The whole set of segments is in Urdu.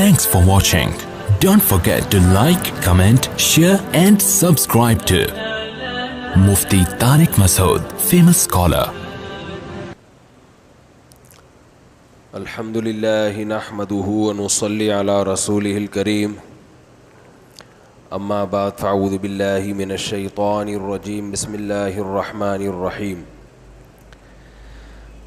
Thanks for watching. Don't forget to like, comment, share and subscribe to Mufti Tariq Masood, famous scholar. Alhamdulillah nahmaduhu wa nusalli ala rasulihil kareem. Amma ba'd, fa'udhu billahi minash shaytanir rajim. Bismillahir rahmanir rahim.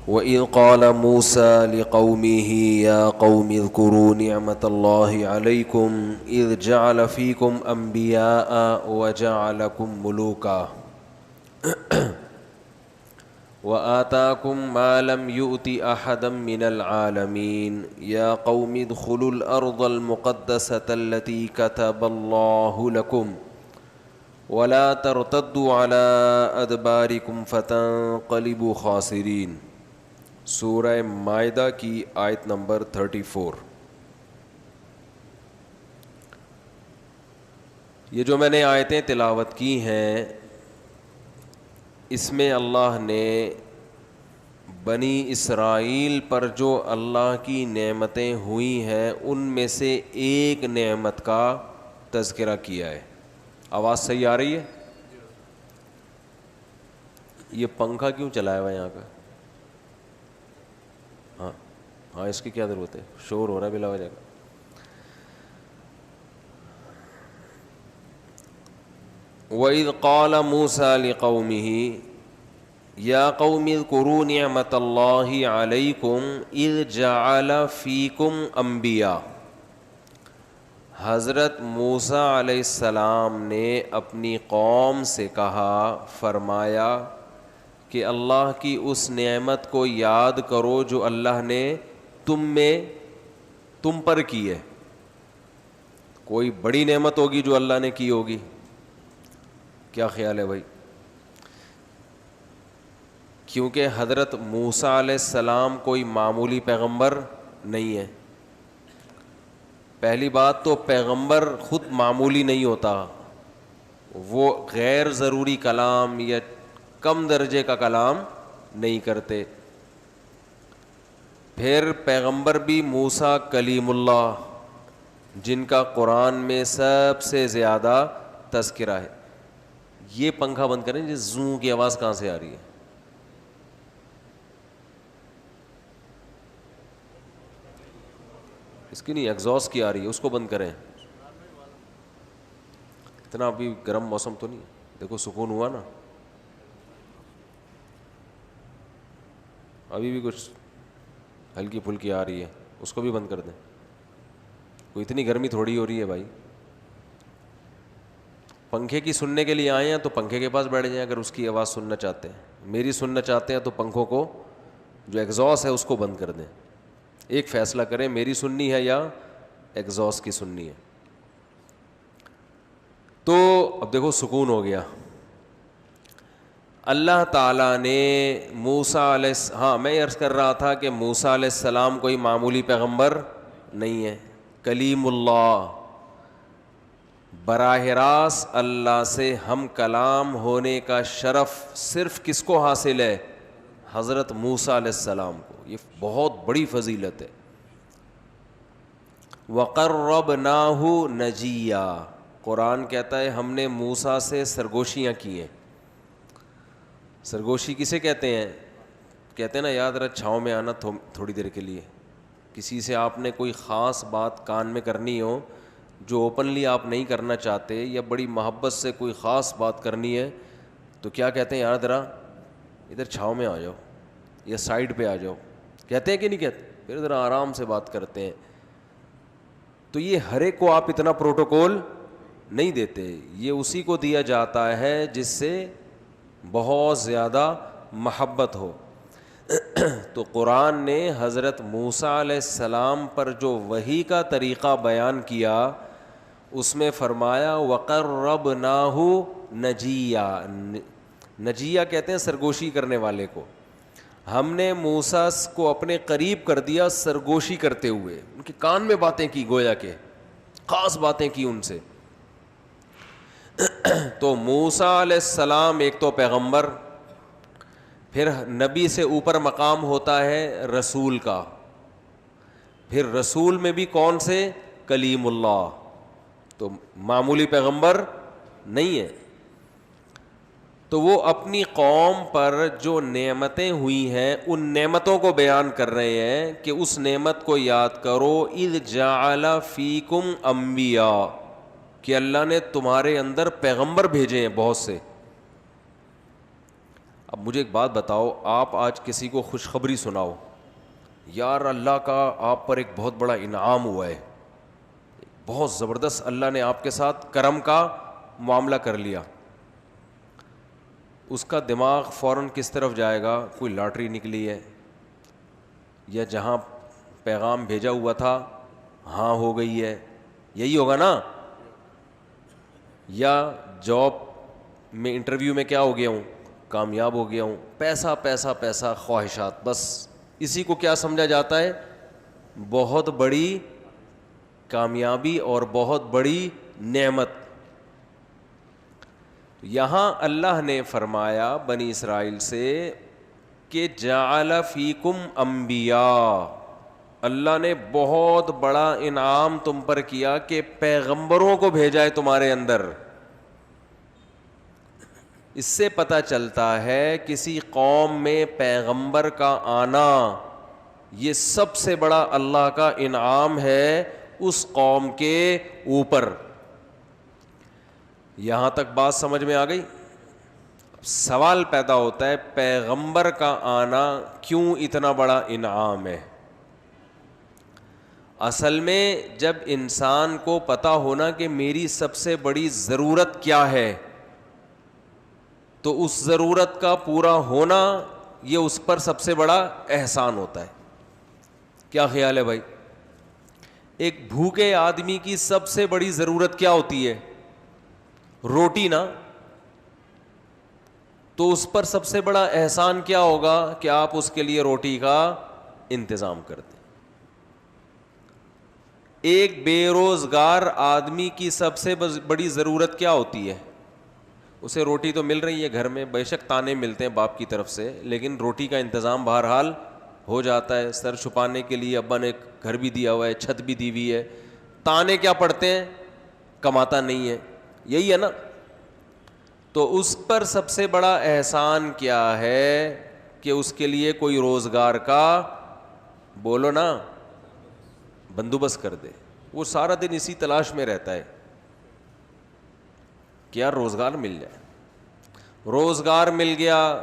وَإِذْ قَالَ مُوسَى لِقَوْمِهِ يَا قَوْمِ اذْكُرُوا نِعْمَةَ اللَّهِ عَلَيْكُمْ إِذْ جَعَلَ فِيكُمْ أَنْبِيَاءَ وَجَعَلَكُمْ مُلُوكًا وَآتَاكُمْ مَا لَمْ يُؤْتِ أَحَدًا مِنَ الْعَالَمِينَ يَا قَوْمِ ادْخُلُوا الْأَرْضَ الْمُقَدَّسَةَ الَّتِي كَتَبَ اللَّهُ لَكُمْ وَلَا تَرْتَدُّوا عَلَىٰ أَدْبَارِكُمْ فَتَنقَلِبُوا خَاسِرِينَ۔ سورہ مائدہ کی آیت نمبر 34۔ یہ جو میں نے آیتیں تلاوت کی ہیں، اس میں اللہ نے بنی اسرائیل پر جو اللہ کی نعمتیں ہوئی ہیں ان میں سے ایک نعمت کا تذکرہ کیا ہے۔ آواز صحیح آ رہی ہے؟ یہ پنکھا کیوں چلایا ہوا ہے یہاں کا؟ ہاں اس کی کیا ضرورت ہے؟ شور ہو رہا ہے بلا وجہ کا۔ وَإِذْ قَالَ مُوسَىٰ لِقَوْمِهِ يَا قَوْمِ اذْكُرُوا نِعْمَةَ اللَّهِ عَلَيْكُمْ إِذْ جَعَلَ فِيكُمْ أَنْبِيَاءَ۔ حضرت موسیٰ علیہ السلام نے اپنی قوم سے کہا، فرمایا کہ اللہ کی اس نعمت کو یاد کرو جو اللہ نے تم پر کی ہے۔ کوئی بڑی نعمت ہوگی جو اللہ نے کی ہوگی، کیا خیال ہے بھائی؟ کیونکہ حضرت موسیٰ علیہ السلام کوئی معمولی پیغمبر نہیں ہے۔ پہلی بات تو پیغمبر خود معمولی نہیں ہوتا، وہ غیر ضروری کلام یا کم درجے کا کلام نہیں کرتے۔ پھر پیغمبر بھی موسیٰ کلیم اللہ، جن کا قرآن میں سب سے زیادہ تذکرہ ہے۔ یہ پنکھا بند کریں، یہ زوں کی آواز کہاں سے آ رہی ہے؟ اس کی نہیں، ایگزاسٹ کی آ رہی ہے، اس کو بند کریں۔ اتنا ابھی گرم موسم تو نہیں ہے، دیکھو سکون ہوا نا۔ ابھی بھی کچھ ہلکی پھلکی آ رہی ہے، اس کو بھی بند کر دیں۔ کوئی اتنی گرمی تھوڑی ہو رہی ہے بھائی۔ پنکھے کی سننے کے لیے آئے ہیں تو پنکھے کے پاس بیٹھ جائیں اگر اس کی آواز سننا چاہتے ہیں۔ میری سننا چاہتے ہیں تو پنکھوں کو جو ایگزاسٹ ہے اس کو بند کر دیں۔ ایک فیصلہ کریں، میری سننی ہے یا ایگزاسٹ کی سننی ہے۔ تو اب دیکھو سکون ہو گیا۔ اللہ تعالیٰ نے موسیٰ علیہ ہاں میں عرض کر رہا تھا کہ موسیٰ علیہ السلام کوئی معمولی پیغمبر نہیں ہے، کلیم اللہ، براہ راست اللہ سے ہم کلام ہونے کا شرف صرف کس کو حاصل ہے؟ حضرت موسیٰ علیہ السلام کو۔ یہ بہت بڑی فضیلت ہے۔ وَقَرَّبْنَاهُ نَجِيًّا، قرآن کہتا ہے ہم نے موسیٰ سے سرگوشیاں کی ہیں۔ سرگوشی کسے کہتے ہیں؟ کہتے ہیں نا یاد رہا، چھاؤں میں آنا تھوڑی دیر کے لیے۔ کسی سے آپ نے کوئی خاص بات کان میں کرنی ہو جو اوپنلی آپ نہیں کرنا چاہتے، یا بڑی محبت سے کوئی خاص بات کرنی ہے، تو کیا کہتے ہیں؟ یاد رہا ادھر چھاؤں میں آ جاؤ یا سائڈ پہ آ جاؤ، کہتے ہیں کہ نہیں کہتے؟ پھر ادھر آرام سے بات کرتے ہیں۔ تو یہ ہر ایک کو آپ اتنا پروٹوکول نہیں دیتے، یہ اسی کو دیا جاتا ہے جس سے بہت زیادہ محبت ہو۔ تو قرآن نے حضرت موسیٰ علیہ السلام پر جو وحی کا طریقہ بیان کیا، اس میں فرمایا وَقَرَّبْنَاهُ نَجِيًّا۔ نجیہ کہتے ہیں سرگوشی کرنے والے کو۔ ہم نے موسیٰ کو اپنے قریب کر دیا سرگوشی کرتے ہوئے، ان کے کان میں باتیں کی، گویا کہ خاص باتیں کی ان سے۔ تو موسیٰ علیہ السلام ایک تو پیغمبر، پھر نبی سے اوپر مقام ہوتا ہے رسول کا، پھر رسول میں بھی کون سے؟ کلیم اللہ. تو معمولی پیغمبر نہیں ہے. تو وہ اپنی قوم پر جو نعمتیں ہوئی ہیں ان نعمتوں کو بیان کر رہے ہیں کہ اس نعمت کو یاد کرو. اذ جعل فیکم انبیاء, کہ اللہ نے تمہارے اندر پیغمبر بھیجے ہیں بہت سے. اب مجھے ایک بات بتاؤ, آپ آج کسی کو خوشخبری سناؤ, یار اللہ کا آپ پر ایک بہت بڑا انعام ہوا ہے, بہت زبردست اللہ نے آپ کے ساتھ کرم کا معاملہ کر لیا, اس کا دماغ فوراً کس طرف جائے گا؟ کوئی لاٹری نکلی ہے, یا جہاں پیغام بھیجا ہوا تھا ہاں ہو گئی ہے, یہی ہوگا نا. یا جاب میں انٹرویو میں کیا ہو گیا ہوں, کامیاب ہو گیا ہوں, پیسہ پیسہ پیسہ, خواہشات, بس اسی کو کیا سمجھا جاتا ہے؟ بہت بڑی کامیابی اور بہت بڑی نعمت. یہاں اللہ نے فرمایا بنی اسرائیل سے کہ جعل فیکم انبیاء, اللہ نے بہت بڑا انعام تم پر کیا کہ پیغمبروں کو بھیجا ہے تمہارے اندر. اس سے پتہ چلتا ہے کسی قوم میں پیغمبر کا آنا یہ سب سے بڑا اللہ کا انعام ہے اس قوم کے اوپر. یہاں تک بات سمجھ میں آ گئی؟ سوال پیدا ہوتا ہے پیغمبر کا آنا کیوں اتنا بڑا انعام ہے؟ اصل میں جب انسان کو پتہ ہونا کہ میری سب سے بڑی ضرورت کیا ہے تو اس ضرورت کا پورا ہونا یہ اس پر سب سے بڑا احسان ہوتا ہے. کیا خیال ہے بھائی؟ ایک بھوکے آدمی کی سب سے بڑی ضرورت کیا ہوتی ہے؟ روٹی نا. تو اس پر سب سے بڑا احسان کیا ہوگا کہ آپ اس کے لیے روٹی کا انتظام کر دیں. ایک بے روزگار آدمی کی سب سے بڑی ضرورت کیا ہوتی ہے؟ اسے روٹی تو مل رہی ہے گھر میں, بے شک تانے ملتے ہیں باپ کی طرف سے, لیکن روٹی کا انتظام بہرحال ہو جاتا ہے. سر چھپانے کے لیے ابا نے گھر بھی دیا ہوا ہے, چھت بھی دی ہوئی ہے. تانے کیا پڑتے ہیں؟ کماتا نہیں ہے, یہی ہے نا. تو اس پر سب سے بڑا احسان کیا ہے کہ اس کے لیے کوئی روزگار کا, بولو نا, بندوبست کر دے. وہ سارا دن اسی تلاش میں رہتا ہے کیا روزگار مل جائے. روزگار مل گیا,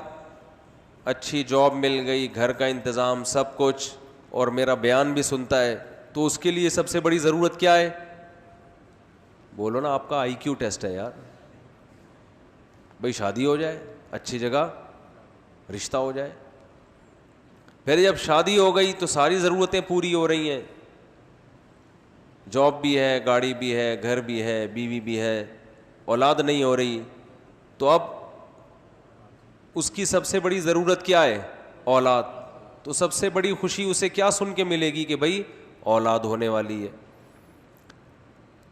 اچھی جاب مل گئی, گھر کا انتظام سب کچھ, اور میرا بیان بھی سنتا ہے, تو اس کے لیے سب سے بڑی ضرورت کیا ہے؟ بولو نا. آپ کا آئی کیو ٹیسٹ ہے یار. بھئی شادی ہو جائے, اچھی جگہ رشتہ ہو جائے. پھر جب شادی ہو گئی تو ساری ضرورتیں پوری ہو رہی ہیں, جاب بھی ہے, گاڑی بھی ہے, گھر بھی ہے, بیوی بھی ہے, اولاد نہیں ہو رہی, تو اب اس کی سب سے بڑی ضرورت کیا ہے؟ اولاد. تو سب سے بڑی خوشی اسے کیا سن کے ملے گی کہ بھئی اولاد ہونے والی ہے.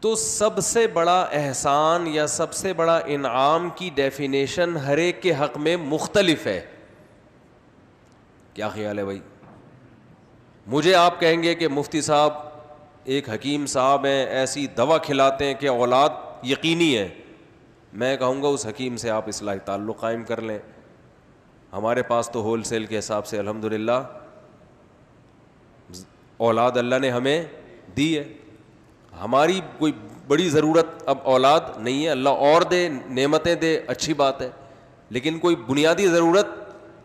تو سب سے بڑا احسان یا سب سے بڑا انعام کی ڈیفینیشن ہر ایک کے حق میں مختلف ہے. کیا خیال ہے بھائی؟ مجھے آپ کہیں گے کہ مفتی صاحب ایک حکیم صاحب ہیں, ایسی دوا کھلاتے ہیں کہ اولاد یقینی ہے. میں کہوں گا اس حکیم سے آپ اصلاحی تعلق قائم کر لیں. ہمارے پاس تو ہول سیل کے حساب سے الحمدللہ اولاد اللہ نے ہمیں دی ہے. ہماری کوئی بڑی ضرورت اب اولاد نہیں ہے, اللہ اور دے, نعمتیں دے, اچھی بات ہے, لیکن کوئی بنیادی ضرورت,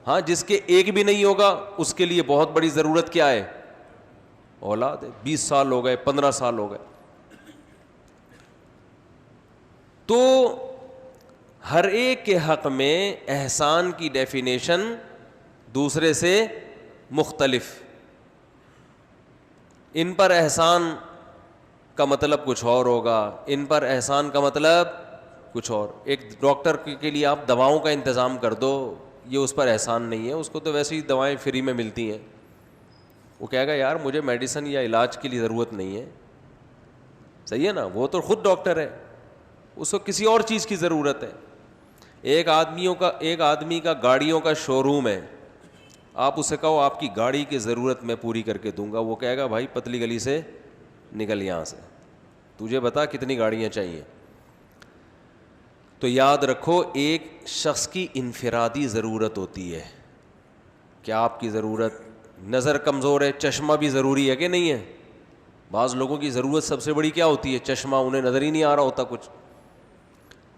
ہاں جس کے ایک بھی نہیں ہوگا اس کے لیے بہت بڑی ضرورت کیا ہے؟ اولاد ہے. 20 سال ہو گئے, 15 سال ہو گئے. تو ہر ایک کے حق میں احسان کی ڈیفینیشن دوسرے سے مختلف. ان پر احسان کا مطلب کچھ اور ہوگا, ان پر احسان کا مطلب کچھ اور. ایک ڈاکٹر کے لیے آپ دواؤں کا انتظام کر دو, یہ اس پر احسان نہیں ہے. اس کو تو ویسے ہی دوائیں فری میں ملتی ہیں. وہ کہے گا یار مجھے میڈیسن یا علاج کی لیے ضرورت نہیں ہے. صحیح ہے نا, وہ تو خود ڈاکٹر ہے, اس کو کسی اور چیز کی ضرورت ہے. ایک آدمی کا گاڑیوں کا شو روم ہے, آپ اسے کہو آپ کی گاڑی کی ضرورت میں پوری کر کے دوں گا, وہ کہے گا بھائی پتلی گلی سے نکل یہاں سے, تجھے بتا کتنی گاڑیاں چاہیے. تو یاد رکھو ایک شخص کی انفرادی ضرورت ہوتی ہے. کیا آپ کی ضرورت, نظر کمزور ہے, چشمہ بھی ضروری ہے کہ نہیں ہے؟ بعض لوگوں کی ضرورت سب سے بڑی کیا ہوتی ہے؟ چشمہ, انہیں نظر ہی نہیں آ رہا ہوتا کچھ.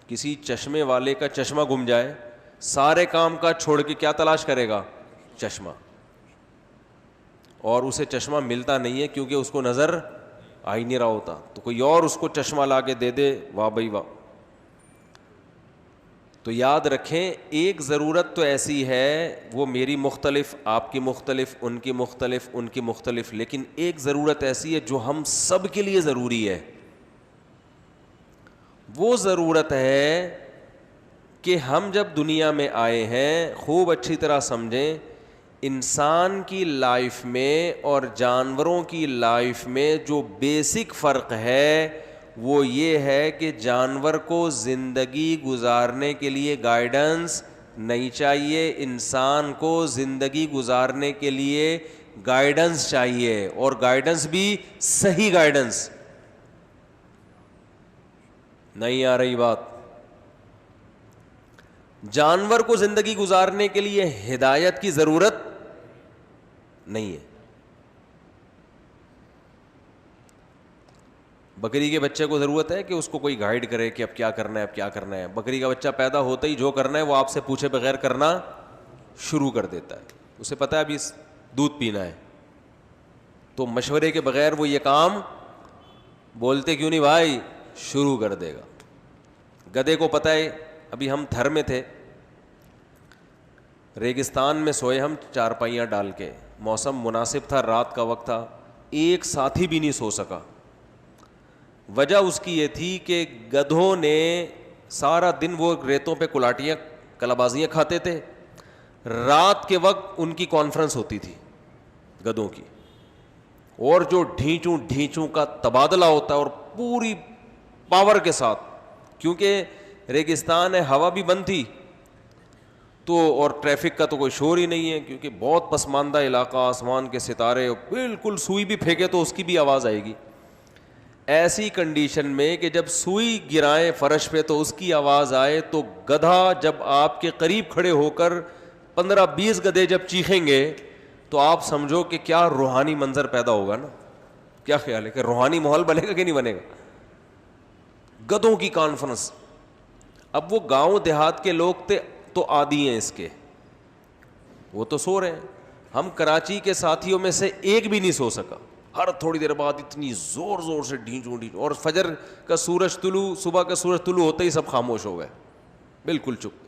کسی چشمے والے کا چشمہ گم جائے, سارے کام کا چھوڑ کے کیا تلاش کرے گا؟ چشمہ. اور اسے چشمہ ملتا نہیں ہے کیونکہ اس کو نظر آ ہی نہیں رہا ہوتا, تو کوئی اور اس کو چشمہ لا کے دے دے, واہ بھائی واہ. تو یاد رکھیں ایک ضرورت تو ایسی ہے وہ میری مختلف, آپ کی مختلف, ان کی مختلف, ان کی مختلف, لیکن ایک ضرورت ایسی ہے جو ہم سب کے لیے ضروری ہے. وہ ضرورت ہے کہ ہم جب دنیا میں آئے ہیں خوب اچھی طرح سمجھیں, انسان کی لائف میں اور جانوروں کی لائف میں جو بیسک فرق ہے وہ یہ ہے کہ جانور کو زندگی گزارنے کے لیے گائیڈنس نہیں چاہیے, انسان کو زندگی گزارنے کے لیے گائیڈنس چاہیے, اور گائیڈنس بھی صحیح گائیڈنس. نہیں آ رہی بات؟ جانور کو زندگی گزارنے کے لیے ہدایت کی ضرورت نہیں ہے. بکری کے بچے کو ضرورت ہے کہ اس کو کوئی گائیڈ کرے کہ اب کیا کرنا ہے, اب کیا کرنا ہے. بکری کا بچہ پیدا ہوتا ہی جو کرنا ہے وہ آپ سے پوچھے بغیر کرنا شروع کر دیتا ہے. اسے پتہ ہے ابھی دودھ پینا ہے, تو مشورے کے بغیر وہ یہ کام, بولتے کیوں نہیں بھائی, شروع کر دے گا. گدھے کو پتہ ہے, ابھی ہم تھر میں تھے, ریگستان میں سوئے ہم چارپائیاں ڈال کے, موسم مناسب تھا, رات کا وقت تھا, ایک ساتھی بھی نہیں سو سکا. وجہ اس کی یہ تھی کہ گدھوں نے سارا دن وہ ریتوں پہ کلاٹیاں کلابازیاں کھاتے تھے, رات کے وقت ان کی کانفرنس ہوتی تھی گدھوں کی, اور جو ڈھینچوں کا تبادلہ ہوتا ہے اور پوری پاور کے ساتھ, کیونکہ ریگستان ہے, ہوا بھی بند تھی تو, اور ٹریفک کا تو کوئی شور ہی نہیں ہے کیونکہ بہت پسماندہ علاقہ, آسمان کے ستارے, بالکل سوئی بھی پھینکے تو اس کی بھی آواز آئے گی. ایسی کنڈیشن میں کہ جب سوئی گرائیں فرش پہ تو اس کی آواز آئے, تو گدھا جب آپ کے قریب کھڑے ہو کر 15-20 گدھے جب چیخیں گے تو آپ سمجھو کہ کیا روحانی منظر پیدا ہوگا نا. کیا خیال ہے کہ روحانی ماحول بنے گا کہ نہیں بنے گا؟ گدھوں کی کانفرنس. اب وہ گاؤں دیہات کے لوگ تھے تو عادی ہیں اس کے, وہ تو سو رہے ہیں. ہم کراچی کے ساتھیوں میں سے ایک بھی نہیں سو سکا, ہر تھوڑی دیر بعد اتنی زور زور سے ڈھینچوں, اور فجر کا سورج طلوع, صبح کا سورج طلوع ہوتے ہی سب خاموش ہو گئے, بالکل چپ.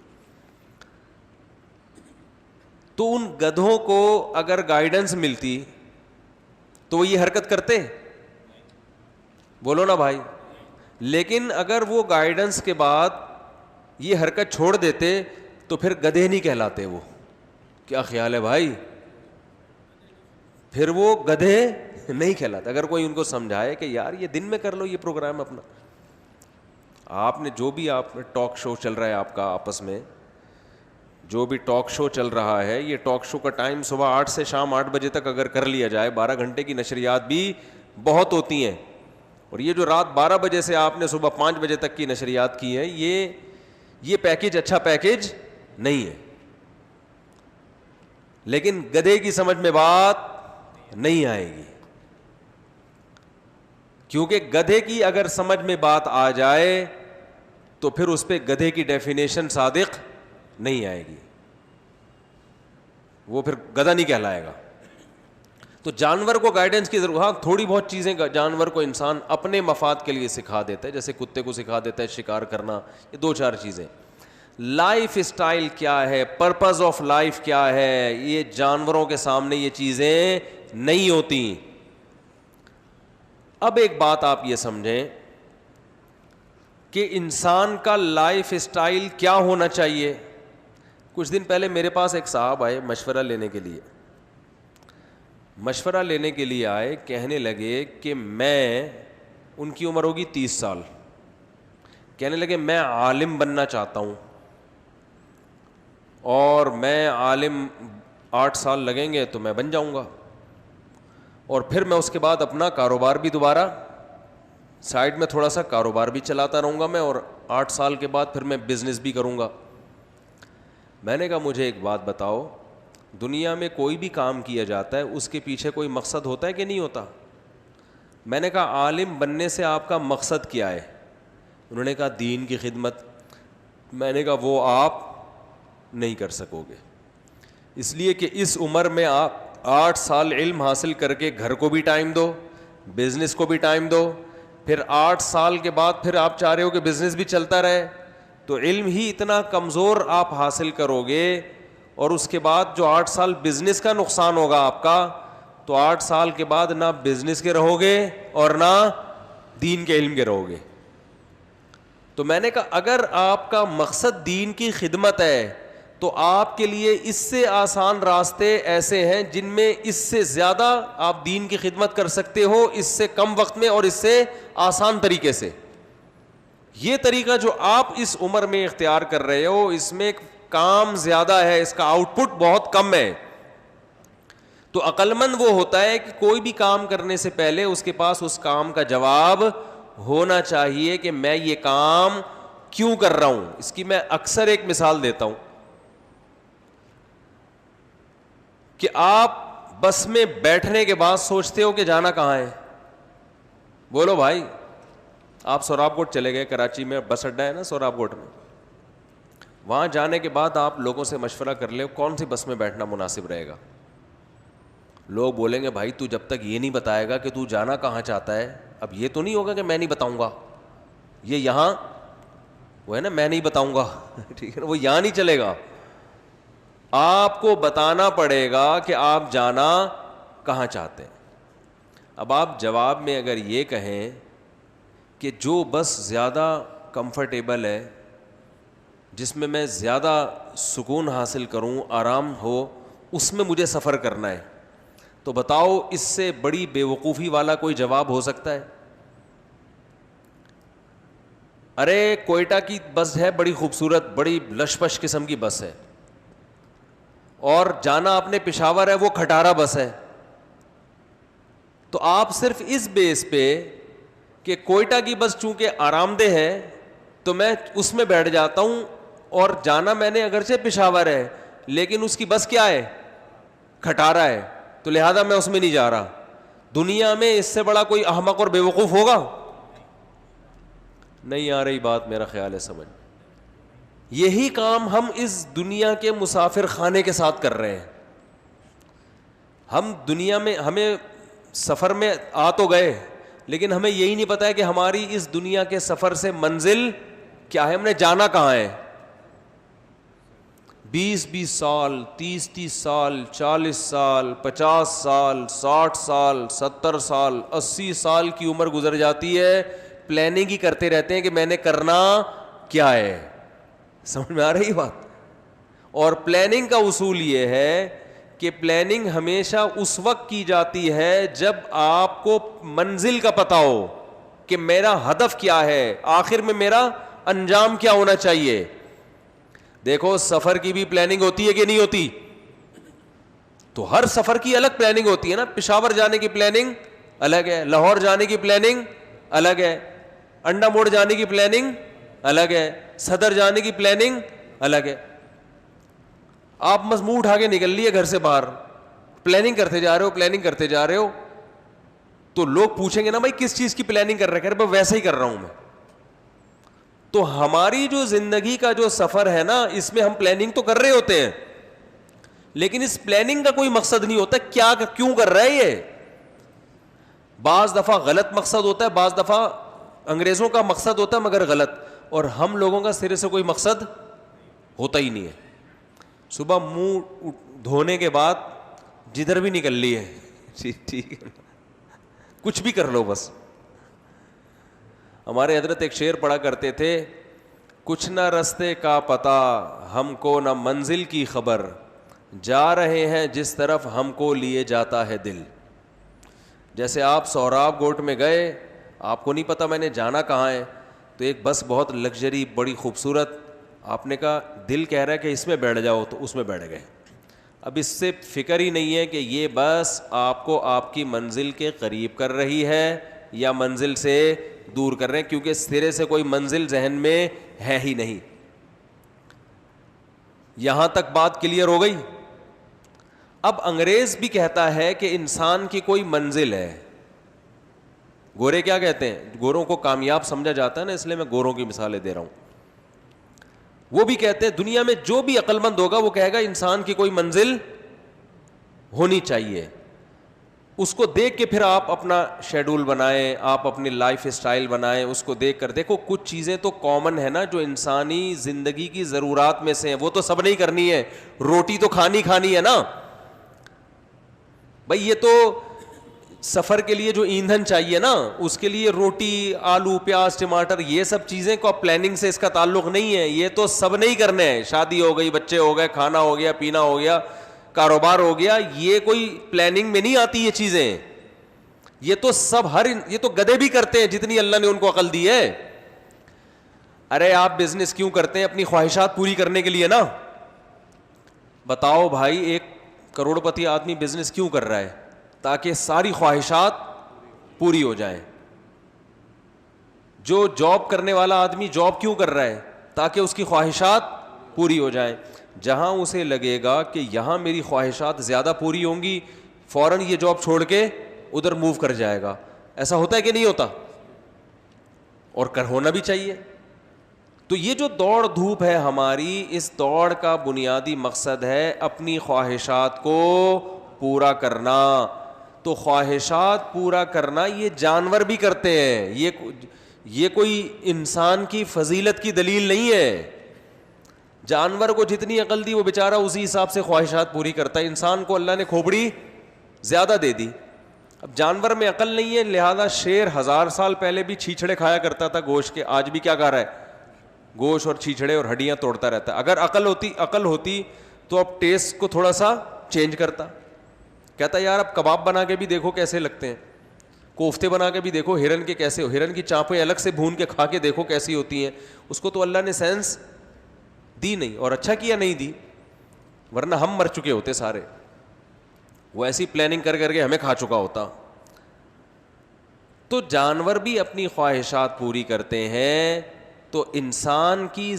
تو ان گدھوں کو اگر گائیڈنس ملتی تو وہ یہ حرکت کرتے؟ بولو نا بھائی. لیکن اگر وہ گائیڈنس کے بعد یہ حرکت چھوڑ دیتے تو پھر گدھے نہیں کہلاتے وہ. کیا خیال ہے بھائی؟ پھر وہ گدھے نہیں کہلاتے. اگر کوئی ان کو سمجھائے کہ یار یہ دن میں کر لو یہ پروگرام اپنا, آپ نے جو بھی آپ ٹاک شو چل رہا ہے آپ کا آپس میں, جو بھی ٹاک شو چل رہا ہے, یہ ٹاک شو کا ٹائم صبح 8 سے شام 8 بجے تک اگر کر لیا جائے, 12 گھنٹے کی نشریات بھی بہت ہوتی ہیں. اور یہ جو رات 12 بجے سے آپ نے صبح 5 بجے تک کی نشریات کی ہیں, یہ پیکیج اچھا پیکیج نہیں ہے. لیکن گدھے کی سمجھ میں بات نہیں آئے گی, کیونکہ گدھے کی اگر سمجھ میں بات آ جائے تو پھر اس پہ گدھے کی ڈیفینیشن صادق نہیں آئے گی, وہ پھر گدھا نہیں کہلائے گا. تو جانور کو گائیڈنس کی ضرورت, ہاں تھوڑی بہت چیزیں جانور کو انسان اپنے مفاد کے لیے سکھا دیتا ہے, جیسے کتے کو سکھا دیتا ہے شکار کرنا, یہ 2-4 چیزیں. لائف اسٹائل کیا ہے, پرپز آف لائف کیا ہے, یہ جانوروں کے سامنے یہ چیزیں نہیں ہوتی. اب ایک بات آپ یہ سمجھیں کہ انسان کا لائف اسٹائل کیا ہونا چاہیے. کچھ دن پہلے میرے پاس ایک صاحب آئے مشورہ لینے کے لیے آئے, کہنے لگے کہ میں, ان کی عمر ہوگی 30 سال, کہنے لگے میں عالم بننا چاہتا ہوں, اور میں 8 سال لگیں گے تو میں بن جاؤں گا, اور پھر میں اس کے بعد اپنا کاروبار بھی دوبارہ سائڈ میں تھوڑا سا کاروبار بھی چلاتا رہوں گا میں, اور 8 سال کے بعد پھر میں بزنس بھی کروں گا. میں نے کہا مجھے ایک بات بتاؤ, دنیا میں کوئی بھی کام کیا جاتا ہے اس کے پیچھے کوئی مقصد ہوتا ہے کہ نہیں ہوتا؟ میں نے کہا عالم بننے سے آپ کا مقصد کیا ہے؟ انہوں نے کہا دین کی خدمت. میں نے کہا وہ آپ نہیں کر سکو گے, اس لیے کہ اس عمر میں آپ 8 سال علم حاصل کر کے گھر کو بھی ٹائم دو, بزنس کو بھی ٹائم دو, پھر 8 سال کے بعد پھر آپ چاہ رہے ہو کہ بزنس بھی چلتا رہے, تو علم ہی اتنا کمزور آپ حاصل کرو گے, اور اس کے بعد جو 8 سال بزنس کا نقصان ہوگا آپ کا, تو 8 سال کے بعد نہ بزنس کے رہو گے اور نہ دین کے علم کے رہو گے. تو میں نے کہا اگر آپ کا مقصد دین کی خدمت ہے تو آپ کے لیے اس سے آسان راستے ایسے ہیں جن میں اس سے زیادہ آپ دین کی خدمت کر سکتے ہو, اس سے کم وقت میں اور اس سے آسان طریقے سے. یہ طریقہ جو آپ اس عمر میں اختیار کر رہے ہو اس میں کام زیادہ ہے, اس کا آؤٹ پٹ بہت کم ہے. تو عقل مند وہ ہوتا ہے کہ کوئی بھی کام کرنے سے پہلے اس کے پاس اس کام کا جواب ہونا چاہیے کہ میں یہ کام کیوں کر رہا ہوں. اس کی میں اکثر ایک مثال دیتا ہوں کہ آپ بس میں بیٹھنے کے بعد سوچتے ہو کہ جانا کہاں ہے. بولو بھائی, آپ سوراب کوٹ چلے گئے, کراچی میں بس اڈا ہے نا سوراب کوٹ میں, وہاں جانے کے بعد آپ لوگوں سے مشورہ کر لیں کون سی بس میں بیٹھنا مناسب رہے گا. لوگ بولیں گے بھائی تو جب تک یہ نہیں بتائے گا کہ تو جانا کہاں چاہتا ہے, اب یہ تو نہیں ہوگا کہ میں نہیں بتاؤں گا, یہ یہاں وہ ہے نا میں نہیں بتاؤں گا, ٹھیک ہے نا, وہ یہاں نہیں چلے گا. آپ کو بتانا پڑے گا کہ آپ جانا کہاں چاہتے ہیں. اب آپ جواب میں اگر یہ کہیں کہ جو بس زیادہ کمفرٹیبل ہے, جس میں میں زیادہ سکون حاصل کروں, آرام ہو, اس میں مجھے سفر کرنا ہے, تو بتاؤ اس سے بڑی بے وقوفی والا کوئی جواب ہو سکتا ہے؟ ارے کوئٹہ کی بس ہے بڑی خوبصورت, بڑی لش پش قسم کی بس ہے, اور جانا آپ نے پشاور ہے وہ کھٹارا بس ہے. تو آپ صرف اس بیس پہ کہ کوئٹہ کی بس چونکہ آرام دہ ہے تو میں اس میں بیٹھ جاتا ہوں, اور جانا میں نے اگرچہ پشاور ہے لیکن اس کی بس کیا ہے, کھٹارا ہے, تو لہذا میں اس میں نہیں جا رہا. دنیا میں اس سے بڑا کوئی احمق اور بیوقوف ہوگا؟ نہیں آ رہی بات میرا خیال ہے سمجھ. یہی کام ہم اس دنیا کے مسافر خانے کے ساتھ کر رہے ہیں. ہم دنیا میں ہمیں سفر میں آ تو گئے لیکن ہمیں یہی نہیں پتا ہے کہ ہماری اس دنیا کے سفر سے منزل کیا ہے, ہم نے جانا کہاں ہے. 20 سال, 30 سال, 40 سال, 50 سال, 60 سال, 70 سال, 80 سال کی عمر گزر جاتی ہے, پلاننگ ہی کرتے رہتے ہیں کہ میں نے کرنا کیا ہے. سمجھ میں آ رہی بات؟ اور پلاننگ کا اصول یہ ہے کہ پلاننگ ہمیشہ اس وقت کی جاتی ہے جب آپ کو منزل کا پتہ ہو کہ میرا ہدف کیا ہے, آخر میں میرا انجام کیا ہونا چاہیے. دیکھو سفر کی بھی پلاننگ ہوتی ہے کہ نہیں ہوتی؟ تو ہر سفر کی الگ پلاننگ ہوتی ہے نا. پشاور جانے کی پلاننگ الگ ہے, لاہور جانے کی پلاننگ الگ ہے, انڈا موڑ جانے کی پلاننگ الگ ہے, صدر جانے کی پلاننگ الگ ہے. آپ منہ اٹھا کے نکل لیے گھر سے باہر, پلاننگ کرتے جا رہے ہو, پلاننگ کرتے جا رہے ہو, تو لوگ پوچھیں گے نا بھائی کس چیز کی پلاننگ کر رہے ہیں, ویسے ہی کر رہا ہوں میں. تو ہماری جو زندگی کا جو سفر ہے نا اس میں ہم پلاننگ تو کر رہے ہوتے ہیں لیکن اس پلاننگ کا کوئی مقصد نہیں ہوتا کیا کیوں کر رہا ہے یہ. بعض دفعہ غلط مقصد ہوتا ہے, بعض دفعہ انگریزوں کا مقصد ہوتا ہے مگر غلط, اور ہم لوگوں کا سرے سے کوئی مقصد ہوتا ہی نہیں ہے. صبح منہ دھونے کے بعد جدھر بھی نکل لی ہے, ٹھیک ہے, کچھ بھی کر لو بس. ہمارے حضرت ایک شعر پڑھا کرتے تھے, کچھ نہ رستے کا پتہ ہم کو نہ منزل کی خبر, جا رہے ہیں جس طرف ہم کو لیے جاتا ہے دل. جیسے آپ سوراب گوٹ میں گئے, آپ کو نہیں پتا میں نے جانا کہاں ہے, تو ایک بس بہت لگژری بڑی خوبصورت, آپ نے کہا دل کہہ رہا ہے کہ اس میں بیٹھ جاؤ, تو اس میں بیٹھ گئے. اب اس سے فکر ہی نہیں ہے کہ یہ بس آپ کو آپ کی منزل کے قریب کر رہی ہے یا منزل سے دور کر رہے ہیں, کیونکہ سرے سے کوئی منزل ذہن میں ہے ہی نہیں. یہاں تک بات کلیئر ہو گئی. اب انگریز بھی کہتا ہے کہ انسان کی کوئی منزل ہے. گورے کیا کہتے ہیں, گوروں کو کامیاب سمجھا جاتا ہے نا, اس لیے میں گوروں کی مثالیں دے رہا ہوں. وہ بھی کہتے ہیں دنیا میں جو بھی عقل مند ہوگا وہ کہے گا انسان کی کوئی منزل ہونی چاہیے. اس کو دیکھ کے پھر آپ اپنا شیڈول بنائیں, آپ اپنی لائف اسٹائل بنائیں. اس کو دیکھ کر دیکھو کچھ چیزیں تو کامن ہے نا جو انسانی زندگی کی ضرورات میں سے ہیں, وہ تو سب نہیں کرنی ہے. روٹی تو کھانی ہے نا بھائی, یہ تو سفر کے لیے جو ایندھن چاہیے نا اس کے لیے روٹی, آلو, پیاز, ٹماٹر, یہ سب چیزیں کو پلاننگ سے اس کا تعلق نہیں ہے. یہ تو سب نہیں کرنے ہیں. شادی ہو گئی, بچے ہو گئے, کھانا ہو گیا, پینا ہو گیا, کاروبار ہو گیا, یہ کوئی پلاننگ میں نہیں آتی یہ چیزیں. یہ تو سب یہ تو گدھے بھی کرتے ہیں جتنی اللہ نے ان کو عقل دی ہے. ارے آپ بزنس کیوں کرتے ہیں؟ اپنی خواہشات پوری کرنے کے لیے نا. بتاؤ بھائی, 1 کروڑپتی آدمی بزنس کیوں کر رہا ہے؟ تاکہ ساری خواہشات پوری ہو جائیں. جو جاب کرنے والا آدمی جاب کیوں کر رہا ہے؟ تاکہ اس کی خواہشات پوری ہو جائیں. جہاں اسے لگے گا کہ یہاں میری خواہشات زیادہ پوری ہوں گی, فوراً یہ جاب چھوڑ کے ادھر موو کر جائے گا. ایسا ہوتا ہے کہ نہیں ہوتا؟ اور ہونا بھی چاہیے. تو یہ جو دوڑ دھوپ ہے ہماری, اس دوڑ کا بنیادی مقصد ہے اپنی خواہشات کو پورا کرنا. تو خواہشات پورا کرنا یہ جانور بھی کرتے ہیں, یہ کوئی انسان کی فضیلت کی دلیل نہیں ہے. جانور کو جتنی عقل دی وہ بیچارہ اسی حساب سے خواہشات پوری کرتا ہے. انسان کو اللہ نے کھوپڑی زیادہ دے دی. اب جانور میں عقل نہیں ہے, لہذا شیر 1000 سال پہلے بھی چھیچڑے کھایا کرتا تھا گوشت کے, آج بھی کیا کھا رہا ہے؟ گوشت اور چھیچڑے اور ہڈیاں توڑتا رہتا ہے. اگر عقل ہوتی تو اب ٹیسٹ کو تھوڑا سا چینج کرتا. کہتا یار اب کباب بنا کے بھی دیکھو کیسے لگتے ہیں, کوفتے بنا کے بھی دیکھو ہرن کے کیسے, ہرن کی چانپیں الگ سے بھون کے کھا کے دیکھو کیسی ہوتی ہیں. اس کو تو اللہ نے سینس دی نہیں, اور اچھا کیا نہیں دی, ورنہ ہم مر چکے ہوتے سارے. وہ ایسی پلاننگ کر کے ہمیں کھا چکا ہوتا. تو جانور بھی اپنی خواہشات پوری کرتے ہیں. تو انسان کی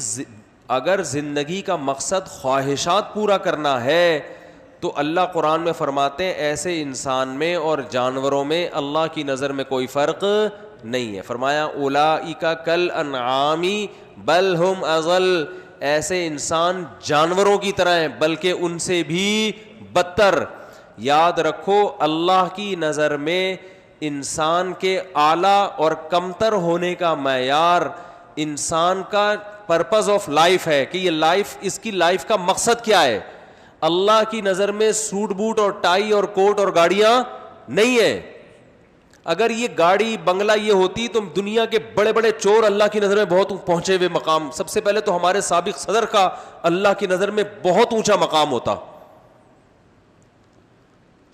اگر زندگی کا مقصد خواہشات پورا کرنا ہے تو اللہ قرآن میں فرماتے ہیں ایسے انسان میں اور جانوروں میں اللہ کی نظر میں کوئی فرق نہیں ہے. فرمایا اولئک کالانعام بل ہم اضل, ایسے انسان جانوروں کی طرح ہیں بلکہ ان سے بھی بدتر. یاد رکھو اللہ کی نظر میں انسان کے اعلیٰ اور کمتر ہونے کا معیار انسان کا پرپز آف لائف ہے کہ یہ لائف, اس کی لائف کا مقصد کیا ہے. اللہ کی نظر میں سوٹ بوٹ اور ٹائی اور کوٹ اور گاڑیاں نہیں ہیں. اگر یہ گاڑی بنگلہ یہ ہوتی تو دنیا کے بڑے بڑے چور اللہ کی نظر میں بہت پہنچے ہوئے مقام, سب سے پہلے تو ہمارے سابق صدر کا اللہ کی نظر میں بہت اونچا مقام ہوتا.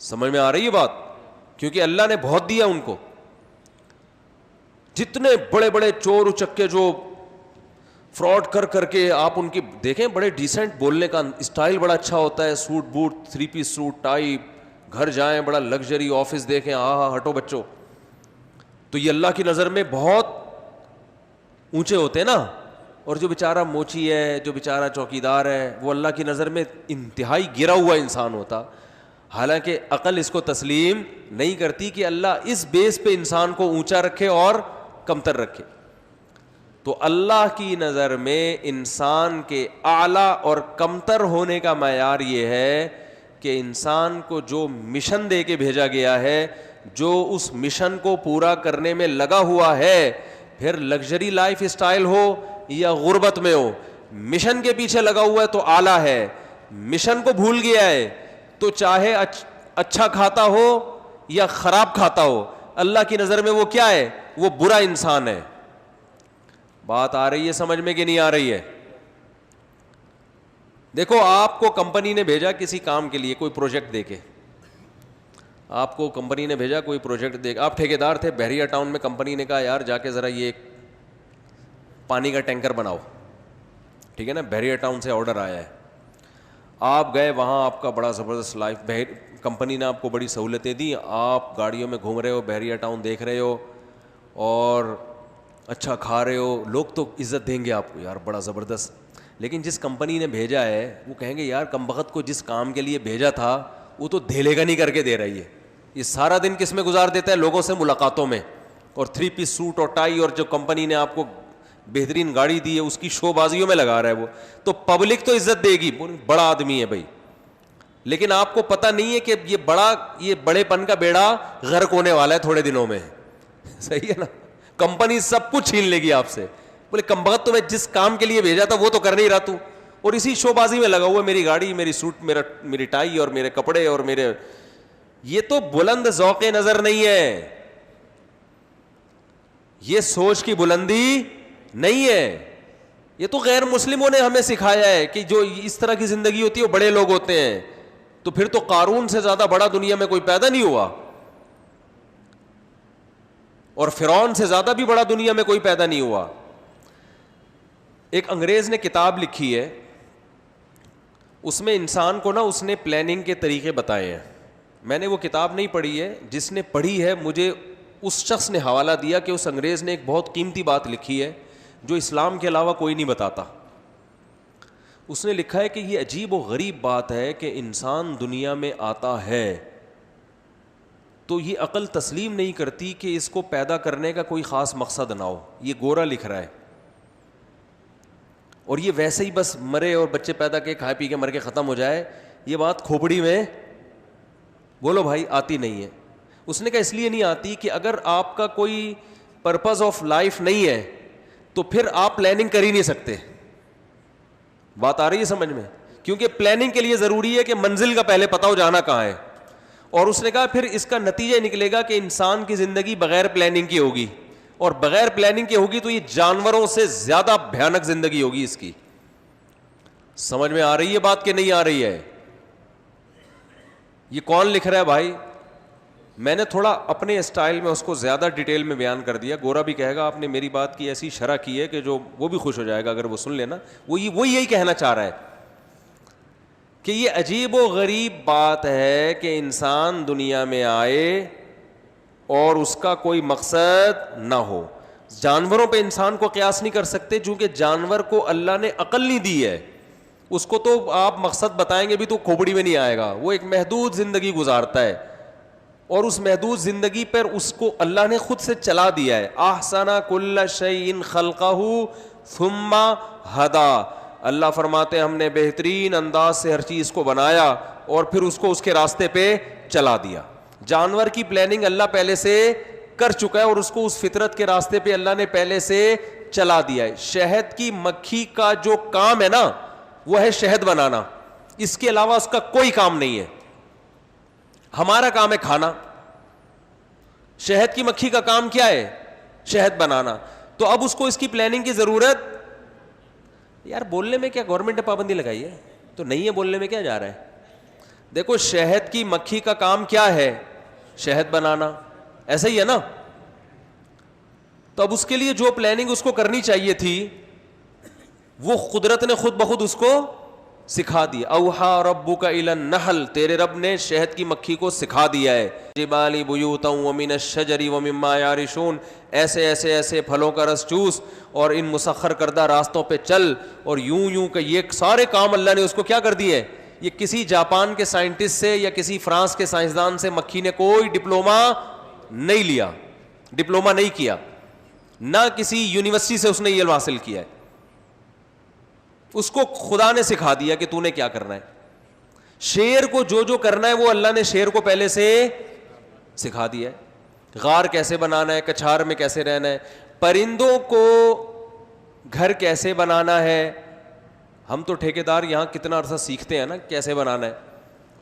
سمجھ میں آ رہی ہے بات؟ کیونکہ اللہ نے بہت دیا ان کو. جتنے بڑے بڑے چور اچکے جو فراڈ کر کے آپ ان کی دیکھیں, بڑے ڈیسنٹ بولنے کا اسٹائل بڑا اچھا ہوتا ہے, suit boot, 3 piece suit, tie, گھر جائیں بڑا لگژری آفس دیکھیں, ہٹو بچوں. تو یہ اللہ کی نظر میں بہت اونچے ہوتے ہیں نا. اور جو بیچارہ موچی ہے, جو بیچارہ چوکیدار ہے, وہ اللہ کی نظر میں انتہائی گرا ہوا انسان ہوتا. حالانکہ عقل اس کو تسلیم نہیں کرتی کہ اللہ اس بیس پہ انسان کو اونچا رکھے اور کمتر رکھے. تو اللہ کی نظر میں انسان کے اعلیٰ اور کمتر ہونے کا معیار یہ ہے کہ انسان کو جو مشن دے کے بھیجا گیا ہے, جو اس مشن کو پورا کرنے میں لگا ہوا ہے, پھر لگژری لائف اسٹائل ہو یا غربت میں ہو, مشن کے پیچھے لگا ہوا ہے تو اعلیٰ ہے. مشن کو بھول گیا ہے تو چاہے اچھا کھاتا ہو یا خراب کھاتا ہو, اللہ کی نظر میں وہ کیا ہے؟ وہ برا انسان ہے. بات آ رہی ہے سمجھ میں کہ نہیں آ رہی ہے؟ دیکھو آپ کو کمپنی نے بھیجا کسی کام کے لیے, کوئی پروجیکٹ دے کے, آپ کو کمپنی نے بھیجا کوئی پروجیکٹ دے کے, آپ ٹھیکیدار تھے بحریہ ٹاؤن میں, کمپنی نے کہا یار جا کے ذرا یہ پانی کا ٹینکر بناؤ, ٹھیک ہے نا, بحریہ ٹاؤن سے آرڈر آیا ہے. آپ گئے وہاں, آپ کا بڑا زبردست لائف, کمپنی نے آپ کو بڑی سہولتیں دی, آپ گاڑیوں میں گھوم رہے ہو, بحریہ ٹاؤن دیکھ رہے ہو اور اچھا کھا رہے ہو, لوگ تو عزت دیں گے آپ کو, یار بڑا زبردست. لیکن جس کمپنی نے بھیجا ہے وہ کہیں گے یار کمبخت کو جس کام کے لیے بھیجا تھا وہ تو دھیلے کا نہیں کر کے دے رہی ہے, یہ سارا دن کس میں گزار دیتا ہے, لوگوں سے ملاقاتوں میں, اور 3 پیس سوٹ اور ٹائی, اور جو کمپنی نے آپ کو بہترین گاڑی دی ہے اس کی شو بازیوں میں لگا رہا ہے وہ, تو پبلک تو عزت دے گی, بڑا آدمی ہے بھائی. لیکن آپ کو پتہ نہیں ہے کہ یہ بڑے پن کا بیڑا غرق ہونے والا ہے تھوڑے دنوں میں. صحیح ہے نا, کمپنی سب کچھ چھین لے گی آپ سے. بولے کمبخت تو میں جس کام کے لیے بھیجا تھا وہ تو کر نہیں رہا تو, اور اسی شو بازی میں لگا ہوا, میری گاڑی, میری سوٹ, میری ٹائی اور میرے کپڑے اور میرے. یہ تو بلند ذوق نظر نہیں ہے, یہ سوچ کی بلندی نہیں ہے. یہ تو غیر مسلموں نے ہمیں سکھایا ہے کہ جو اس طرح کی زندگی ہوتی ہے وہ بڑے لوگ ہوتے ہیں. تو پھر تو قارون سے زیادہ بڑا دنیا میں کوئی پیدا نہیں ہوا, اور فرعون سے زیادہ بھی بڑا دنیا میں کوئی پیدا نہیں ہوا. ایک انگریز نے کتاب لکھی ہے, اس میں انسان کو نا اس نے پلاننگ کے طریقے بتائے ہیں. میں نے وہ کتاب نہیں پڑھی ہے, جس نے پڑھی ہے مجھے اس شخص نے حوالہ دیا کہ اس انگریز نے ایک بہت قیمتی بات لکھی ہے جو اسلام کے علاوہ کوئی نہیں بتاتا. اس نے لکھا ہے کہ یہ عجیب و غریب بات ہے کہ انسان دنیا میں آتا ہے تو یہ عقل تسلیم نہیں کرتی کہ اس کو پیدا کرنے کا کوئی خاص مقصد نہ ہو. یہ گورا لکھ رہا ہے, اور یہ ویسے ہی بس مرے اور بچے پیدا کے کھائے پی کے مر کے ختم ہو جائے, یہ بات کھوپڑی میں بولو بھائی آتی نہیں ہے. اس نے کہا اس لیے نہیں آتی کہ اگر آپ کا کوئی پرپز آف لائف نہیں ہے تو پھر آپ پلاننگ کر ہی نہیں سکتے. بات آ رہی ہے سمجھ میں؟ کیونکہ پلاننگ کے لیے ضروری ہے کہ منزل کا پہلے پتہ ہو جانا کہاں ہے. اور اس نے کہا پھر اس کا نتیجہ نکلے گا کہ انسان کی زندگی بغیر پلاننگ کی ہوگی, اور بغیر پلاننگ کی ہوگی تو یہ جانوروں سے زیادہ بھیانک زندگی ہوگی اس کی. سمجھ میں آ رہی ہے بات کہ نہیں آ رہی ہے؟ یہ کون لکھ رہا ہے بھائی؟ میں نے تھوڑا اپنے اسٹائل میں اس کو زیادہ ڈیٹیل میں بیان کر دیا. گورا بھی کہے گا آپ نے میری بات کی ایسی شرح کی ہے کہ جو وہ بھی خوش ہو جائے گا اگر وہ سن لینا. وہ یہی کہنا چاہ رہا ہے کہ یہ عجیب و غریب بات ہے کہ انسان دنیا میں آئے اور اس کا کوئی مقصد نہ ہو. جانوروں پہ انسان کو قیاس نہیں کر سکتے چونکہ جانور کو اللہ نے عقل نہیں دی ہے. اس کو تو آپ مقصد بتائیں گے بھی تو کھوپڑی میں نہیں آئے گا. وہ ایک محدود زندگی گزارتا ہے, اور اس محدود زندگی پر اس کو اللہ نے خود سے چلا دیا ہے. احسن کل شیء خلقہ ثم ہدی. اللہ فرماتے ہیں ہم نے بہترین انداز سے ہر چیز کو بنایا اور پھر اس کو اس کے راستے پہ چلا دیا. جانور کی پلاننگ اللہ پہلے سے کر چکا ہے اور اس کو اس فطرت کے راستے پہ اللہ نے پہلے سے چلا دیا ہے. شہد کی مکھی کا جو کام ہے نا وہ ہے شہد بنانا, اس کے علاوہ اس کا کوئی کام نہیں ہے. ہمارا کام ہے کھانا, شہد کی مکھی کا کام کیا ہے؟ شہد بنانا. تو اب اس کو اس کی پلاننگ کی ضرورت, یار بولنے میں کیا گورنمنٹ نے پابندی لگائی ہے تو نہیں ہے, بولنے میں کیا جا رہا ہے. دیکھو شہد کی مکھی کا کام کیا ہے؟ شہد بنانا, ایسا ہی ہے نا. تو اب اس کے لیے جو پلاننگ اس کو کرنی چاہیے تھی وہ قدرت نے خود بخود اس کو سکھا دیا. اوحا ربک الی النحل, تیرے رب نے شہد کی مکھی کو سکھا دیا ہے. جبال بیوتا ومن الشجر ومما یعرشون, ایسے ایسے ایسے پھلوں کا رس چوس اور ان مسخر کردہ راستوں پہ چل. اور یوں کہ یہ سارے کام اللہ نے اس کو کیا کر دیے. یہ کسی جاپان کے سائنٹسٹ سے یا کسی فرانس کے سائنسدان سے مکھی نے کوئی ڈپلومہ نہیں لیا, ڈپلومہ نہیں کیا, نہ کسی یونیورسٹی سے اس نے یہ علم حاصل کیا ہے. اس کو خدا نے سکھا دیا کہ تو نے کیا کرنا ہے. شیر کو جو کرنا ہے وہ اللہ نے شیر کو پہلے سے سکھا دیا ہے. غار کیسے بنانا ہے, کچھار میں کیسے رہنا ہے, پرندوں کو گھر کیسے بنانا ہے. ہم تو ٹھیکیدار یہاں کتنا عرصہ سیکھتے ہیں نا کیسے بنانا ہے.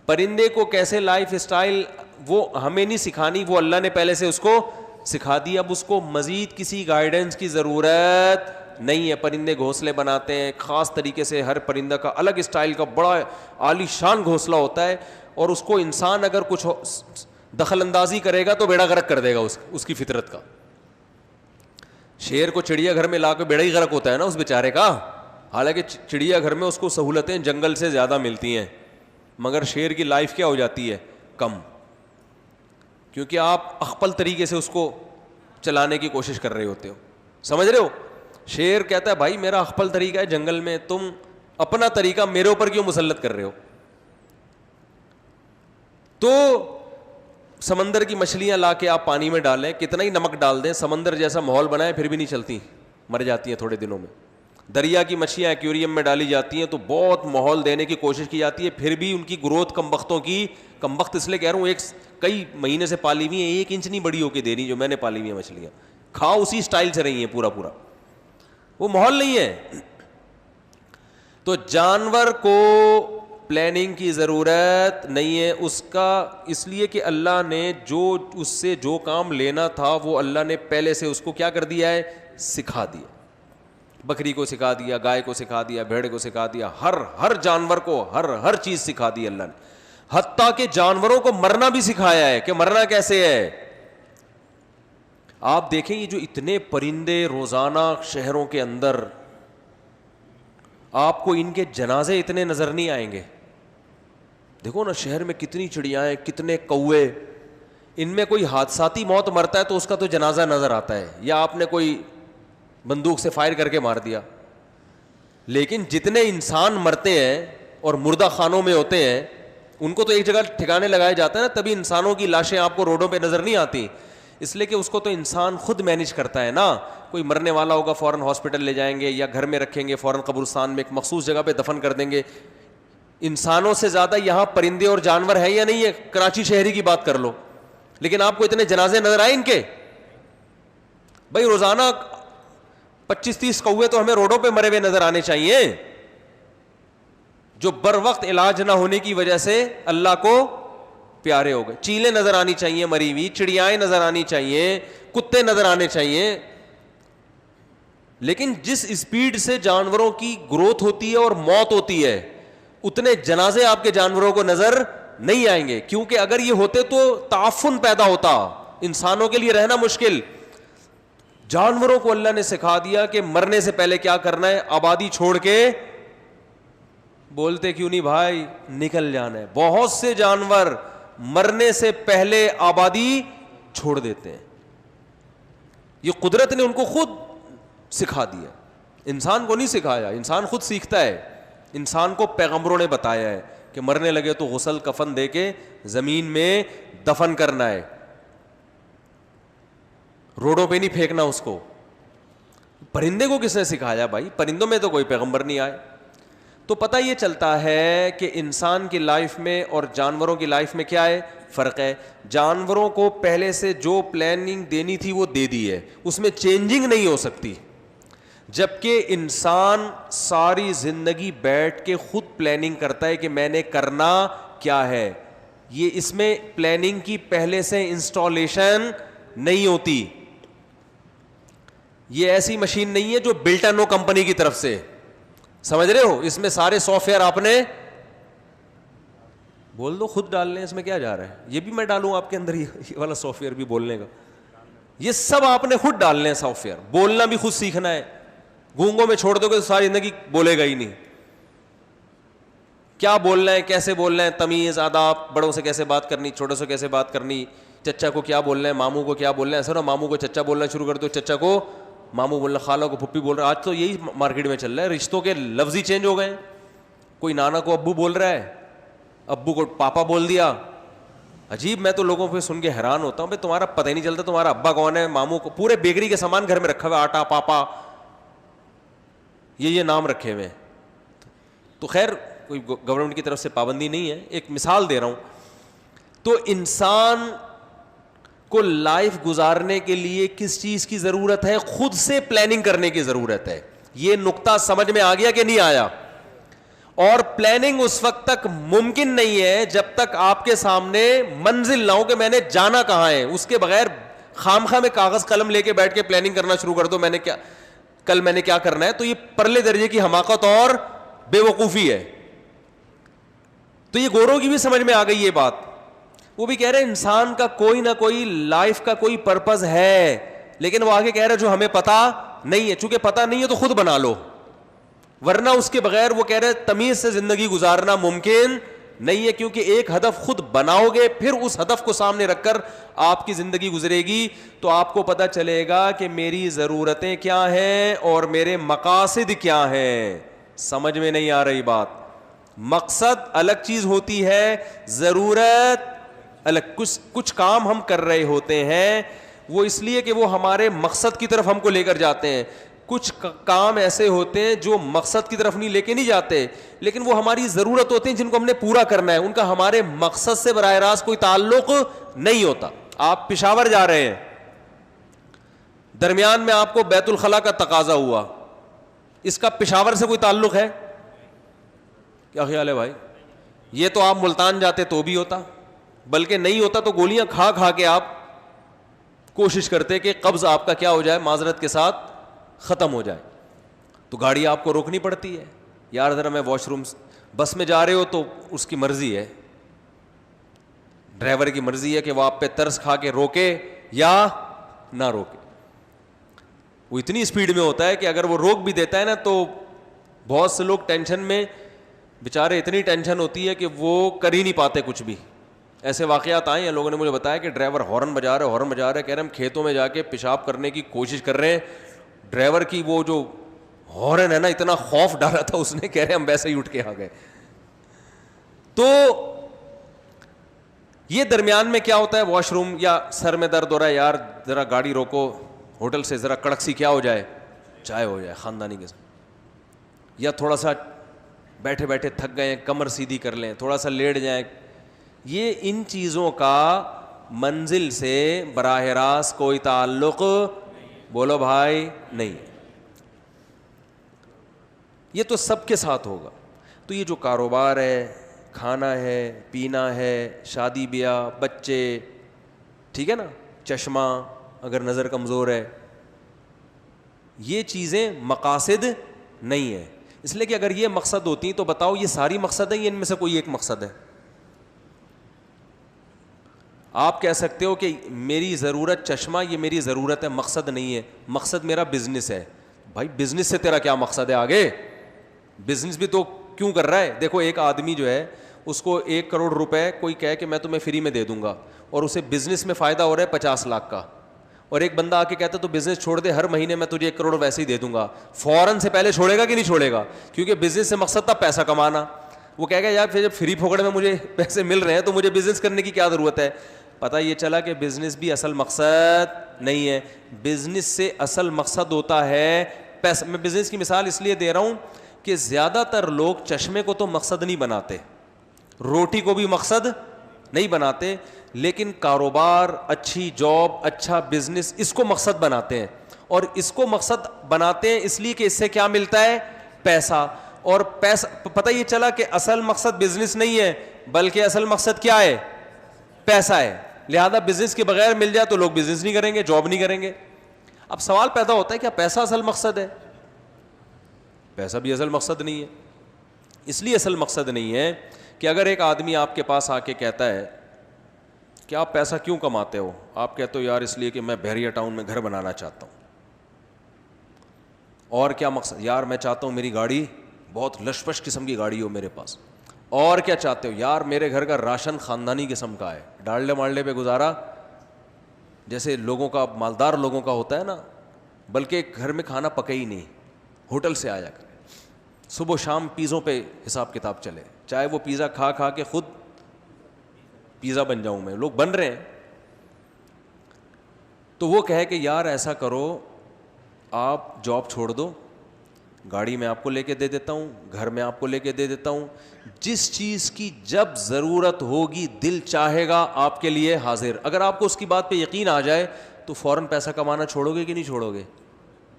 پرندے کو کیسے لائف اسٹائل, وہ ہمیں نہیں سکھانی, وہ اللہ نے پہلے سے اس کو سکھا دیا. اب اس کو مزید کسی گائیڈنس کی ضرورت نہیں ہے. پرندے گھونسلے بناتے ہیں خاص طریقے سے, ہر پرندہ کا الگ اسٹائل کا بڑا عالی شان گھونسلہ ہوتا ہے, اور اس کو انسان اگر کچھ دخل اندازی کرے گا تو بیڑا غرق کر دے گا اس کی فطرت کا. شیر کو چڑیا گھر میں لا کے بیڑا ہی غرق ہوتا ہے نا اس بیچارے کا. حالانکہ چڑیا گھر میں اس کو سہولتیں جنگل سے زیادہ ملتی ہیں, مگر شیر کی لائف کیا ہو جاتی ہے, کم, کیونکہ آپ اخپل طریقے سے اس کو چلانے کی کوشش کر رہے ہوتے ہو. سمجھ رہے ہو؟ شیر کہتا ہے بھائی میرا اخپل طریقہ ہے جنگل میں, تم اپنا طریقہ میرے اوپر کیوں مسلط کر رہے ہو؟ تو سمندر کی مچھلیاں لا کے آپ پانی میں ڈالیں, کتنا ہی نمک ڈال دیں, سمندر جیسا ماحول بنائیں, پھر بھی نہیں چلتی, مر جاتی ہیں تھوڑے دنوں میں. دریا کی مچھلیاں ایکویریم میں ڈالی جاتی ہیں تو بہت ماحول دینے کی کوشش کی جاتی ہے, پھر بھی ان کی گروتھ کم وقتوں کی کم وقت, اس لیے کہہ رہا ہوں ایک کئی مہینے سے پالی ہوئی ہیں, 1 انچ نہیں بڑی ہو کے دے رہی جو میں نے پالی ہوئی ہیں مچھلیاں, کھاؤ اسی اسٹائل سے رہی ہیں پورا پورا, وہ ماحول نہیں ہے. تو جانور کو پلاننگ کی ضرورت نہیں ہے اس کا, اس لیے کہ اللہ نے جو اس سے جو کام لینا تھا وہ اللہ نے پہلے سے اس کو کیا کر دیا ہے, سکھا دیا. بکری کو سکھا دیا, گائے کو سکھا دیا, بھیڑ کو سکھا دیا, ہر جانور کو ہر چیز سکھا دی اللہ نے, حتیٰ کہ جانوروں کو مرنا بھی سکھایا ہے کہ مرنا کیسے ہے. آپ دیکھیں یہ جو اتنے پرندے روزانہ شہروں کے اندر, آپ کو ان کے جنازے اتنے نظر نہیں آئیں گے. دیکھو نا شہر میں کتنی چڑیاں, کتنے کوے, ان میں کوئی حادثاتی موت مرتا ہے تو اس کا تو جنازہ نظر آتا ہے, یا آپ نے کوئی بندوق سے فائر کر کے مار دیا. لیکن جتنے انسان مرتے ہیں اور مردہ خانوں میں ہوتے ہیں ان کو تو ایک جگہ ٹھکانے لگایا جاتا ہے نا, تبھی انسانوں کی لاشیں آپ کو روڈوں پہ نظر نہیں آتی, اس لیے کہ اس کو تو انسان خود مینیج کرتا ہے نا. کوئی مرنے والا ہوگا فوراً ہاسپٹل لے جائیں گے, یا گھر میں رکھیں گے, فوراً قبرستان میں ایک مخصوص جگہ پہ دفن کر دیں گے. انسانوں سے زیادہ یہاں پرندے اور جانور ہیں یا نہیں ہے؟ کراچی شہری کی بات کر لو, لیکن آپ کو اتنے جنازے نظر آئے ان کے؟ بھائی روزانہ 25-30 کوے تو ہمیں روڈوں پہ مرے ہوئے نظر آنے چاہیے, جو بر وقت علاج نہ ہونے کی وجہ سے اللہ کو پیارے ہو گئے. چیلیں نظر آنی چاہیے مری ہوئی, چڑیائیں نظر آنی چاہیے, کتے نظر آنے چاہیے. لیکن جس اسپیڈ سے جانوروں کی گروتھ ہوتی ہے اور موت ہوتی ہے, اتنے جنازے آپ کے جانوروں کو نظر نہیں آئیں گے, کیونکہ اگر یہ ہوتے تو تعفن پیدا ہوتا, انسانوں کے لیے رہنا مشکل. جانوروں کو اللہ نے سکھا دیا کہ مرنے سے پہلے کیا کرنا ہے, آبادی چھوڑ کے, بولتے کیوں نہیں بھائی, نکل جانا ہے. بہت سے جانور مرنے سے پہلے آبادی چھوڑ دیتے ہیں, یہ قدرت نے ان کو خود سکھا دیا, انسان کو نہیں سکھایا, انسان خود سیکھتا ہے. انسان کو پیغمبروں نے بتایا ہے کہ مرنے لگے تو غسل کفن دے کے زمین میں دفن کرنا ہے, روڈوں پہ نہیں پھینکنا اس کو. پرندے کو کس نے سکھایا بھائی؟ پرندوں میں تو کوئی پیغمبر نہیں آئے. تو پتہ یہ چلتا ہے کہ انسان کی لائف میں اور جانوروں کی لائف میں کیا ہے, فرق ہے. جانوروں کو پہلے سے جو پلاننگ دینی تھی وہ دے دی ہے, اس میں چینجنگ نہیں ہو سکتی. جبکہ انسان ساری زندگی بیٹھ کے خود پلاننگ کرتا ہے کہ میں نے کرنا کیا ہے. یہ اس میں پلاننگ کی پہلے سے انسٹالیشن نہیں ہوتی. یہ ایسی مشین نہیں ہے جو بلٹن ہو کمپنی کی طرف سے, سمجھ رہے ہو؟ اس میں سارے سافٹ ویئر آپ نے بول دو خود ڈال لیں, اس میں کیا جا رہا ہے, یہ بھی میں ڈالوں آپ کے اندر, یہ والا سافٹ ویئر بھی بولنے کا, یہ سب آپ نے خود ڈالنے ہیں سافٹ ویئر. بولنا بھی خود سیکھنا ہے, گونگوں میں چھوڑ دو گے تو ساری زندگی بولے گا ہی نہیں. کیا بولنا ہے, کیسے بولنا ہے, تمیز آداب, بڑوں سے کیسے بات کرنی, چھوٹوں سے کیسے بات کرنی, چچا کو کیا بولنا ہے, ماموں کو کیا بولنا ہے. ایسا نا ماموں کو چچا بولنا شروع کر دو, چچا کو ماموں بولنا, خالہ کو پھپھی بول رہا ہے. آج تو یہی مارکیٹ میں چل رہا ہے, رشتوں کے لفظ ہی چینج ہو گئے. کوئی نانا کو ابو بول رہا ہے, ابو کو پاپا بول دیا. عجیب, میں تو لوگوں پہ سن کے حیران ہوتا ہوں, بھائی تمہارا پتہ ہی نہیں چلتا تمہارا ابا کون ہے. ماموں کو پورے بیکری کے سامان گھر میں رکھا ہوا, آٹا, پاپا, یہ نام رکھے ہوئے. تو خیر کوئی گورنمنٹ کی طرف سے پابندی نہیں ہے, ایک مثال دے رہا ہوں. تو انسان کو لائف گزارنے کے لیے کس چیز کی ضرورت ہے؟ خود سے پلاننگ کرنے کی ضرورت ہے. یہ نقطہ سمجھ میں آ گیا کہ نہیں آیا؟ اور پلاننگ اس وقت تک ممکن نہیں ہے جب تک آپ کے سامنے منزل نہ ہو کہ میں نے جانا کہاں ہے. اس کے بغیر خام خواہ میں کاغذ قلم لے کے بیٹھ کے پلاننگ کرنا شروع کر دو, کل میں نے کیا کرنا ہے, تو یہ پرلے درجے کی حماقت اور بے وقوفی ہے. تو یہ گوروں کی بھی سمجھ میں آ گئی یہ بات. وہ بھی کہہ رہے ہیں انسان کا کوئی نہ کوئی لائف کا کوئی پرپز ہے, لیکن وہ آگے کہہ رہے جو ہمیں پتا نہیں ہے. چونکہ پتا نہیں ہے تو خود بنا لو. ورنہ اس کے بغیر وہ کہہ رہے تمیز سے زندگی گزارنا ممکن نہیں ہے, کیونکہ ایک ہدف خود بناؤ گے, پھر اس ہدف کو سامنے رکھ کر آپ کی زندگی گزرے گی تو آپ کو پتہ چلے گا کہ میری ضرورتیں کیا ہیں اور میرے مقاصد کیا ہیں. سمجھ میں نہیں آ رہی بات؟ مقصد الگ چیز ہوتی ہے, ضرورت الگ. کچھ کام ہم کر رہے ہوتے ہیں وہ اس لیے کہ وہ ہمارے مقصد کی طرف ہم کو لے کر جاتے ہیں. کچھ کام ایسے ہوتے ہیں جو مقصد کی طرف نہیں لے کے نہیں جاتے, لیکن وہ ہماری ضرورت ہوتے ہیں جن کو ہم نے پورا کرنا ہے, ان کا ہمارے مقصد سے براہ راست کوئی تعلق نہیں ہوتا. آپ پشاور جا رہے ہیں, درمیان میں آپ کو بیت الخلا کا تقاضا ہوا, اس کا پشاور سے کوئی تعلق ہے؟ کیا خیال ہے بھائی؟ یہ تو آپ ملتان جاتے تو بھی ہوتا, بلکہ نہیں ہوتا تو گولیاں کھا کھا کے آپ کوشش کرتے کہ قبض آپ کا کیا ہو جائے, معذرت کے ساتھ ختم ہو جائے. تو گاڑی آپ کو روکنی پڑتی ہے, یار ذرا میں واش روم. بس میں جا رہے ہو تو اس کی مرضی ہے, ڈرائیور کی مرضی ہے کہ وہ آپ پہ ترس کھا کے روکے یا نہ روکے. وہ اتنی اسپیڈ میں ہوتا ہے کہ اگر وہ روک بھی دیتا ہے نا تو بہت سے لوگ ٹینشن میں, بیچارے اتنی ٹینشن ہوتی ہے کہ وہ کر ہی نہیں پاتے کچھ بھی. ایسے واقعات آئے ہیں, لوگوں نے مجھے بتایا کہ ڈرائیور ہارن بجا رہے, کہہ رہے ہم کھیتوں میں جا کے پیشاب کرنے کی کوشش کر رہے ہیں, ڈرائیور کی وہ جو ہارن ہے نا اتنا خوف ڈالا تھا اس نے, کہہ رہے ہم ویسے ہی اٹھ کے آ گئے. تو یہ درمیان میں کیا ہوتا ہے, واش روم یا سر میں درد ہو رہا ہے, یار ذرا گاڑی روکو, ہوٹل سے ذرا کڑک سی کیا ہو جائے, چائے ہو جائے خاندانی کے ساتھ, یا تھوڑا سا بیٹھے بیٹھے تھک گئے کمر سیدھی کر لیں, تھوڑا سا لیٹ جائیں. یہ ان چیزوں کا منزل سے براہ راست کوئی تعلق, بولو بھائی, نہیں. یہ تو سب کے ساتھ ہوگا. تو یہ جو کاروبار ہے, کھانا ہے, پینا ہے, شادی بیاہ, بچے, ٹھیک ہے نا, چشمہ اگر نظر کمزور ہے, یہ چیزیں مقاصد نہیں ہیں. اس لیے کہ اگر یہ مقصد ہوتی تو بتاؤ یہ ساری مقصد ہیں یا ان میں سے کوئی ایک مقصد ہے؟ آپ کہہ سکتے ہو کہ میری ضرورت چشمہ, یہ میری ضرورت ہے, مقصد نہیں ہے. مقصد میرا بزنس ہے. بھائی بزنس سے تیرا کیا مقصد ہے آگے؟ بزنس بھی تو کیوں کر رہا ہے؟ دیکھو ایک آدمی جو ہے اس کو 1 کروڑ روپے کوئی کہے کہ میں تمہیں فری میں دے دوں گا, اور اسے بزنس میں فائدہ ہو رہا ہے 50 لاکھ کا, اور ایک بندہ آ کے کہتا ہے تو بزنس چھوڑ دے, ہر مہینے میں تجھے 1 کروڑ ویسے ہی دے دوں گا, فوراً سے پہلے چھوڑے گا کہ نہیں چھوڑے گا؟ کیونکہ بزنس سے مقصد تھا پیسہ کمانا. وہ کہے گا یار پھر جب فری پھوکڑ میں مجھے پیسے مل رہے ہیں تو مجھے بزنس کرنے کی کیا ضرورت ہے. پتہ یہ چلا کہ بزنس بھی اصل مقصد نہیں ہے. بزنس سے اصل مقصد ہوتا ہے پیسہ. میں بزنس کی مثال اس لیے دے رہا ہوں کہ زیادہ تر لوگ چشمے کو تو مقصد نہیں بناتے, روٹی کو بھی مقصد نہیں بناتے, لیکن کاروبار, اچھی جاب, اچھا بزنس, اس کو مقصد بناتے ہیں. اور اس کو مقصد بناتے ہیں اس لیے کہ اس سے کیا ملتا ہے؟ پیسہ. اور پیسہ, پتہ یہ چلا کہ اصل مقصد بزنس نہیں ہے بلکہ اصل مقصد کیا ہے؟ پیسہ ہے. لہذا بزنس کے بغیر مل جائے تو لوگ بزنس نہیں کریں گے, جاب نہیں کریں گے. اب سوال پیدا ہوتا ہے کیا پیسہ اصل مقصد ہے؟ پیسہ بھی اصل مقصد نہیں ہے. اس لیے اصل مقصد نہیں ہے کہ اگر ایک آدمی آپ کے پاس آ کے کہتا ہے کہ آپ پیسہ کیوں کماتے ہو, آپ کہتے ہو یار اس لیے کہ میں بحریہ ٹاؤن میں گھر بنانا چاہتا ہوں. اور کیا مقصد؟ یار میں چاہتا ہوں میری گاڑی بہت لشپش قسم کی گاڑی ہو میرے پاس. اور کیا چاہتے ہو؟ یار میرے گھر کا راشن خاندانی قسم کا ہے, ڈالڈے مالڈے پہ گزارا جیسے لوگوں کا, مالدار لوگوں کا ہوتا ہے نا, بلکہ گھر میں کھانا پکے ہی نہیں, ہوٹل سے آیا کرے, صبح شام پیزوں پہ حساب کتاب چلے, چاہے وہ پیزا کھا کھا کے خود پیزا بن جاؤں میں, لوگ بن رہے ہیں. تو وہ کہے کہ یار ایسا کرو, آپ جاب چھوڑ دو, گاڑی میں آپ کو لے کے دے دیتا ہوں, گھر میں آپ کو لے کے دے دیتا ہوں, جس چیز کی جب ضرورت ہوگی دل چاہے گا آپ کے لیے حاضر. اگر آپ کو اس کی بات پہ یقین آ جائے تو فوراً پیسہ کمانا چھوڑو گے کہ نہیں چھوڑو گے؟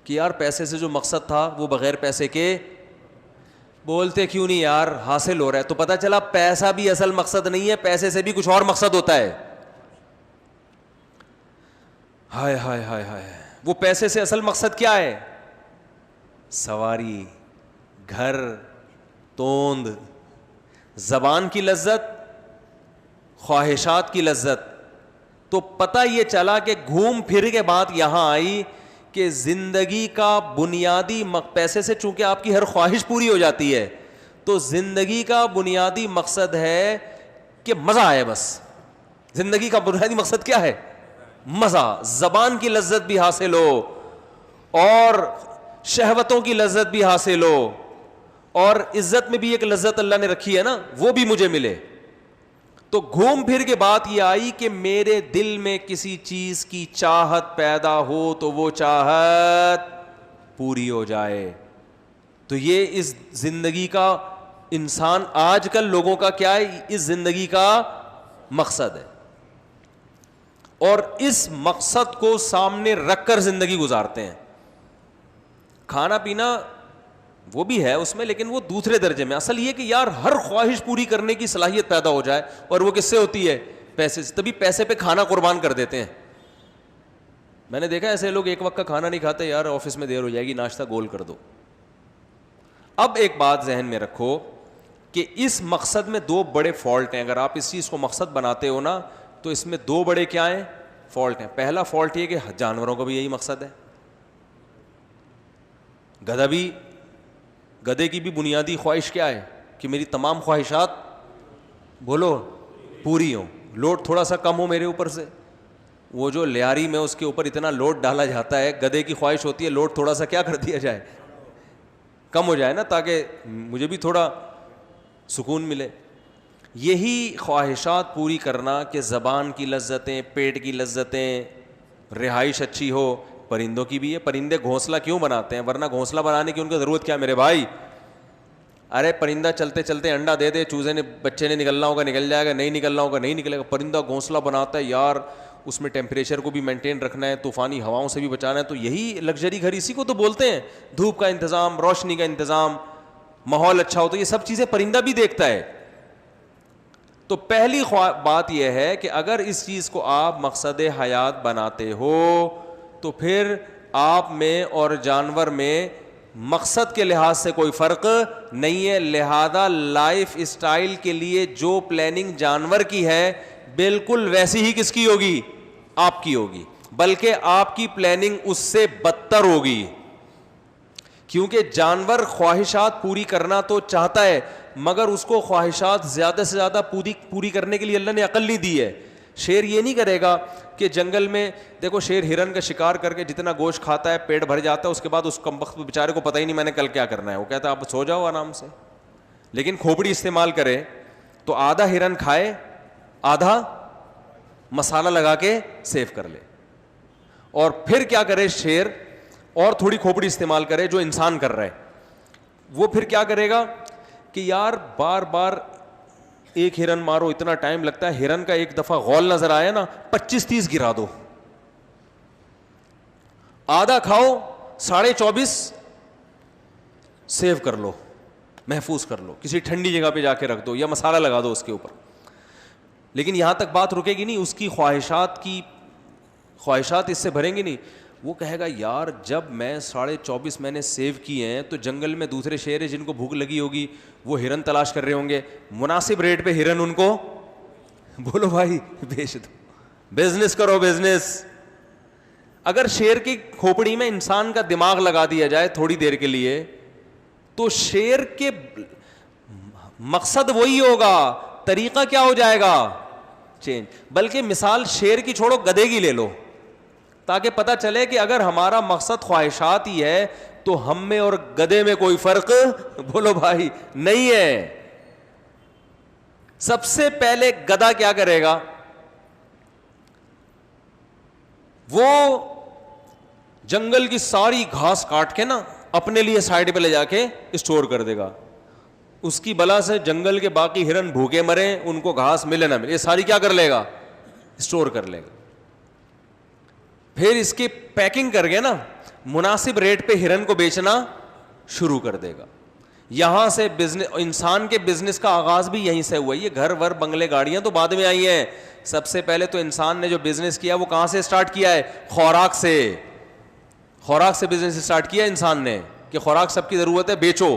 کہ یار پیسے سے جو مقصد تھا وہ بغیر پیسے کے, بولتے کیوں نہیں یار, حاصل ہو رہا ہے. تو پتہ چلا پیسہ بھی اصل مقصد نہیں ہے, پیسے سے بھی کچھ اور مقصد ہوتا ہے. ہائے ہائے ہائے ہائے, وہ پیسے سے اصل مقصد کیا ہے؟ سواری, گھر, توند, زبان کی لذت, خواہشات کی لذت. تو پتہ یہ چلا کہ گھوم پھر کے بات یہاں آئی کہ زندگی کا بنیادی پیسے سے چونکہ آپ کی ہر خواہش پوری ہو جاتی ہے, تو زندگی کا بنیادی مقصد ہے کہ مزہ آئے. بس زندگی کا بنیادی مقصد کیا ہے؟ مزہ. زبان کی لذت بھی حاصل ہو, اور شہوتوں کی لذت بھی حاصل ہو, اور عزت میں بھی ایک لذت اللہ نے رکھی ہے نا, وہ بھی مجھے ملے. تو گھوم پھر کے بات یہ آئی کہ میرے دل میں کسی چیز کی چاہت پیدا ہو تو وہ چاہت پوری ہو جائے. تو یہ اس زندگی کا انسان آج کل لوگوں کا کیا ہے, اس زندگی کا مقصد ہے, اور اس مقصد کو سامنے رکھ کر زندگی گزارتے ہیں. کھانا پینا وہ بھی ہے اس میں, لیکن وہ دوسرے درجے میں. اصل یہ کہ یار ہر خواہش پوری کرنے کی صلاحیت پیدا ہو جائے, اور وہ کس سے ہوتی ہے؟ پیسے سے. تبھی پیسے پہ کھانا قربان کر دیتے ہیں. میں نے دیکھا ایسے لوگ ایک وقت کا کھانا نہیں کھاتے, یار آفس میں دیر ہو جائے گی, ناشتہ گول کر دو. اب ایک بات ذہن میں رکھو کہ اس مقصد میں دو بڑے فالٹ ہیں. اگر آپ اس چیز کو مقصد بناتے ہو نا, تو اس میں دو بڑے کیا ہیں؟ فالٹ ہیں. پہلا فالٹ یہ کہ جانوروں کا بھی یہی مقصد ہے. گدھے کی بھی بنیادی خواہش کیا ہے؟ کہ میری تمام خواہشات بولو پوری ہوں, لوڈ تھوڑا سا کم ہو میرے اوپر سے. وہ جو لیاری میں اس کے اوپر اتنا لوڈ ڈالا جاتا ہے, گدھے کی خواہش ہوتی ہے لوڈ تھوڑا سا کیا کر دیا جائے, کم ہو جائے نا, تاکہ مجھے بھی تھوڑا سکون ملے. یہی خواہشات پوری کرنا کہ زبان کی لذتیں, پیٹ کی لذتیں, رہائش اچھی ہو, پرندوں کی بھی ہے. پرندے گھونسلہ کیوں بناتے ہیں؟ ورنہ گھونسلہ بنانے کی ان کو ضرورت کیا میرے بھائی؟ ارے پرندہ چلتے چلتے انڈا دے دے, چوزے نے بچے نے نکلنا ہوگا نکل جائے گا, نہیں نکلنا ہوگا نہیں نکلے گا. پرندہ گھونسلہ بناتا ہے یار, اس میں ٹیمپریچر کو بھی مینٹین رکھنا ہے, طوفانی ہواؤں سے بھی بچانا ہے. تو یہی لگژری گھر اسی کو تو بولتے ہیں. دھوپ کا انتظام, روشنی کا انتظام, ماحول اچھا ہو, تو یہ سب چیزیں پرندہ بھی دیکھتا ہے. تو پہلی بات یہ ہے کہ اگر اس چیز کو آپ مقصد حیات بناتے ہو تو پھر آپ میں اور جانور میں مقصد کے لحاظ سے کوئی فرق نہیں ہے. لہذا لائف اسٹائل کے لیے جو پلاننگ جانور کی ہے بالکل ویسی ہی کس کی ہوگی؟ آپ کی ہوگی. بلکہ آپ کی پلاننگ اس سے بدتر ہوگی, کیونکہ جانور خواہشات پوری کرنا تو چاہتا ہے, مگر اس کو خواہشات زیادہ سے زیادہ پوری کرنے کے لیے اللہ نے عقل نہیں دی ہے. شیر یہ نہیں کرے گا کہ جنگل میں دیکھو, شیر ہرن کا شکار کر کے جتنا گوشت کھاتا ہے پیٹ بھر جاتا ہے, اس کے بعد اس کمبخت بیچارے کو پتہ ہی نہیں میں نے کل کیا کرنا ہے. وہ کہتا ہے آپ سو جاؤ آرام سے. لیکن کھوپڑی استعمال کرے تو آدھا ہرن کھائے, آدھا مسالہ لگا کے سیو کر لے. اور پھر کیا کرے شیر, اور تھوڑی کھوپڑی استعمال کرے جو انسان کر رہا ہے. وہ پھر کیا کرے گا کہ یار بار بار ایک ہرن مارو, اتنا ٹائم لگتا ہے. ہرن کا ایک دفعہ غول نظر آیا نا, 25-30 گرا دو, آدھا کھاؤ, 24.5 سیو کر لو, محفوظ کر لو, کسی ٹھنڈی جگہ پہ جا کے رکھ دو, یا مسالہ لگا دو اس کے اوپر. لیکن یہاں تک بات رکے گی نہیں, اس کی خواہشات اس سے بھریں گی نہیں. وہ کہے گا یار جب میں 24.5 میں نے سیو کیے ہیں, تو جنگل میں دوسرے شیر ہیں جن کو بھوک لگی ہوگی, وہ ہرن تلاش کر رہے ہوں گے, مناسب ریٹ پہ ہرن ان کو بولو بھائی بیچ دو, بزنس کرو بزنس. اگر شیر کی کھوپڑی میں انسان کا دماغ لگا دیا جائے تھوڑی دیر کے لیے, تو شیر کے مقصد وہی ہوگا, طریقہ کیا ہو جائے گا؟ چینج. بلکہ مثال شیر کی چھوڑو, گدھے کی لے لو, تاکہ پتہ چلے کہ اگر ہمارا مقصد خواہشات ہی ہے تو ہم میں اور گدھے میں کوئی فرق بولو بھائی نہیں ہے. سب سے پہلے گدھا کیا کرے گا؟ وہ جنگل کی ساری گھاس کاٹ کے نا اپنے لیے سائڈ پہ لے جا کے اسٹور کر دے گا. اس کی بلا سے جنگل کے باقی ہرن بھوکے مرے, ان کو گھاس ملے نہ ملے, یہ ساری کیا کر لے گا؟ اسٹور کر لے گا. پھر اس کی پیکنگ کر کے نا مناسب ریٹ پہ ہرن کو بیچنا شروع کر دے گا. یہاں سے بزنس, انسان کے بزنس کا آغاز بھی یہیں سے ہوا. یہ گھر ور بنگلے گاڑیاں تو بعد میں آئی ہیں. سب سے پہلے تو انسان نے جو بزنس کیا وہ کہاں سے اسٹارٹ کیا ہے؟ خوراک سے. خوراک سے بزنس اسٹارٹ کیا انسان نے کہ خوراک سب کی ضرورت ہے, بیچو.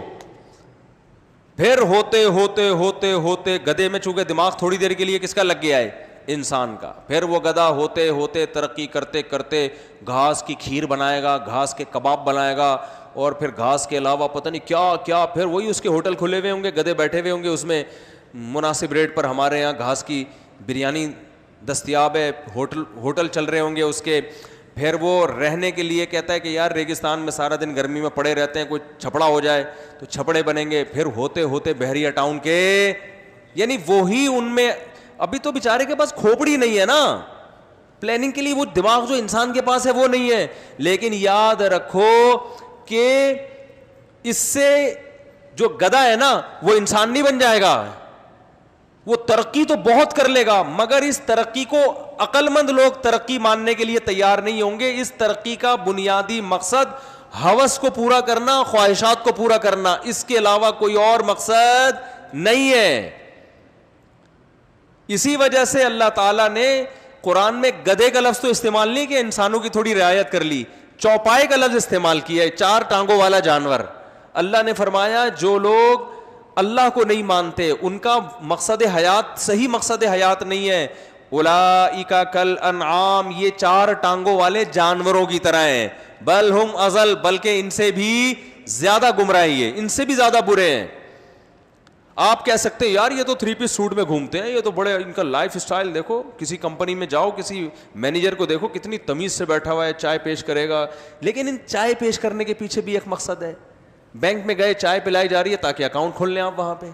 پھر ہوتے ہوتے ہوتے ہوتے گدھے میں چونکہ دماغ تھوڑی دیر کے لیے کس کا لگ گیا ہے؟ انسان کا. پھر وہ گدھا ہوتے ہوتے ترقی کرتے کرتے گھاس کی کھیر بنائے گا, گھاس کے کباب بنائے گا, اور پھر گھاس کے علاوہ پتہ نہیں کیا کیا, پھر وہی اس کے ہوٹل کھلے ہوئے ہوں گے, گدھے بیٹھے ہوئے ہوں گے اس میں, مناسب ریٹ پر ہمارے یہاں گھاس کی بریانی دستیاب ہے, ہوٹل چل رہے ہوں گے اس کے. پھر وہ رہنے کے لیے کہتا ہے کہ یار ریگستان میں سارا دن گرمی میں پڑے رہتے ہیں, کوئی چھپڑا ہو جائے تو چھپڑے بنیں گے. پھر ہوتے ہوتے بحریہ ٹاؤن کے, یعنی وہی ان میں, ابھی تو بیچارے کے پاس کھوپڑی نہیں ہے نا, پلاننگ کے لیے وہ دماغ جو انسان کے پاس ہے وہ نہیں ہے. لیکن یاد رکھو کہ اس سے جو گدھا ہے نا وہ انسان نہیں بن جائے گا, وہ ترقی تو بہت کر لے گا, مگر اس ترقی کو عقل مند لوگ ترقی ماننے کے لیے تیار نہیں ہوں گے. اس ترقی کا بنیادی مقصد ہوس کو پورا کرنا, خواہشات کو پورا کرنا, اس کے علاوہ کوئی اور مقصد نہیں ہے. اسی وجہ سے اللہ تعالیٰ نے قرآن میں گدھے کا لفظ تو استعمال نہیں کیا, انسانوں کی تھوڑی رعایت کر لی, چوپائے کا لفظ استعمال کیا ہے, 4 ٹانگوں والا جانور. اللہ نے فرمایا جو لوگ اللہ کو نہیں مانتے ان کا مقصد حیات صحیح مقصد حیات نہیں ہے. اولئک کالانعام, یہ 4 ٹانگوں والے جانوروں کی طرح ہیں, بل ہم اضل, بلکہ ان سے بھی زیادہ گمراہی ہے, ان سے بھی زیادہ برے ہیں. آپ کہہ سکتے ہیں یار یہ تو 3 پیس سوٹ میں گھومتے ہیں, یہ تو بڑے, ان کا لائف سٹائل دیکھو, کسی کمپنی میں جاؤ کسی مینیجر کو دیکھو کتنی تمیز سے بیٹھا ہوا ہے, چائے پیش کرے گا. لیکن ان چائے پیش کرنے کے پیچھے بھی ایک مقصد ہے. بینک میں گئے, چائے پلائی جا رہی ہے تاکہ اکاؤنٹ کھول لیں آپ وہاں پہ,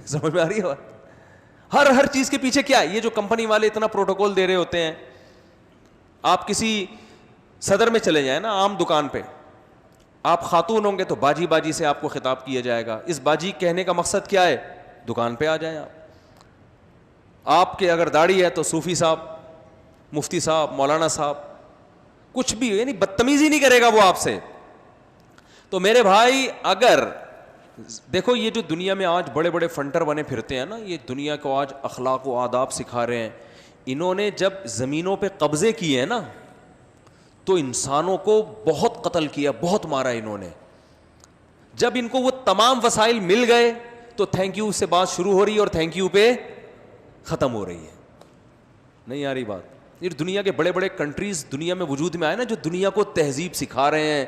سمجھ میں آ رہی ہے بات. ہر چیز کے پیچھے کیا ہے, یہ جو کمپنی والے اتنا پروٹوکول دے رہے ہوتے ہیں. آپ کسی صدر میں چلے جائیں نا, عام دکان پہ, آپ خاتون ہوں گے تو باجی باجی سے آپ کو خطاب کیا جائے گا. اس باجی کہنے کا مقصد کیا ہے, دکان پہ آ جائیں آپ کے اگر داڑھی ہے تو صوفی صاحب, مفتی صاحب, مولانا صاحب, کچھ بھی, یعنی بدتمیزی نہیں کرے گا وہ آپ سے. تو میرے بھائی اگر دیکھو یہ جو دنیا میں آج بڑے بڑے فنٹر بنے پھرتے ہیں نا, یہ دنیا کو آج اخلاق و آداب سکھا رہے ہیں. انہوں نے جب زمینوں پہ قبضے کیے ہیں نا تو انسانوں کو بہت قتل کیا, بہت مارا انہوں نے. جب ان کو وہ تمام وسائل مل گئے تو تھینک یو سے بات شروع ہو رہی ہے اور تھینک یو پہ ختم ہو رہی ہے. نہیں آ رہی بات. یہ دنیا کے بڑے بڑے کنٹریز دنیا میں وجود میں آئے نا, جو دنیا کو تہذیب سکھا رہے ہیں,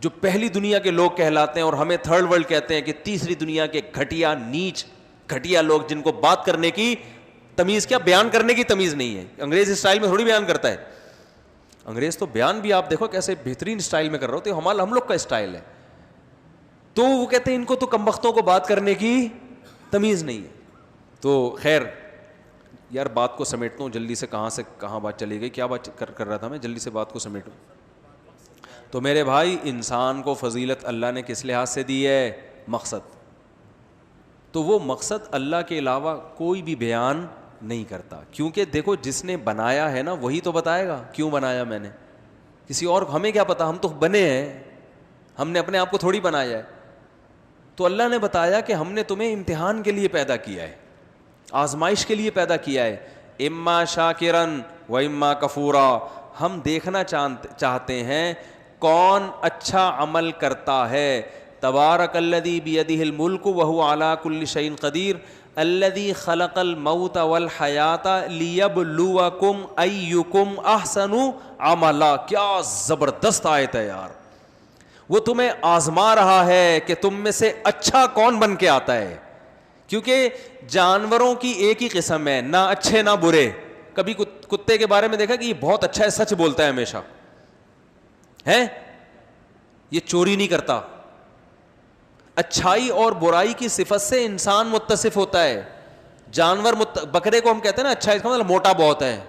جو پہلی دنیا کے لوگ کہلاتے ہیں, اور ہمیں تھرڈ ورلڈ کہتے ہیں کہ تیسری دنیا کے گھٹیا نیچ گھٹیا لوگ, جن کو بات کرنے کی تمیز, کیا بیان کرنے کی تمیز نہیں ہے. انگریز اسٹائل میں تھوڑی بیان کرتا ہے, انگریز تو بیان بھی آپ دیکھو کیسے بہترین اسٹائل میں کر رہے ہوتے, ہم لوگ کا اسٹائل ہے. تو وہ کہتے ہیں ان کو تو کمبختوں کو بات کرنے کی تمیز نہیں ہے. تو خیر یار بات کو سمیٹتا ہوں جلدی سے کہاں بات چلی گئی, کیا بات کر رہا تھا میں, جلدی سے بات کو سمیٹوں. تو میرے بھائی انسان کو فضیلت اللہ نے کس لحاظ سے دی ہے, مقصد. تو وہ مقصد اللہ کے علاوہ کوئی بھی بیان نہیں کرتا, کیونکہ دیکھو جس نے بنایا ہے نا وہی تو بتائے گا کیوں بنایا میں نے. کسی اور ہمیں کیا پتا, ہم تو بنے ہیں, ہم نے اپنے آپ کو تھوڑی بنایا ہے. تو اللہ نے بتایا کہ ہم نے تمہیں امتحان کے لیے پیدا کیا ہے, آزمائش کے لیے پیدا کیا ہے. اما شاکرن و اما کفورا, ہم دیکھنا چاہتے ہیں کون اچھا عمل کرتا ہے. تبارک الذی بیدہ الملک وہو علی کل شیء قدیر الذی خلق الموت والحیات لیبلوکم ایکم احسن عملا. کیا زبردست آیت ہے یار. وہ تمہیں آزما رہا ہے کہ تم میں سے اچھا کون بن کے آتا ہے, کیونکہ جانوروں کی ایک ہی قسم ہے, نہ اچھے نہ برے. کبھی کتے کے بارے میں دیکھا کہ یہ بہت اچھا ہے, سچ بولتا ہے ہمیشہ, ہے یہ چوری نہیں کرتا. اچھائی اور برائی کی صفت سے انسان متصف ہوتا ہے. جانور بکرے کو ہم کہتے ہیں نا اچھا, اس کا مطلب موٹا بہت ہے,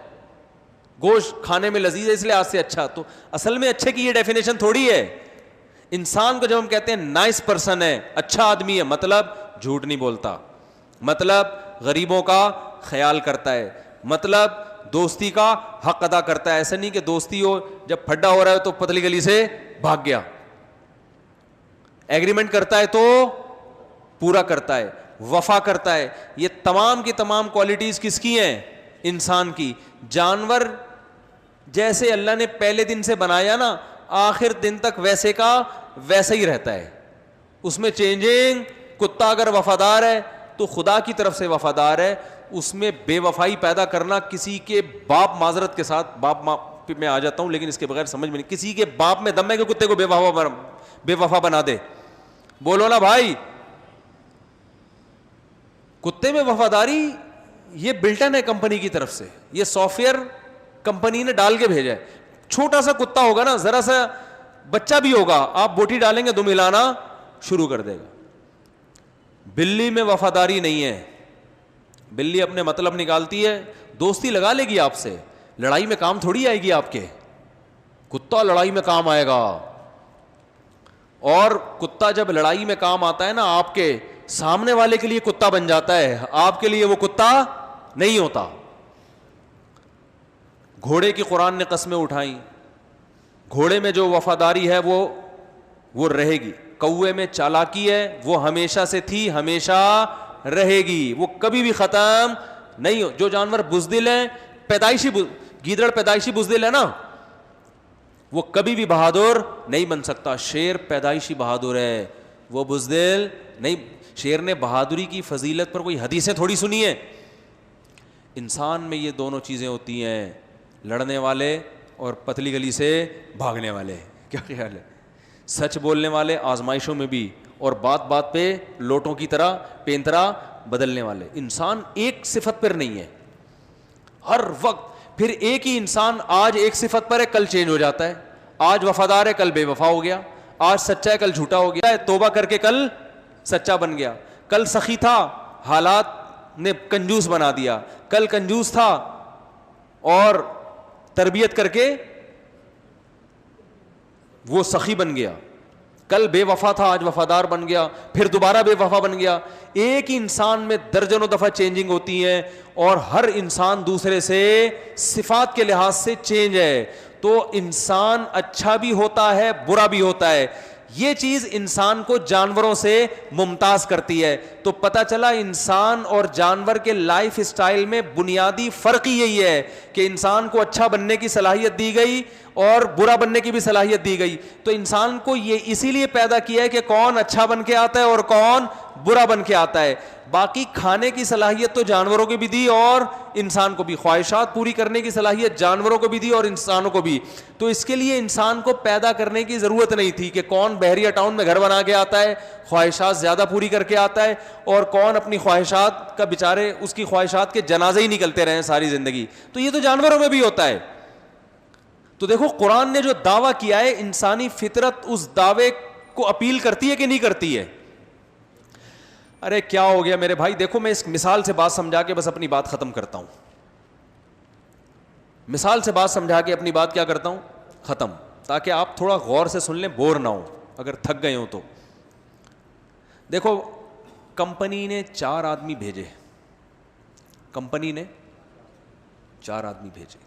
گوشت کھانے میں لذیذ ہے اس لیے آج سے اچھا. تو اصل میں اچھے کی یہ ڈیفینیشن تھوڑی ہے. انسان کو جب ہم کہتے ہیں نائس پرسن ہے, اچھا آدمی ہے, مطلب جھوٹ نہیں بولتا, مطلب غریبوں کا خیال کرتا ہے, مطلب دوستی کا حق ادا کرتا ہے. ایسا نہیں کہ دوستی ہو جب پھڈا ہو رہا ہے تو پتلی گلی سے بھاگ گیا. ایگریمنٹ کرتا ہے تو پورا کرتا ہے, وفا کرتا ہے. یہ تمام کی تمام کوالٹیز کس کی ہیں, انسان کی. جانور جیسے اللہ نے پہلے دن سے بنایا نا, آخر دن تک ویسے کا ویسا ہی رہتا ہے, اس میں چینجنگ. کتا اگر وفادار ہے تو خدا کی طرف سے وفادار ہے, اس میں بے وفائی پیدا کرنا. کسی کے باپ, معذرت کے ساتھ باپ میں آ جاتا ہوں لیکن اس کے بغیر سمجھ میں نہیں, کسی کے باپ میں دم ہے کہ کتے کو بے وفا بنا دے؟ بولو نا بھائی. کتے میں وفاداری یہ بلٹن ہے کمپنی کی طرف سے, یہ سافٹ ویئر کمپنی نے ڈال کے بھیجا ہے. چھوٹا سا کتا ہوگا نا, ذرا سا بچہ بھی ہوگا, آپ بوٹی ڈالیں گے دم ہلانا شروع کر دے گا. بلی میں وفاداری نہیں ہے. بلی اپنے مطلب نکالتی ہے, دوستی لگا لے گی آپ سے, لڑائی میں کام تھوڑی آئے گی آپ کے. کتا لڑائی میں کام آئے گا, اور کتا جب لڑائی میں کام آتا ہے نا آپ کے, سامنے والے کے لیے کتا بن جاتا ہے, آپ کے لیے وہ کتا نہیں ہوتا. گھوڑے کی قرآن نے قسمیں اٹھائیں, گھوڑے میں جو وفاداری ہے وہ رہے گی. کوے میں چالاکی ہے, وہ ہمیشہ سے تھی, ہمیشہ رہے گی, وہ کبھی بھی ختم نہیں ہو. جو جانور بزدل ہیں, پیدائشی گیدڑ پیدائشی بزدل ہے نا, وہ کبھی بھی بہادر نہیں بن سکتا. شیر پیدائشی بہادر ہے, وہ بزدل نہیں. شیر نے بہادری کی فضیلت پر کوئی حدیثیں تھوڑی سنی ہیں. انسان میں یہ دونوں چیزیں ہوتی ہیں, لڑنے والے اور پتلی گلی سے بھاگنے والے. کیا خیال ہے؟ سچ بولنے والے آزمائشوں میں بھی, اور بات بات پہ لوٹوں کی طرح پینترا بدلنے والے. انسان ایک صفت پر نہیں ہے ہر وقت. پھر ایک ہی انسان آج ایک صفت پر ہے, کل چینج ہو جاتا ہے. آج وفادار ہے, کل بے وفا ہو گیا. آج سچا ہے, کل جھوٹا ہو گیا. توبہ کر کے کل سچا بن گیا. کل سخی تھا, حالات نے کنجوس بنا دیا. کل کنجوس تھا اور تربیت کر کے وہ سخی بن گیا. کل بے وفا تھا, آج وفادار بن گیا, پھر دوبارہ بے وفا بن گیا. ایک ہی انسان میں درجنوں دفعہ چینجنگ ہوتی ہے, اور ہر انسان دوسرے سے صفات کے لحاظ سے چینج ہے. تو انسان اچھا بھی ہوتا ہے, برا بھی ہوتا ہے. یہ چیز انسان کو جانوروں سے ممتاز کرتی ہے. تو پتہ چلا انسان اور جانور کے لائف اسٹائل میں بنیادی فرق ہی یہی ہے کہ انسان کو اچھا بننے کی صلاحیت دی گئی اور برا بننے کی بھی صلاحیت دی گئی. تو انسان کو یہ اسی لیے پیدا کیا ہے کہ کون اچھا بن کے آتا ہے اور کون برا بن کے آتا ہے. باقی کھانے کی صلاحیت تو جانوروں کو بھی دی اور انسان کو بھی, خواہشات پوری کرنے کی صلاحیت جانوروں کو بھی دی اور انسانوں کو بھی. تو اس کے لیے انسان کو پیدا کرنے کی ضرورت نہیں تھی کہ کون بحریہ ٹاؤن میں گھر بنا کے آتا ہے, خواہشات زیادہ پوری کر کے آتا ہے, اور کون اپنی خواہشات کا بیچارے اس کی خواہشات کے جنازے ہی نکلتے رہے ساری زندگی. تو یہ تو جانوروں میں بھی ہوتا ہے. تو دیکھو قرآن نے جو دعویٰ کیا ہے, انسانی فطرت اس دعوے کو اپیل کرتی ہے کہ نہیں کرتی ہے؟ ارے کیا ہو گیا میرے بھائی, دیکھو میں اس مثال سے بات سمجھا کے بس اپنی بات ختم کرتا ہوں. مثال سے بات سمجھا کے اپنی بات کیا کرتا ہوں, ختم, تاکہ آپ تھوڑا غور سے سن لیں, بور نہ ہو اگر تھک گئے ہوں تو. دیکھو کمپنی نے 4 آدمی بھیجے, کمپنی نے 4 آدمی بھیجے,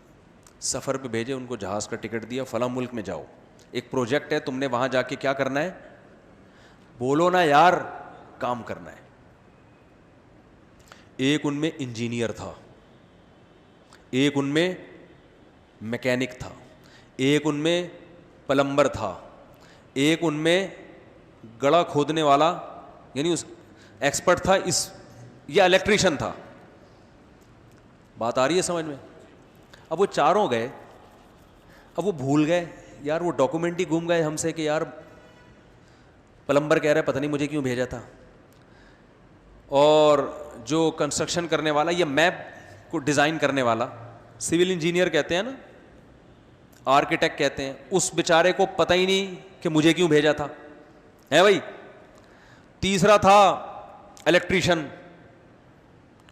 سفر پہ بھیجے, ان کو جہاز کا ٹکٹ دیا, فلاں ملک میں جاؤ, ایک پروجیکٹ ہے, تم نے وہاں جا کے کیا کرنا ہے, بولو نا یار, کام کرنا ہے. ایک ان میں انجینئر تھا, ایک ان میں میکینک تھا, ایک ان میں پلمبر تھا, ایک ان میں گڑھا کھودنے والا یعنی اس ایکسپرٹ تھا, یا الیکٹریشین تھا. بات آ رہی ہے سمجھ میں؟ اب وہ چاروں گئے, اب وہ بھول گئے یار, وہ ڈاکومنٹ ہی گم گئے ہم سے کہ یار پلمبر کہہ رہا ہے پتہ نہیں مجھے کیوں بھیجا تھا, اور جو کنسٹرکشن کرنے والا یا میپ کو ڈیزائن کرنے والا, سول انجینئر کہتے ہیں نا, آرکیٹیکٹ کہتے ہیں, اس بیچارے کو پتہ ہی نہیں کہ مجھے کیوں بھیجا تھا, ہے بھائی. تیسرا تھا الیکٹریشین,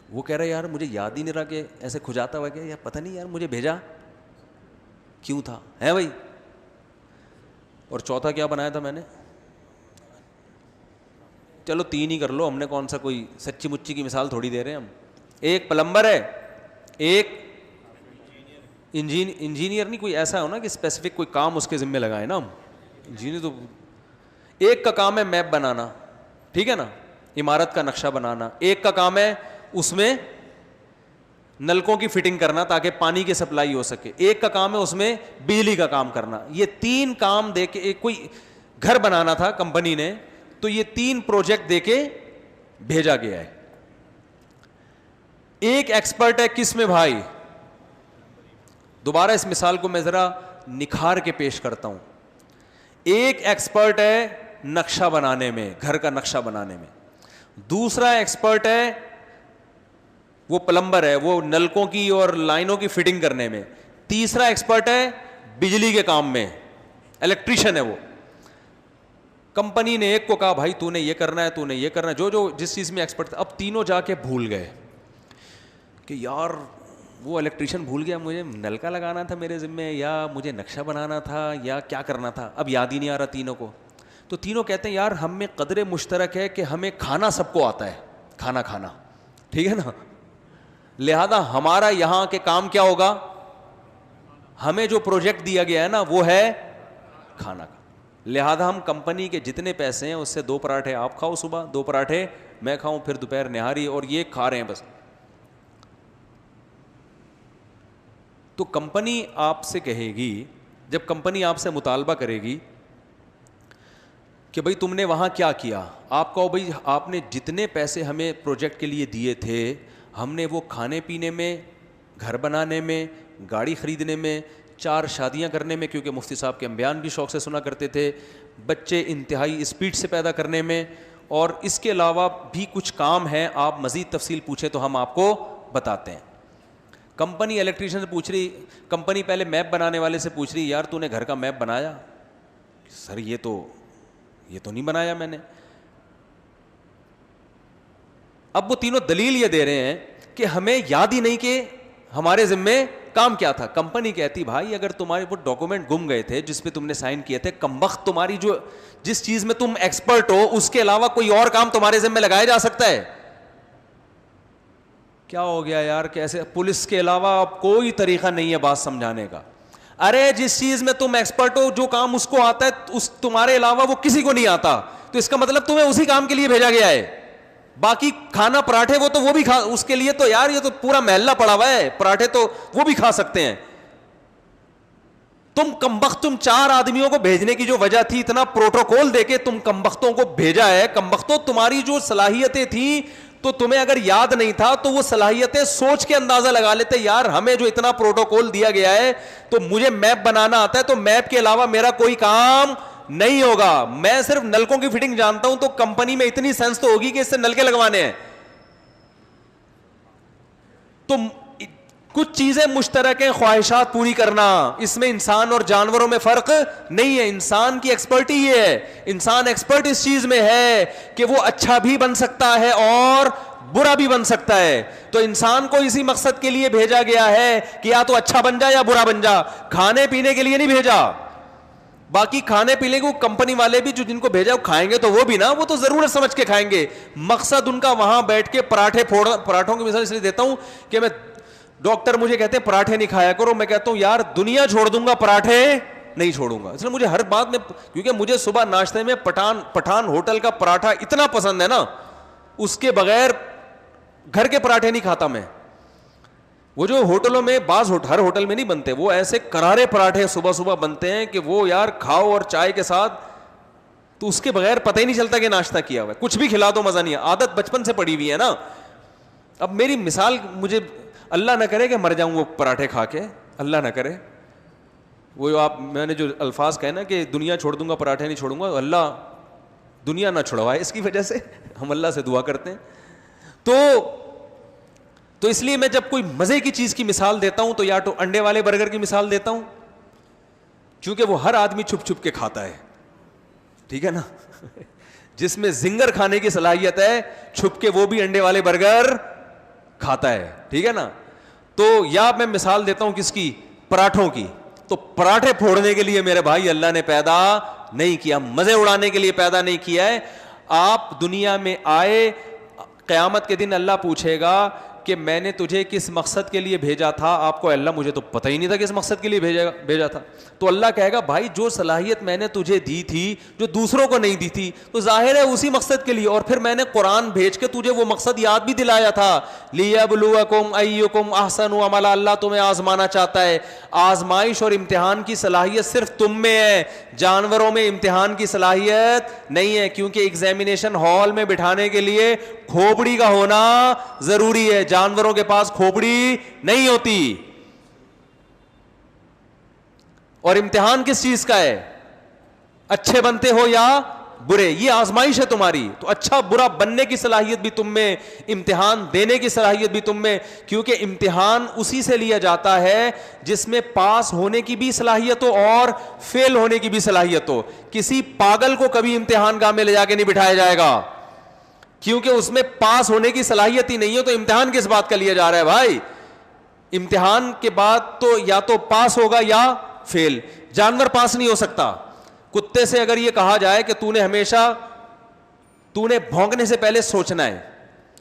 وہ کہہ رہا ہے یار مجھے یاد ہی نہیں رہا کہ ایسے کھجاتا ہوا کہ یار پتہ نہیں یار مجھے بھیجا کیوں تھا, ہے بھائی. اور چوتھا کیا بنایا تھا میں نے, چلو 3 ہی کر لو, ہم نے کون سا کوئی سچی مچی کی مثال تھوڑی دے رہے ہیں ہم. ایک پلمبر ہے, ایک انجینئر نہیں, کوئی ایسا ہو نا کہ اسپیسیفک کوئی کام اس کے ذمہ لگائے نا ہم. انجینئر تو ایک کا کام ہے میپ بنانا, ٹھیک ہے نا, عمارت کا نقشہ بنانا. ایک کا کام ہے اس میں نلکوں کی فٹنگ کرنا تاکہ پانی کی سپلائی ہو سکے. ایک کا کام ہے اس میں بجلی کا کام کرنا. یہ 3 کام دے کے, ایک کوئی گھر بنانا تھا کمپنی نے, تو یہ 3 پروجیکٹ دے کے بھیجا گیا ہے. ایک ایکسپرٹ ہے کس میں بھائی؟ دوبارہ اس مثال کو میں ذرا نکھار کے پیش کرتا ہوں. ایک ایکسپرٹ ہے نقشہ بنانے میں, گھر کا نقشہ بنانے میں. دوسرا ایکسپرٹ ہے وہ پلمبر ہے, وہ نلکوں کی اور لائنوں کی فٹنگ کرنے میں. تیسرا ایکسپرٹ ہے بجلی کے کام میں, الیکٹریشین ہے وہ. کمپنی نے ایک کو کہا بھائی تو نے یہ کرنا ہے, تو نے یہ کرنا ہے, جو جس چیز میں ایکسپرٹ تھا. اب تینوں جا کے بھول گئے کہ یار وہ الیکٹریشین بھول گیا, مجھے نلکا لگانا تھا میرے ذمے, یا مجھے نقشہ بنانا تھا, یا کیا کرنا تھا, اب یاد ہی نہیں آ رہا تینوں کو. تو تینوں کہتے ہیں یار ہم میں قدر مشترک ہے کہ ہمیں کھانا سب کو آتا ہے, کھانا کھانا, ٹھیک ہے نا. لہذا ہمارا یہاں کے کام کیا ہوگا, ہمیں جو پروجیکٹ دیا گیا ہے نا وہ ہے کھانا کا. لہذا ہم کمپنی کے جتنے پیسے ہیں اس سے 2 پراٹھے آپ کھاؤ صبح, 2 پراٹھے میں کھاؤں, پھر دوپہر نہاری, اور یہ کھا رہے ہیں بس. تو کمپنی آپ سے کہے گی, جب کمپنی آپ سے مطالبہ کرے گی کہ بھائی تم نے وہاں کیا کیا, آپ کہو بھائی آپ نے جتنے پیسے ہمیں پروجیکٹ کے لیے دیے تھے ہم نے وہ کھانے پینے میں, گھر بنانے میں, گاڑی خریدنے میں, 4 شادیاں کرنے میں, کیونکہ مفتی صاحب کے بیان بھی شوق سے سنا کرتے تھے, بچے انتہائی اسپیڈ سے پیدا کرنے میں, اور اس کے علاوہ بھی کچھ کام ہیں, آپ مزید تفصیل پوچھیں تو ہم آپ کو بتاتے ہیں. کمپنی الیکٹریشین سے پوچھ رہی, کمپنی پہلے میپ بنانے والے سے پوچھ رہی یار تو نے گھر کا میپ بنایا؟ سر یہ تو نہیں بنایا میں نے. اب وہ تینوں دلیل یہ دے رہے ہیں کہ ہمیں یاد ہی نہیں کہ ہمارے ذمے کام کیا تھا. کمپنی کہتی بھائی اگر تمہارے وہ ڈاکومنٹ گم گئے تھے جس پہ تم نے سائن کیے تھے, کمبخت تمہاری جو جس چیز میں تم ایکسپرٹ ہو اس کے علاوہ کوئی اور کام تمہارے ذمے لگایا جا سکتا ہے؟ کیا ہو گیا یار, کیسے پولیس کے علاوہ اب کوئی طریقہ نہیں ہے بات سمجھانے کا. ارے جس چیز میں تم ایکسپرٹ ہو, جو کام اس کو آتا ہے, اس تمہارے علاوہ وہ کسی کو نہیں آتا, تو اس کا مطلب تمہیں اسی کام کے لیے بھیجا گیا ہے. باقی کھانا پراٹھے وہ بھی کھا, اس کے لیے تو یار یہ تو پورا محلہ پڑا ہوا ہے, پراٹھے تو وہ بھی کھا سکتے ہیں. تم کمبخت, تم 4 آدمیوں کو بھیجنے کی جو وجہ تھی, اتنا پروٹوکول دے کے تم کمبختوں کو بھیجا ہے. کمبختوں تمہاری جو صلاحیتیں تھیں تو تمہیں اگر یاد نہیں تھا تو وہ صلاحیتیں سوچ کے اندازہ لگا لیتے, یار ہمیں جو اتنا پروٹوکول دیا گیا ہے تو مجھے میپ بنانا آتا ہے, تو میپ کے علاوہ میرا کوئی کام نہیں ہوگا. میں صرف نلکوں کی فٹنگ جانتا ہوں, تو کمپنی میں اتنی سینس تو ہوگی کہ اس سے نلکے لگوانے ہیں. تو کچھ چیزیں مشترک ہیں, خواہشات پوری کرنا, اس میں انسان اور جانوروں میں فرق نہیں ہے. انسان کی ایکسپرٹی یہ ہے, انسان ایکسپرٹ اس چیز میں ہے کہ وہ اچھا بھی بن سکتا ہے اور برا بھی بن سکتا ہے. تو انسان کو اسی مقصد کے لیے بھیجا گیا ہے کہ یا تو اچھا بن جا یا برا بن جا, کھانے پینے کے لیے نہیں بھیجا. باقی کھانے پینے کو کمپنی والے بھی جو جن کو بھیجا وہ کھائیں گے, تو وہ بھی نا, وہ تو ضرورت سمجھ کے کھائیں گے. مقصد ان کا وہاں بیٹھ کے پراٹھوں کی مثال اس لیے دیتا ہوں کہ میں ڈاکٹر مجھے کہتے ہیں پراٹھے نہیں کھایا کرو, میں کہتا ہوں یار دنیا چھوڑ دوں گا پراٹھے نہیں چھوڑوں گا. اس لیے مجھے ہر بات میں, کیونکہ مجھے صبح ناشتے میں پٹھان ہوٹل کا پراٹھا اتنا پسند ہے نا, اس کے بغیر گھر کے پراٹھے نہیں کھاتا میں. وہ جو ہوٹلوں میں ہر ہوٹل میں نہیں بنتے, وہ ایسے کرارے پراٹھے صبح صبح بنتے ہیں کہ وہ یار کھاؤ اور چائے کے ساتھ, تو اس کے بغیر پتہ ہی نہیں چلتا کہ ناشتہ کیا ہوا ہے. کچھ بھی کھلا دو مزہ نہیں ہے, عادت بچپن سے پڑی ہوئی ہے نا. اب میری مثال, مجھے اللہ نہ کرے کہ مر جاؤں وہ پراٹھے کھا کے, اللہ نہ کرے. وہ میں نے جو الفاظ کہے نا کہ دنیا چھوڑ دوں گا پراٹھے نہیں چھوڑوں گا, اللہ دنیا نہ چھڑوائے, اس کی وجہ سے ہم اللہ سے دعا کرتے ہیں. تو اس لیے میں جب کوئی مزے کی چیز کی مثال دیتا ہوں تو یا تو انڈے والے برگر کی مثال دیتا ہوں, کیونکہ وہ ہر آدمی چھپ چھپ کے کھاتا ہے, ٹھیک ہے نا. جس میں زنگر کھانے کی صلاحیت ہے, چھپ کے وہ بھی انڈے والے برگر کھاتا ہے, ٹھیک ہے نا. تو یا میں مثال دیتا ہوں کس کی, پراٹھوں کی. تو پراٹھے پھوڑنے کے لیے میرے بھائی اللہ نے پیدا نہیں کیا, مزے اڑانے کے لیے پیدا نہیں کیا ہے. آپ دنیا میں آئے, قیامت کے دن اللہ پوچھے گا کہ میں نے تجھے کس مقصد کے لیے بھیجا تھا. آپ کو اللہ مجھے تو پتہ ہی نہیں تھا کس مقصد کے لیے بھیجا تھا. تو اللہ کہے گا بھائی جو صلاحیت میں نے تجھے دی تھی جو دوسروں کو نہیں دی تھی, تو ظاہر ہے اسی مقصد کے لیے. اور پھر میں نے قرآن بھیج کے تجھے وہ مقصد یاد بھی دلایا تھا, لیبلوکم ایکم احسن عملا. اللہ تمہیں آزمانا چاہتا ہے. آزمائش اور امتحان کی صلاحیت صرف تم میں ہے, جانوروں میں امتحان کی صلاحیت نہیں ہے. کیونکہ ایگزامینیشن ہال میں بٹھانے کے لیے کھوپڑی کا ہونا ضروری ہے, جانوروں کے پاس کھوپڑی نہیں ہوتی. اور امتحان کس چیز کا ہے؟ اچھے بنتے ہو یا برے, یہ آزمائش ہے تمہاری. تو اچھا برا بننے کی صلاحیت بھی تم میں, امتحان دینے کی صلاحیت بھی تم میں, کیونکہ امتحان اسی سے لیا جاتا ہے جس میں پاس ہونے کی بھی صلاحیت ہو اور فیل ہونے کی بھی صلاحیت ہو. کسی پاگل کو کبھی امتحان گاہ میں لے جا کے نہیں بٹھایا جائے گا, کیونکہ اس میں پاس ہونے کی صلاحیت ہی نہیں ہے. تو امتحان کس بات کا لیا جا رہا ہے بھائی؟ امتحان کے بعد تو یا تو پاس ہوگا یا فیل. جانور پاس نہیں ہو سکتا. کتے سے اگر یہ کہا جائے کہ تو نے بھونکنے سے پہلے سوچنا ہے,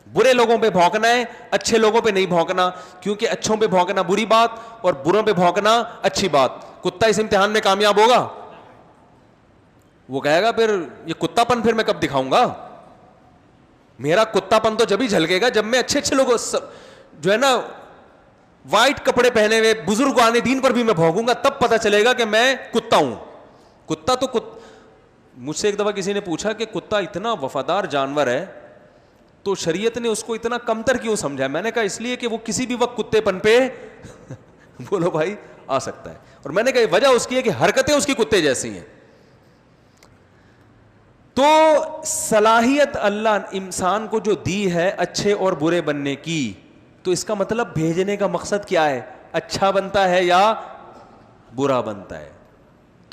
برے لوگوں پہ بھونکنا ہے, اچھے لوگوں پہ نہیں بھونکنا, کیونکہ اچھوں پہ بھونکنا بری بات اور بروں پہ بھونکنا اچھی بات. کتا اس امتحان میں کامیاب ہوگا؟ وہ کہے گا پھر یہ کتا پن پھر میں کب دکھاؤں گا؟ میرا کتا پن تو جب ہی جھلکے گا جب میں اچھے اچھے لوگوں جو ہے نا وائٹ کپڑے پہنے ہوئے بزرگان دین پر بھی میں بھونکوں گا, تب پتہ چلے گا کہ میں کتا ہوں. کتا تو مجھ سے ایک دفعہ کسی نے پوچھا کہ کتا اتنا وفادار جانور ہے تو شریعت نے اس کو اتنا کمتر کیوں سمجھا؟ میں نے کہا اس لیے کہ وہ کسی بھی وقت کتے پن پہ بولو بھائی آ سکتا ہے. اور میں نے کہا وجہ اس کی ہے کہ حرکتیں اس کی کتے جیسی ہیں. تو صلاحیت اللہ انسان کو جو دی ہے اچھے اور برے بننے کی, تو اس کا مطلب بھیجنے کا مقصد کیا ہے؟ اچھا بنتا ہے یا برا بنتا ہے؟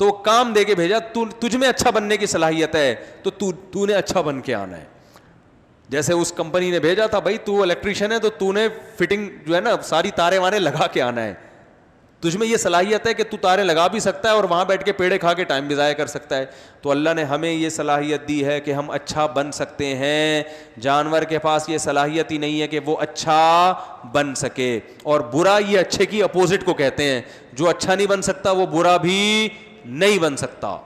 تو کام دے کے بھیجا, تجھ میں اچھا بننے کی صلاحیت ہے تو تو نے اچھا بن کے آنا ہے. جیسے اس کمپنی نے بھیجا تھا بھائی تو الیکٹریشین ہے تو نے فٹنگ جو ہے نا ساری تارے وانے لگا کے آنا ہے. تجھ میں یہ صلاحیت ہے کہ تو تارے لگا بھی سکتا ہے اور وہاں بیٹھ کے پیڑے کھا کے ٹائم بھی ضائع کر سکتا ہے. تو اللہ نے ہمیں یہ صلاحیت دی ہے کہ ہم اچھا بن سکتے ہیں. جانور کے پاس یہ صلاحیت ہی نہیں ہے کہ وہ اچھا بن سکے, اور برا یہ اچھے کی اپوزٹ کو کہتے ہیں. جو اچھا نہیں بن سکتا وہ برا بھی نہیں بن سکتا.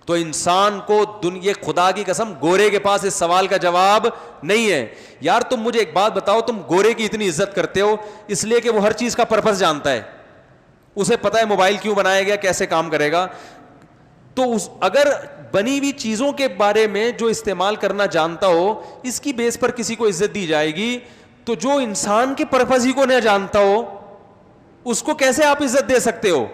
تو انسان کو دنیا, خدا کی قسم گورے کے پاس اس سوال کا جواب نہیں ہے. یار تم مجھے ایک بات بتاؤ, تم گورے کی اتنی عزت کرتے ہو اس لیے کہ وہ ہر چیز کا پرپس جانتا ہے, اسے پتا ہے موبائل کیوں بنایا گیا, کیسے کام کرے گا. تو اگر بنی ہوئی چیزوں کے بارے میں جو استعمال کرنا جانتا ہو, اس کی بیس پر کسی کو عزت دی جائے گی, تو جو انسان کے پرپس ہی کو نہ جانتا ہو اس کو کیسے آپ عزت دے سکتے ہو؟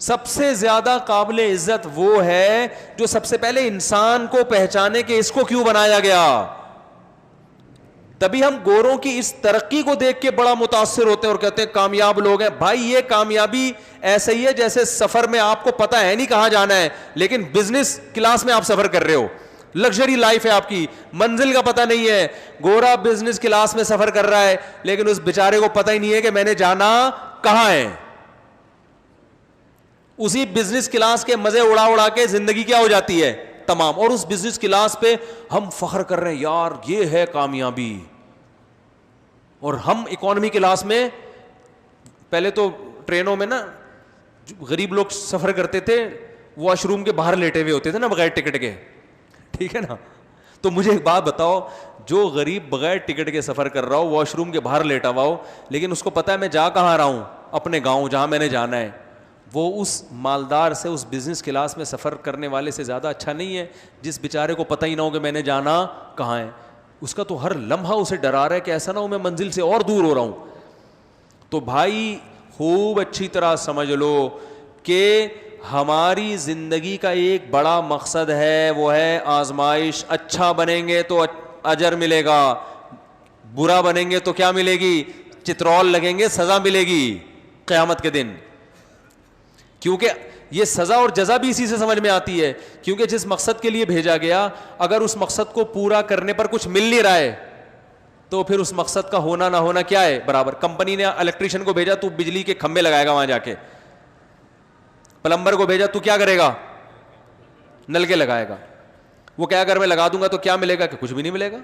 سب سے زیادہ قابل عزت وہ ہے جو سب سے پہلے انسان کو پہچانے کہ اس کو کیوں بنایا گیا. تبھی ہم گوروں کی اس ترقی کو دیکھ کے بڑا متاثر ہوتے ہیں اور کہتے ہیں کامیاب لوگ ہیں. بھائی یہ کامیابی ایسے ہی ہے جیسے سفر میں آپ کو پتا ہے نہیں کہاں جانا ہے, لیکن بزنس کلاس میں آپ سفر کر رہے ہو, لگژری لائف ہے آپ کی, منزل کا پتہ نہیں ہے. گورا بزنس کلاس میں سفر کر رہا ہے لیکن اس بیچارے کو پتہ ہی نہیں ہے کہ میں نے جانا کہاں ہے. اسی بزنس کلاس کے مزے اڑا اڑا کے زندگی کیا ہو جاتی ہے تمام, اور اس بزنس کلاس پہ ہم فخر کر رہے ہیں یار یہ ہے کامیابی. اور ہم اکانومی کلاس میں, پہلے تو ٹرینوں میں نا غریب لوگ سفر کرتے تھے, واش روم کے باہر لیٹے ہوئے ہوتے تھے نا بغیر ٹکٹ کے, ٹھیک ہے نا. تو مجھے ایک بات بتاؤ, جو غریب بغیر ٹکٹ کے سفر کر رہا ہو, واش روم کے باہر لیٹا ہوا ہو, لیکن اس کو پتا ہے میں جا کہاں رہا ہوں, اپنے گاؤں جہاں میں نے جانا ہے, وہ اس مالدار سے, اس بزنس کلاس میں سفر کرنے والے سے زیادہ اچھا نہیں ہے جس بیچارے کو پتہ ہی نہ ہو کہ میں نے جانا کہاں ہے. اس کا تو ہر لمحہ اسے ڈرا رہا ہے کہ ایسا نہ ہو میں منزل سے اور دور ہو رہا ہوں. تو بھائی خوب اچھی طرح سمجھ لو کہ ہماری زندگی کا ایک بڑا مقصد ہے, وہ ہے آزمائش. اچھا بنیں گے تو اجر ملے گا, برا بنیں گے تو کیا ملے گی؟ چترول لگیں گے, سزا ملے گی قیامت کے دن. کیونکہ یہ سزا اور جزا بھی اسی سے سمجھ میں آتی ہے, کیونکہ جس مقصد کے لیے بھیجا گیا اگر اس مقصد کو پورا کرنے پر کچھ مل نہیں رہا ہے تو پھر اس مقصد کا ہونا نہ ہونا کیا ہے برابر. کمپنی نے الیکٹریشین کو بھیجا تو بجلی کے کھمبے لگائے گا وہاں جا کے, پلمبر کو بھیجا تو کیا کرے گا؟ نل کے لگائے گا. وہ کیا اگر میں لگا دوں گا تو کیا ملے گا؟ کہ کچھ بھی نہیں ملے گا.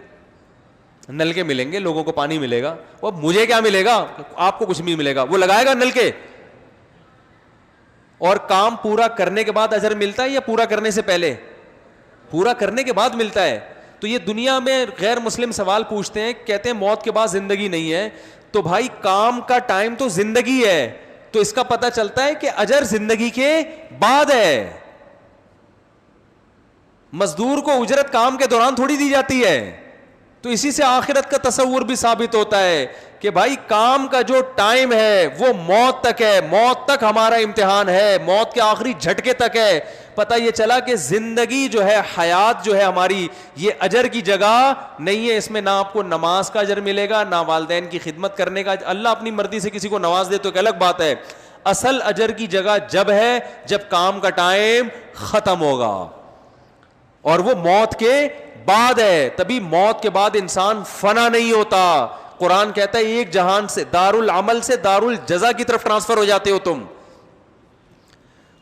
نل کے ملیں گے, لوگوں کو پانی ملے گا, اور مجھے کیا ملے گا؟ آپ کو کچھ نہیں ملے گا. وہ لگائے گا نل کے, اور کام پورا کرنے کے بعد اجر ملتا ہے یا پورا کرنے سے پہلے؟ پورا کرنے کے بعد ملتا ہے. تو یہ دنیا میں غیر مسلم سوال پوچھتے ہیں, کہتے ہیں موت کے بعد زندگی نہیں ہے. تو بھائی کام کا ٹائم تو زندگی ہے, تو اس کا پتہ چلتا ہے کہ اجر زندگی کے بعد ہے. مزدور کو اجرت کام کے دوران تھوڑی دی جاتی ہے. تو اسی سے آخرت کا تصور بھی ثابت ہوتا ہے کہ بھائی کام کا جو ٹائم ہے وہ موت تک ہے, موت تک ہمارا امتحان ہے, موت کے آخری جھٹکے تک ہے. پتہ یہ چلا کہ زندگی جو ہے, حیات جو ہے ہماری, یہ اجر کی جگہ نہیں ہے. اس میں نہ آپ کو نماز کا اجر ملے گا, نہ والدین کی خدمت کرنے کا. اللہ اپنی مرضی سے کسی کو نواز دے تو ایک الگ بات ہے. اصل اجر کی جگہ جب ہے جب کام کا ٹائم ختم ہوگا, اور وہ موت کے بعد ہے. تبھی موت کے بعد انسان فنا نہیں ہوتا. قرآن کہتا ہے ایک جہان سے, دار العمل سے دار الجزا کی طرف ٹرانسفر ہو جاتے ہو تم.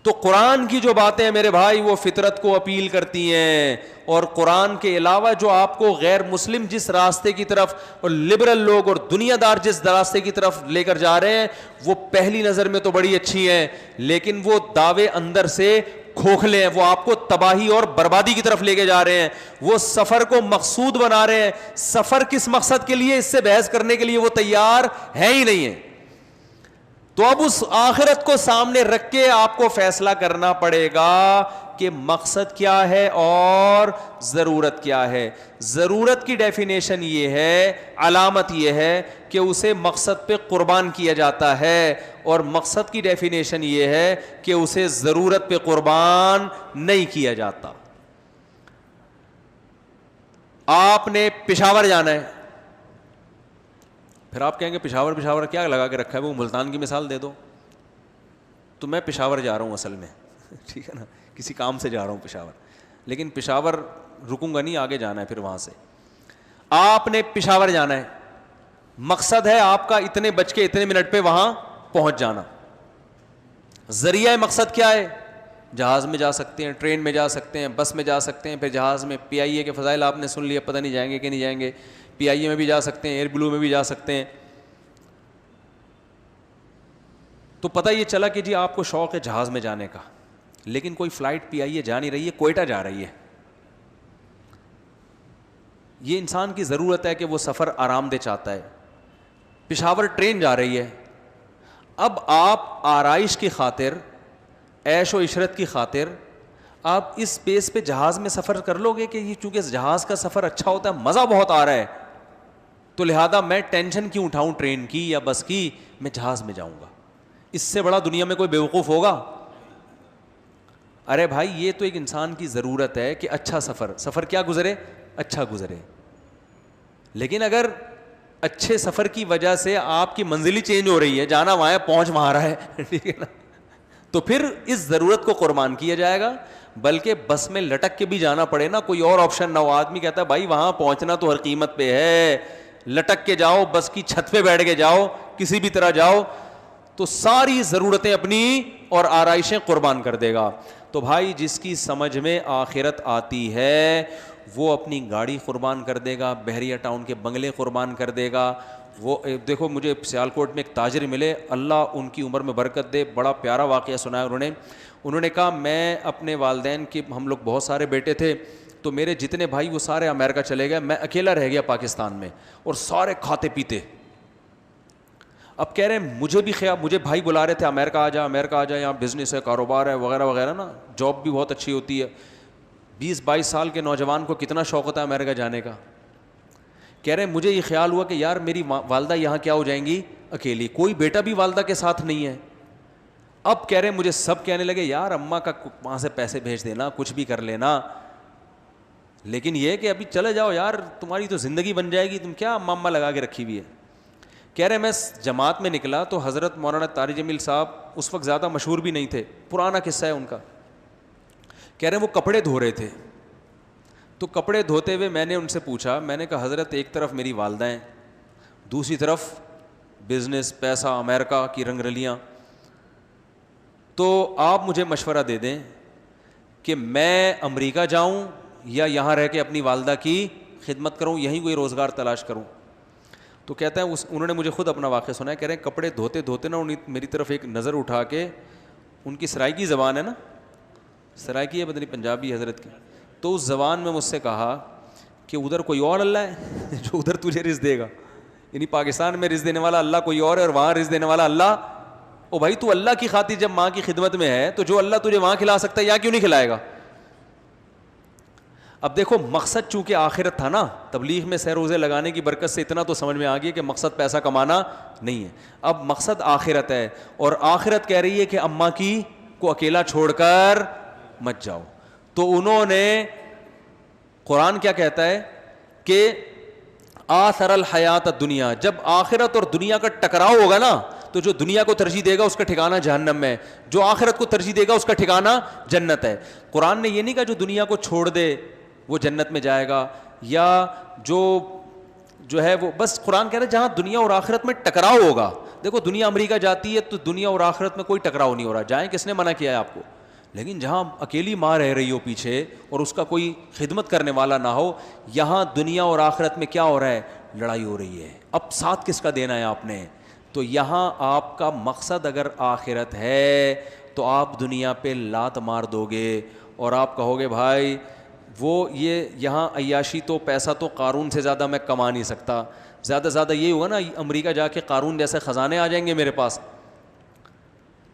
تو قرآن کی جو باتیں ہیں میرے بھائی وہ فطرت کو اپیل کرتی ہیں, اور قرآن کے علاوہ جو آپ کو غیر مسلم جس راستے کی طرف, اور لبرل لوگ اور دنیا دار جس راستے کی طرف لے کر جا رہے ہیں, وہ پہلی نظر میں تو بڑی اچھی ہیں, لیکن وہ دعوے اندر سے کھوکھلے ہیں. وہ آپ کو تباہی اور بربادی کی طرف لے کے جا رہے ہیں. وہ سفر کو مقصود بنا رہے ہیں. سفر کس مقصد کے لیے, اس سے بحث کرنے کے لیے وہ تیار ہے ہی نہیں ہے. تو اب اس آخرت کو سامنے رکھ کے آپ کو فیصلہ کرنا پڑے گا کہ مقصد کیا ہے اور ضرورت کیا ہے. ضرورت کی ڈیفینیشن یہ ہے, علامت یہ ہے کہ اسے مقصد پہ قربان کیا جاتا ہے, اور مقصد کی ڈیفینیشن یہ ہے کہ اسے ضرورت پہ قربان نہیں کیا جاتا. آپ نے پشاور جانا ہے, پھر آپ کہیں گے پشاور کیا لگا کے رکھا ہے, وہ ملتان کی مثال دے دو. تو میں پشاور جا رہا ہوں اصل میں, ٹھیک ہے نا, کسی کام سے جا رہا ہوں پشاور, لیکن پشاور رکوں گا نہیں, آگے جانا ہے. پھر وہاں سے آپ نے پشاور جانا ہے, مقصد ہے آپ کا اتنے بج کے اتنے منٹ پہ وہاں پہنچ جانا. ذریعہ مقصد کیا ہے؟ جہاز میں جا سکتے ہیں, ٹرین میں جا سکتے ہیں, بس میں جا سکتے ہیں. پھر جہاز میں پی آئی اے کے فضائل آپ نے سن لیے, پتہ نہیں جائیں گے کہ نہیں جائیں گے. پی آئی اے میں بھی جا سکتے ہیں, ایئر بلو میں بھی جا سکتے ہیں. تو پتہ یہ چلا کہ جی آپ کو شوق ہے جہاز میں جانے کا, لیکن کوئی فلائٹ پی آئی اے جا نہیں رہی ہے, کوئٹہ جا رہی ہے. یہ انسان کی ضرورت ہے کہ وہ سفر آرام دہ چاہتا ہے. پشاور ٹرین جا رہی ہے. اب آپ آرائش کی خاطر, عیش و عشرت کی خاطر آپ اس بیس پہ جہاز میں سفر کر لو گے کہ یہ چونکہ جہاز کا سفر اچھا ہوتا ہے, مزہ بہت آ رہا ہے, تو لہذا میں ٹینشن کیوں اٹھاؤں ٹرین کی یا بس کی, میں جہاز میں جاؤں گا. اس سے بڑا دنیا میں کوئی بیوقوف ہوگا؟ ارے بھائی یہ تو ایک انسان کی ضرورت ہے کہ اچھا سفر کیا گزرے, اچھا گزرے. لیکن اگر اچھے سفر کی وجہ سے آپ کی منزل ہی چینج ہو رہی ہے, جانا وہاں ہے پہنچ وہاں رہا ہے, ٹھیک ہے نا, تو پھر اس ضرورت کو قربان کیا جائے گا. بلکہ بس میں لٹک کے بھی جانا پڑے نا, کوئی اور آپشن نہ ہو. آدمی کہتا ہے بھائی وہاں پہنچنا تو ہر قیمت پہ ہے, لٹک کے جاؤ, بس کی چھت پہ بیٹھ کے جاؤ, کسی بھی طرح جاؤ, تو ساری ضرورتیں اپنی اور آرائشیں قربان کر دے گا. تو بھائی جس کی سمجھ میں آخرت آتی ہے وہ اپنی گاڑی قربان کر دے گا, بحریہ ٹاؤن کے بنگلے قربان کر دے گا. وہ دیکھو مجھے سیالکوٹ میں ایک تاجر ملے, اللہ ان کی عمر میں برکت دے, بڑا پیارا واقعہ سنایا انہوں نے کہا میں اپنے والدین کے, ہم لوگ بہت سارے بیٹے تھے, تو میرے جتنے بھائی وہ سارے امریکہ چلے گئے, میں اکیلا رہ گیا پاکستان میں, اور سارے کھاتے پیتے. اب کہہ رہے ہیں مجھے بھی خیال, مجھے بھائی بلا رہے تھے امریکہ آ جا, یہاں بزنس ہے, کاروبار ہے, وغیرہ وغیرہ نا, جاب بھی بہت اچھی ہوتی ہے. 20-22 سال کے نوجوان کو کتنا شوق ہوتا ہے امریکہ جانے کا. کہہ رہے ہیں مجھے یہ خیال ہوا کہ یار میری والدہ یہاں کیا ہو جائیں گی اکیلی, کوئی بیٹا بھی والدہ کے ساتھ نہیں ہے. اب کہہ رہے ہیں مجھے سب کہنے لگے یار اماں کا وہاں سے پیسے بھیج دینا, کچھ بھی کر لینا, لیکن یہ کہ ابھی چلے جاؤ یار, تمہاری تو زندگی بن جائے گی, تم کیا اماں لگا کے رکھی ہوئی ہے. کہہ رہے میں جماعت میں نکلا تو حضرت مولانا طارق جمیل صاحب اس وقت زیادہ مشہور بھی نہیں تھے, پرانا قصہ ہے ان کا. کہہ رہے ہیں وہ کپڑے دھو رہے تھے, تو کپڑے دھوتے ہوئے میں نے ان سے پوچھا, میں نے کہا حضرت ایک طرف میری والدہ ہیں, دوسری طرف بزنس, پیسہ, امریکہ کی رنگ رلیاں, تو آپ مجھے مشورہ دے دیں کہ میں امریکہ جاؤں یا یہاں رہ کے اپنی والدہ کی خدمت کروں, یہیں کوئی روزگار تلاش کروں. تو کہتا ہے انہوں نے مجھے خود اپنا واقعہ سنا ہے. کہہ رہے ہیں کپڑے دھوتے دھوتے نا میری طرف ایک نظر اٹھا کے, ان کی سرائیکی زبان ہے نا, سرائیکی ہے پتہ نہیں پنجابی حضرت کی, تو اس زبان میں مجھ سے کہا کہ ادھر کوئی اور اللہ ہے جو ادھر تجھے رزق دے گا, یعنی پاکستان میں رزق دینے والا اللہ کوئی اور ہے اور وہاں رزق دینے والا اللہ. او بھائی تو اللہ کی خاطر جب ماں کی خدمت میں ہے تو جو اللہ تجھے وہاں کھلا سکتا ہے یہاں کیوں نہیں کھلائے گا. اب دیکھو مقصد چونکہ آخرت تھا نا, تبلیغ میں سہ روزے لگانے کی برکت سے اتنا تو سمجھ میں آ گیا کہ مقصد پیسہ کمانا نہیں ہے, اب مقصد آخرت ہے, اور آخرت کہہ رہی ہے کہ اماں کی کو اکیلا چھوڑ کر مت جاؤ. تو انہوں نے, قرآن کیا کہتا ہے کہ آثر الحیات الدنیا, جب آخرت اور دنیا کا ٹکراؤ ہوگا نا تو جو دنیا کو ترجیح دے گا اس کا ٹھکانہ جہنم میں, جو آخرت کو ترجیح دے گا اس کا ٹھکانہ جنت ہے. قرآن نے یہ نہیں کہا جو دنیا کو چھوڑ دے وہ جنت میں جائے گا, یا جو ہے وہ, بس قرآن کہہ رہا ہے جہاں دنیا اور آخرت میں ٹکراؤ ہوگا. دیکھو دنیا امریکہ جاتی ہے تو دنیا اور آخرت میں کوئی ٹکراؤ نہیں ہو رہا, جائیں, کس نے منع کیا ہے آپ کو, لیکن جہاں اکیلی ماں رہ رہی ہو پیچھے اور اس کا کوئی خدمت کرنے والا نہ ہو, یہاں دنیا اور آخرت میں کیا ہو رہا ہے, لڑائی ہو رہی ہے. اب ساتھ کس کا دینا ہے آپ نے؟ تو یہاں آپ کا مقصد اگر آخرت ہے تو آپ دنیا پہ لات مار دو گے اور آپ کہو گے بھائی وہ یہ یہاں عیاشی تو پیسہ تو قارون سے زیادہ میں کما نہیں سکتا, زیادہ سے زیادہ یہ ہوگا نا امریکہ جا کے قارون جیسے خزانے آ جائیں گے میرے پاس,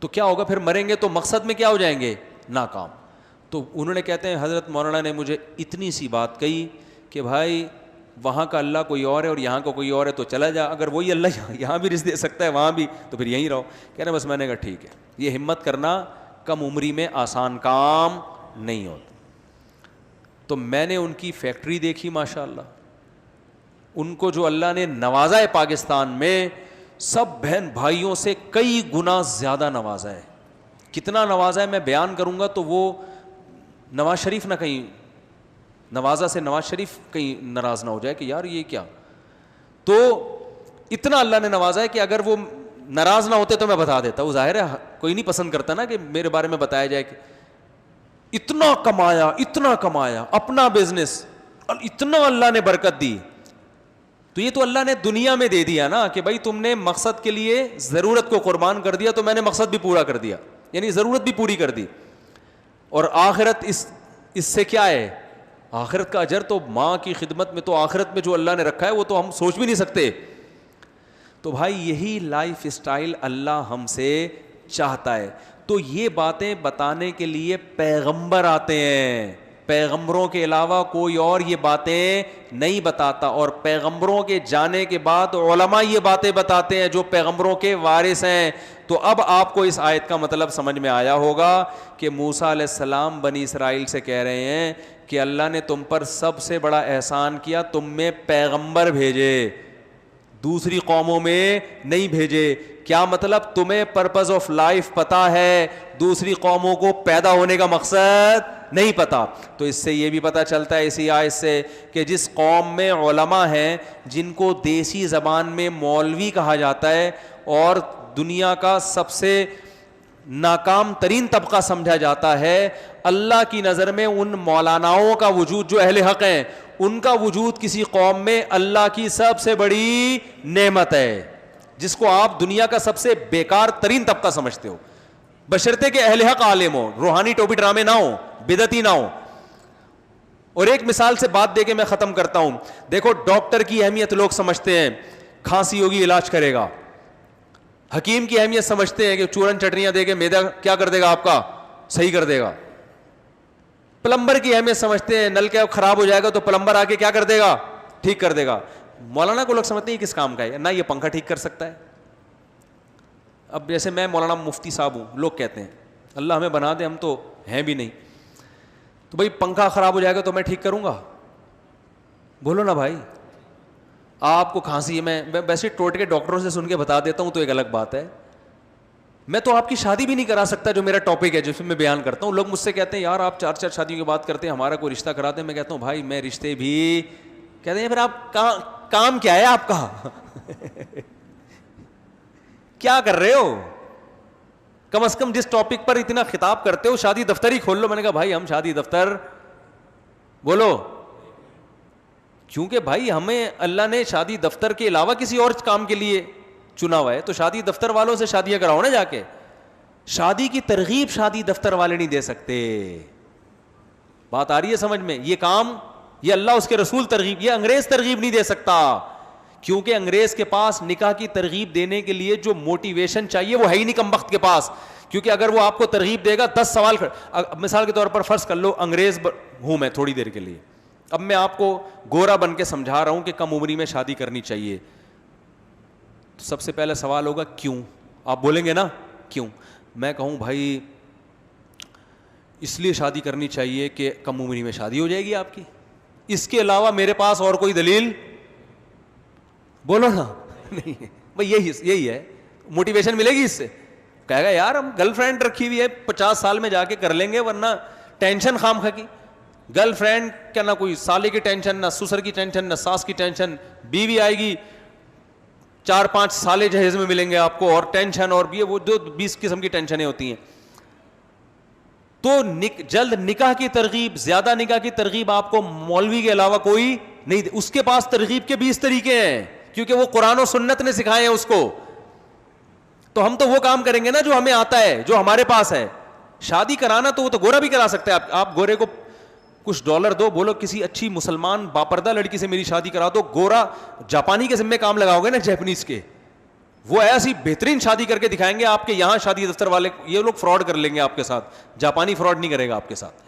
تو کیا ہوگا پھر, مریں گے تو مقصد میں کیا ہو جائیں گے, ناکام. تو انہوں نے کہتے ہیں حضرت مولانا نے مجھے اتنی سی بات کہی کہ بھائی وہاں کا اللہ کوئی اور ہے اور یہاں کا کوئی اور ہے, تو چلا جا, اگر وہی اللہ یہاں بھی رزق دے سکتا ہے وہاں بھی تو پھر یہیں رہو. کہہ رہے بس, میں نے کہا ٹھیک ہے. یہ ہمت کرنا کم عمری میں آسان کام نہیں ہوتا. تو میں نے ان کی فیکٹری دیکھی ماشاء اللہ, ان کو جو اللہ نے نوازا ہے پاکستان میں, سب بہن بھائیوں سے کئی گنا زیادہ نوازا ہے. کتنا نوازا ہے میں بیان کروں گا تو وہ نواز شریف نہ کہیں, نوازا سے نواز شریف کہیں ناراض نہ ہو جائے کہ یار یہ کیا. تو اتنا اللہ نے نوازا ہے کہ اگر وہ ناراض نہ ہوتے تو میں بتا دیتا. وہ ظاہر ہے کوئی نہیں پسند کرتا نا کہ میرے بارے میں بتایا جائے کہ اتنا کمایا اپنا بزنس, اتنا اللہ نے برکت دی. تو یہ تو اللہ نے دنیا میں دے دیا نا کہ بھائی تم نے مقصد کے لیے ضرورت کو قربان کر دیا تو میں نے مقصد بھی پورا کر دیا, یعنی ضرورت بھی پوری کر دی. اور آخرت اس سے کیا ہے, آخرت کا اجر تو ماں کی خدمت میں, تو آخرت میں جو اللہ نے رکھا ہے وہ تو ہم سوچ بھی نہیں سکتے. تو بھائی یہی لائف اسٹائل اللہ ہم سے چاہتا ہے. تو یہ باتیں بتانے کے لیے پیغمبر آتے ہیں, پیغمبروں کے علاوہ کوئی اور یہ باتیں نہیں بتاتا. اور پیغمبروں کے جانے کے بعد علماء یہ باتیں بتاتے ہیں جو پیغمبروں کے وارث ہیں. تو اب آپ کو اس آیت کا مطلب سمجھ میں آیا ہوگا کہ موسیٰ علیہ السلام بنی اسرائیل سے کہہ رہے ہیں کہ اللہ نے تم پر سب سے بڑا احسان کیا, تم میں پیغمبر بھیجے, دوسری قوموں میں نہیں بھیجے. کیا مطلب, تمہیں پرپز آف لائف پتا ہے, دوسری قوموں کو پیدا ہونے کا مقصد نہیں پتا. تو اس سے یہ بھی پتا چلتا ہے اسی آیت سے کہ جس قوم میں علماء ہیں جن کو دیسی زبان میں مولوی کہا جاتا ہے اور دنیا کا سب سے ناکام ترین طبقہ سمجھا جاتا ہے, اللہ کی نظر میں ان مولاناؤں کا وجود جو اہل حق ہیں ان کا وجود کسی قوم میں اللہ کی سب سے بڑی نعمت ہے, جس کو آپ دنیا کا سب سے بیکار ترین طبقہ سمجھتے ہو, بشرطے کہ اہل حق عالم ہو, روحانی ٹوپی ڈرامے نہ ہو, بدعتی نہ ہو. اور ایک مثال سے بات دے کے میں ختم کرتا ہوں. دیکھو ڈاکٹر کی اہمیت لوگ سمجھتے ہیں, کھانسی ہوگی علاج کرے گا. حکیم کی اہمیت سمجھتے ہیں کہ چورن چٹنیاں دے کے معدہ کیا کر دے گا, آپ کا صحیح کر دے گا. پلمبر کی اہمیت سمجھتے ہیں, نل کا خراب ہو جائے گا تو پلمبر آ کے کیا کر دے گا, ٹھیک کر دے گا. مولانا کو لوگ سمجھتے ہیں کس کام کا ہے, نہ یہ پنکھا ٹھیک کر سکتا ہے. اب جیسے میں مولانا مفتی صاحب ہوں, لوگ کہتے ہیں اللہ ہمیں بنا دے, ہم تو ہیں بھی نہیں, تو بھائی پنکھا خراب ہو جائے گا تو میں ٹھیک کروں گا, بولو نا بھائی. آپ کو کھانسی ہے, میں ویسے ٹوٹ کے ڈاکٹروں سے سن کے بتا دیتا ہوں تو ایک الگ بات ہے. میں تو آپ کی شادی بھی نہیں کرا سکتا, جو میرا ٹاپک ہے جس میں بیان کرتا ہوں. لوگ مجھ سے کہتے ہیں یار آپ 4 شادیوں کی بات کرتے ہیں, ہمارا کوئی رشتہ کراتے ہیں. میں کہتا ہوں بھائی میں رشتے بھی, کہتے ہیں پھر آپ کام کیا ہے آپ کا کیا کر رہے ہو, کم از کم جس ٹاپک پر اتنا خطاب کرتے ہو شادی دفتر ہی کھول لو. میں نے کہا بھائی ہم شادی دفتر, بولو, کیونکہ بھائی ہمیں اللہ نے شادی دفتر کے علاوہ کسی اور کام کے لیے چنا ہوا ہے, تو شادی دفتر والوں سے شادیاں کراؤ نا جا کے. شادی کی ترغیب شادی دفتر والے نہیں دے سکتے. بات آ رہی ہے سمجھ میں؟ یہ کام یہ اللہ اس کے رسول ترغیب, یہ انگریز ترغیب نہیں دے سکتا, کیونکہ انگریز کے پاس نکاح کی ترغیب دینے کے لیے جو موٹیویشن چاہیے وہ ہے ہی نہیں کم وقت کے پاس. کیونکہ اگر وہ آپ کو ترغیب دے گا 10 سوال, مثال کے طور پر فرض کر لو انگریز ہوں میں تھوڑی دیر کے لیے, اب میں آپ کو گورا بن کے سمجھا رہا ہوں کہ کم عمری میں شادی کرنی چاہیے. تو سب سے پہلا سوال ہوگا کیوں؟ آپ بولیں گے نا کیوں. میں کہوں بھائی اس لیے شادی کرنی چاہیے کہ کم عمری میں شادی ہو جائے گی آپ کی. اس کے علاوہ میرے پاس اور کوئی دلیل بولو نا. نہیں بھائی یہی ہے, موٹیویشن ملے گی اس سے. کہے گا یار ہم گرل فرینڈ رکھی ہوئی ہے 50 سال میں جا کے کر لیں گے, ورنہ ٹینشن خام خا کی. گرل فرینڈ کیا, نہ کوئی سالے کی ٹینشن, نہ سسر کی ٹینشن, نہ ساس کی ٹینشن. بیوی آئے گی 4-5 سالے جہیز میں ملیں گے آپ کو, اور ٹینشن, اور یہ وہ جو 20 قسم کی ٹینشنیں ہوتی ہیں. تو جلد نکاح کی ترغیب, زیادہ نکاح کی ترغیب آپ کو مولوی کے علاوہ کوئی نہیں. اس کے پاس ترغیب کے 20 طریقے ہیں, کیونکہ وہ قرآن و سنت نے سکھائے ہیں اس کو. تو ہم تو وہ کام کریں گے نا جو ہمیں آتا ہے, جو ہمارے پاس ہے. شادی کرانا تو وہ تو گورا بھی کرا سکتا ہے. آپ گورے کو کچھ ڈالر دو, بولو کسی اچھی مسلمان باپردہ لڑکی سے میری شادی کرا دو, گورا جاپانی کے ذمہ کام لگاؤ گے نا, جیپنیز کے, وہ ایسی بہترین شادی کر کے دکھائیں گے. آپ کے یہاں شادی دفتر والے یہ لوگ فراڈ کر لیں گے آپ کے ساتھ, جاپانی فراڈ نہیں کرے گا آپ کے ساتھ.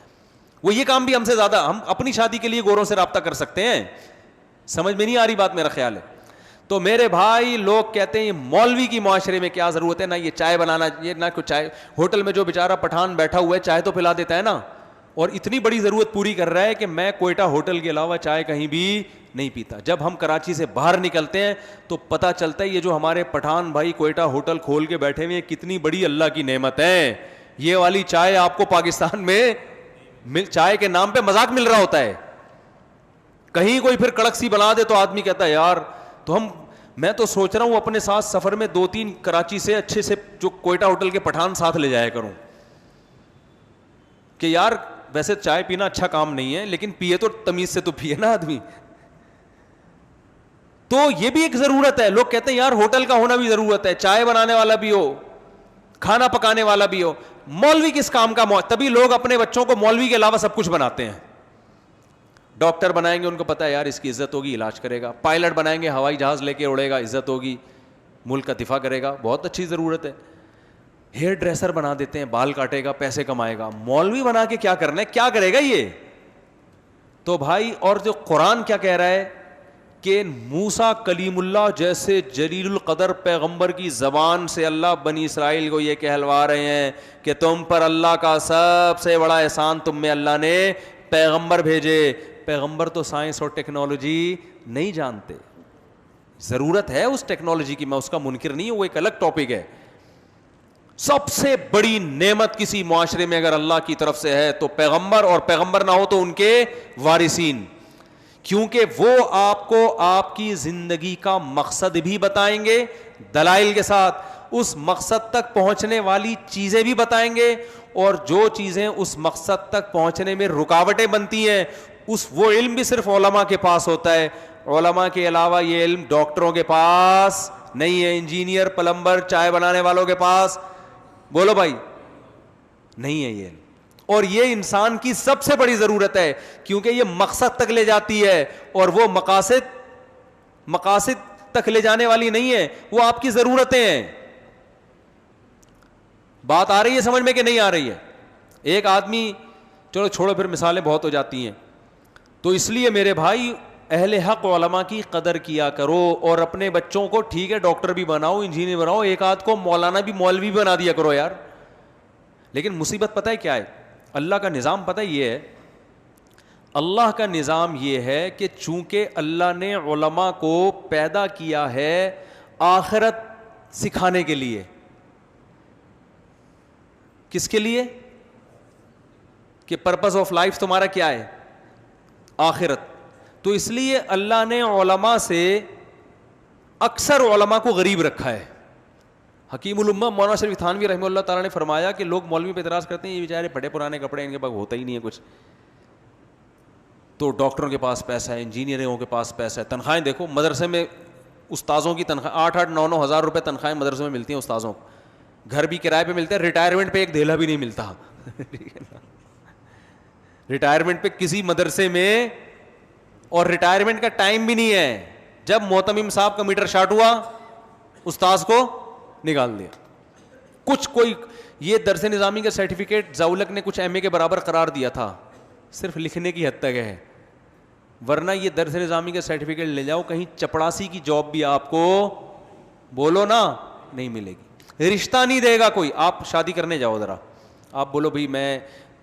وہ یہ کام بھی ہم سے زیادہ, ہم اپنی شادی کے لیے گوروں سے رابطہ کر سکتے ہیں. سمجھ میں نہیں آ رہی بات, میرا خیال ہے. تو میرے بھائی لوگ کہتے ہیں مولوی کی معاشرے میں کیا ضرورت ہے, نہ یہ چائے بنانا, یہ نہ کوئی چائے, ہوٹل میں جو بیچارہ پٹھان بیٹھا ہوا ہے چائے تو پلا دیتا ہے نا, اور اتنی بڑی ضرورت پوری کر رہا ہے کہ میں کوئٹہ ہوٹل کے علاوہ چائے کہیں بھی نہیں پیتا. جب ہم کراچی سے باہر نکلتے ہیں تو پتہ چلتا ہے یہ جو ہمارے پٹھان بھائی کوئٹہ ہوٹل کھول کے بیٹھے ہوئے ہیں کتنی بڑی اللہ کی نعمت ہے. یہ والی چائے آپ کو پاکستان میں چائے کے نام پہ مذاق مل رہا ہوتا ہے. کہیں کوئی پھر کڑک سی بنا دے تو آدمی کہتا ہے یار. تو میں تو سوچ رہا ہوں اپنے ساتھ سفر میں 2-3 کراچی سے اچھے سے جو کوئٹہ ہوٹل کے پٹھان ساتھ لے جایا کروں, کہ یار ویسے چائے پینا اچھا کام نہیں ہے, لیکن پیے تو تمیز سے تو پیے نا آدمی. تو یہ بھی ایک ضرورت ہے. لوگ کہتے ہیں یار ہوٹل کا ہونا بھی ضرورت ہے, چائے بنانے والا بھی ہو, کھانا پکانے والا بھی ہو. مولوی کس کام کا, تبھی لوگ اپنے بچوں کو مولوی کے علاوہ سب کچھ بناتے ہیں. ڈاکٹر بنائیں گے, ان کو پتا ہے یار اس کی عزت ہوگی, علاج کرے گا. پائلٹ بنائیں گے, ہوائی جہاز لے کے اڑے گا, عزت ہوگی, ملک کا دفاع کرے گا, بہت اچھی ضرورت ہے. ہیئر ڈریسر بنا دیتے ہیں, بال کاٹے گا, پیسے کمائے گا. مولوی بنا کے کیا کرنا ہے, کیا کرے گا یہ؟ تو بھائی, اور جو قرآن کیا کہہ رہا ہے کہ موسیٰ کلیم اللہ جیسے جلیل القدر پیغمبر کی زبان سے اللہ بنی اسرائیل کو یہ کہلوا رہے ہیں کہ تم پر اللہ کا سب سے بڑا احسان, تم میں اللہ نے پیغمبر بھیجے. پیغمبر تو سائنس اور ٹیکنالوجی نہیں جانتے, ضرورت ہے اس ٹیکنالوجی کی, میں اس کا منکر نہیں ہوں, وہ ایک الگ ٹاپک ہے. سب سے بڑی نعمت کسی معاشرے میں اگر اللہ کی طرف سے ہے تو پیغمبر, اور پیغمبر نہ ہو تو ان کے وارثین, کیونکہ وہ آپ کو آپ کی زندگی کا مقصد بھی بتائیں گے دلائل کے ساتھ, اس مقصد تک پہنچنے والی چیزیں بھی بتائیں گے, اور جو چیزیں اس مقصد تک پہنچنے میں رکاوٹیں بنتی ہیں وہ علم بھی صرف علماء کے پاس ہوتا ہے. علماء کے علاوہ یہ علم ڈاکٹروں کے پاس نہیں ہے, انجینئر, پلمبر, چائے بنانے والوں کے پاس, بولو بھائی, نہیں ہے یہ علم. اور یہ انسان کی سب سے بڑی ضرورت ہے, کیونکہ یہ مقصد تک لے جاتی ہے, اور وہ مقاصد تک لے جانے والی نہیں ہے, وہ آپ کی ضرورتیں ہیں. بات آ رہی ہے سمجھ میں کہ نہیں آ رہی ہے؟ ایک آدمی, چلو چھوڑو پھر مثالیں بہت ہو جاتی ہیں. تو اس لیے میرے بھائی اہل حق علماء کی قدر کیا کرو, اور اپنے بچوں کو ٹھیک ہے ڈاکٹر بھی بناؤ, انجینئر بناؤ, ایک آدھ کو مولانا بھی مولوی بھی بنا دیا کرو یار. لیکن مصیبت پتہ ہے کیا ہے؟ اللہ کا نظام پتہ یہ ہے, اللہ کا نظام یہ ہے کہ چونکہ اللہ نے علماء کو پیدا کیا ہے آخرت سکھانے کے لیے. کس کے لیے؟ کہ پرپز آف لائف تمہارا کیا ہے؟ آخرت. تو اس لیے اللہ نے علماء سے اکثر علماء کو غریب رکھا ہے. حکیم الامہ مولانا شریف تھانوی رحمہ اللہ تعالیٰ نے فرمایا کہ لوگ مولوی پہ اعتراض کرتے ہیں یہ بیچارے پھٹے پرانے کپڑے, ان کے پاس ہوتا ہی نہیں ہے کچھ. تو ڈاکٹروں کے پاس پیسہ ہے, انجینئروں کے پاس پیسہ ہے, تنخواہیں دیکھو مدرسے میں استاذوں کی تنخواہ 8-9 ہزار روپے تنخواہیں مدرسے میں ملتی ہیں استاذوں کو, گھر بھی کرائے پہ ملتے ہیں, ریٹائرمنٹ پہ ایک دھیلا بھی نہیں ملتا. ریٹائرمنٹ پہ کسی مدرسے میں, اور ریٹائرمنٹ کا ٹائم بھی نہیں ہے, جب محتمم صاحب کا میٹر شارٹ ہوا استاذ کو نکال دیا. کچھ کوئی یہ درس نظامی کا سرٹیفکیٹ زاولک نے کچھ ایم اے کے برابر قرار دیا تھا, صرف لکھنے کی حد تک ہے, ورنہ یہ درس نظامی کا سرٹیفکیٹ لے جاؤ, کہیں چپڑاسی کی جاب بھی آپ کو بولو نا نہیں ملے گی, رشتہ نہیں دے گا کوئی. آپ شادی کرنے جاؤ ذرا, آپ بولو بھائی میں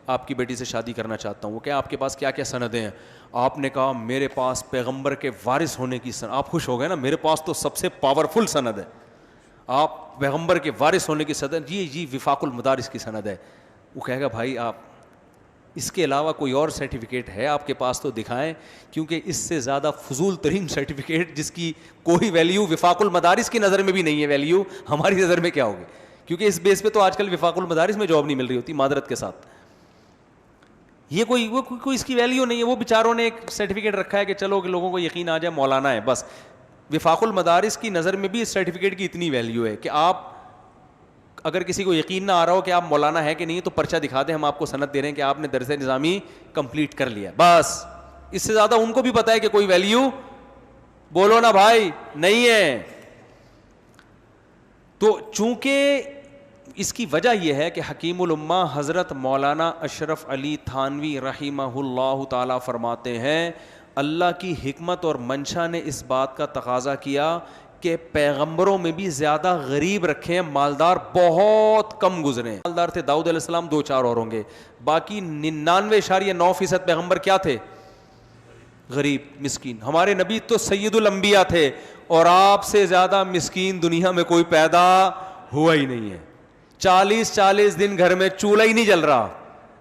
آپ کی بیٹی سے شادی کرنا چاہتا ہوں, وہ کہ آپ کے پاس کیا کیا سندیں ہیں؟ آپ نے کہا میرے پاس پیغمبر کے وارث ہونے کی سند. آپ خوش ہو گئے نا, میرے پاس تو سب سے پاورفل سند ہے. آپ پیغمبر کے وارث ہونے کی سند, جی وفاق المدارس کی سند ہے. وہ کہے گا بھائی آپ اس کے علاوہ کوئی اور سرٹیفکیٹ ہے آپ کے پاس تو دکھائیں, کیونکہ اس سے زیادہ فضول ترین سرٹیفکیٹ جس کی کوئی ویلیو وفاق المدارس کی نظر میں بھی نہیں ہے, ویلیو ہماری نظر میں کیا ہوگی, کیونکہ اس بیس پہ تو آج کل وفاق المدارس میں جاب نہیں مل رہی ہوتی معذرت کے ساتھ. یہ کوئی اس کی ویلیو نہیں ہے. وہ بیچاروں نے ایک سرٹیفکیٹ رکھا ہے کہ چلو کہ لوگوں کو یقین آ جائے مولانا ہے بس. وفاق المدارس کی نظر میں بھی اس سرٹیفکیٹ کی اتنی ویلیو ہے کہ آپ اگر کسی کو یقین نہ آ رہا ہو کہ آپ مولانا ہے کہ نہیں, تو پرچہ دکھا دیں, ہم آپ کو سند دے رہے ہیں کہ آپ نے درس نظامی کمپلیٹ کر لیا, بس. اس سے زیادہ ان کو بھی پتا ہے کہ کوئی ویلیو بولو نا بھائی نہیں ہے. تو چونکہ اس کی وجہ یہ ہے کہ حکیم الامہ حضرت مولانا اشرف علی تھانوی رحمہ اللہ تعالی فرماتے ہیں اللہ کی حکمت اور منشا نے اس بات کا تقاضا کیا کہ پیغمبروں میں بھی زیادہ غریب رکھے ہیں, مالدار بہت کم گزرے. مالدار تھے داؤد علیہ السلام, 2-4 اور ہوں گے, باقی 99.9% پیغمبر کیا تھے؟ غریب مسکین. ہمارے نبی تو سید الانبیاء تھے, اور آپ سے زیادہ مسکین دنیا میں کوئی پیدا ہوا ہی نہیں ہے. 40 دن گھر میں چولہا ہی نہیں جل رہا,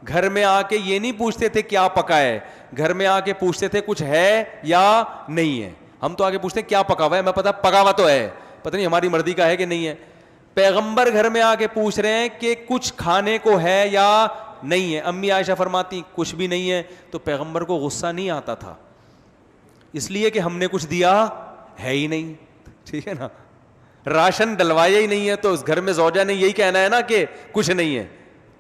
گھر میں آ کے یہ نہیں پوچھتے تھے کیا پکا ہے, گھر میں آ کے پوچھتے تھے کچھ ہے یا نہیں ہے. ہم تو آگے پوچھتے ہیں کیا پکا ہوا ہے, میں پتا پکا ہوا تو ہے, پتہ نہیں ہماری مرضی کا ہے کہ نہیں ہے. پیغمبر گھر میں آ کے پوچھ رہے ہیں کہ کچھ کھانے کو ہے یا نہیں ہے. امی عائشہ فرماتی کچھ بھی نہیں ہے, تو پیغمبر کو غصہ نہیں آتا تھا, اس لیے کہ ہم نے کچھ دیا ہے ہی نہیں. ٹھیک ہے نا, راشن ڈلوایا ہی نہیں ہے, تو اس گھر میں زوجہ نے یہی کہنا ہے نا کہ کچھ نہیں ہے,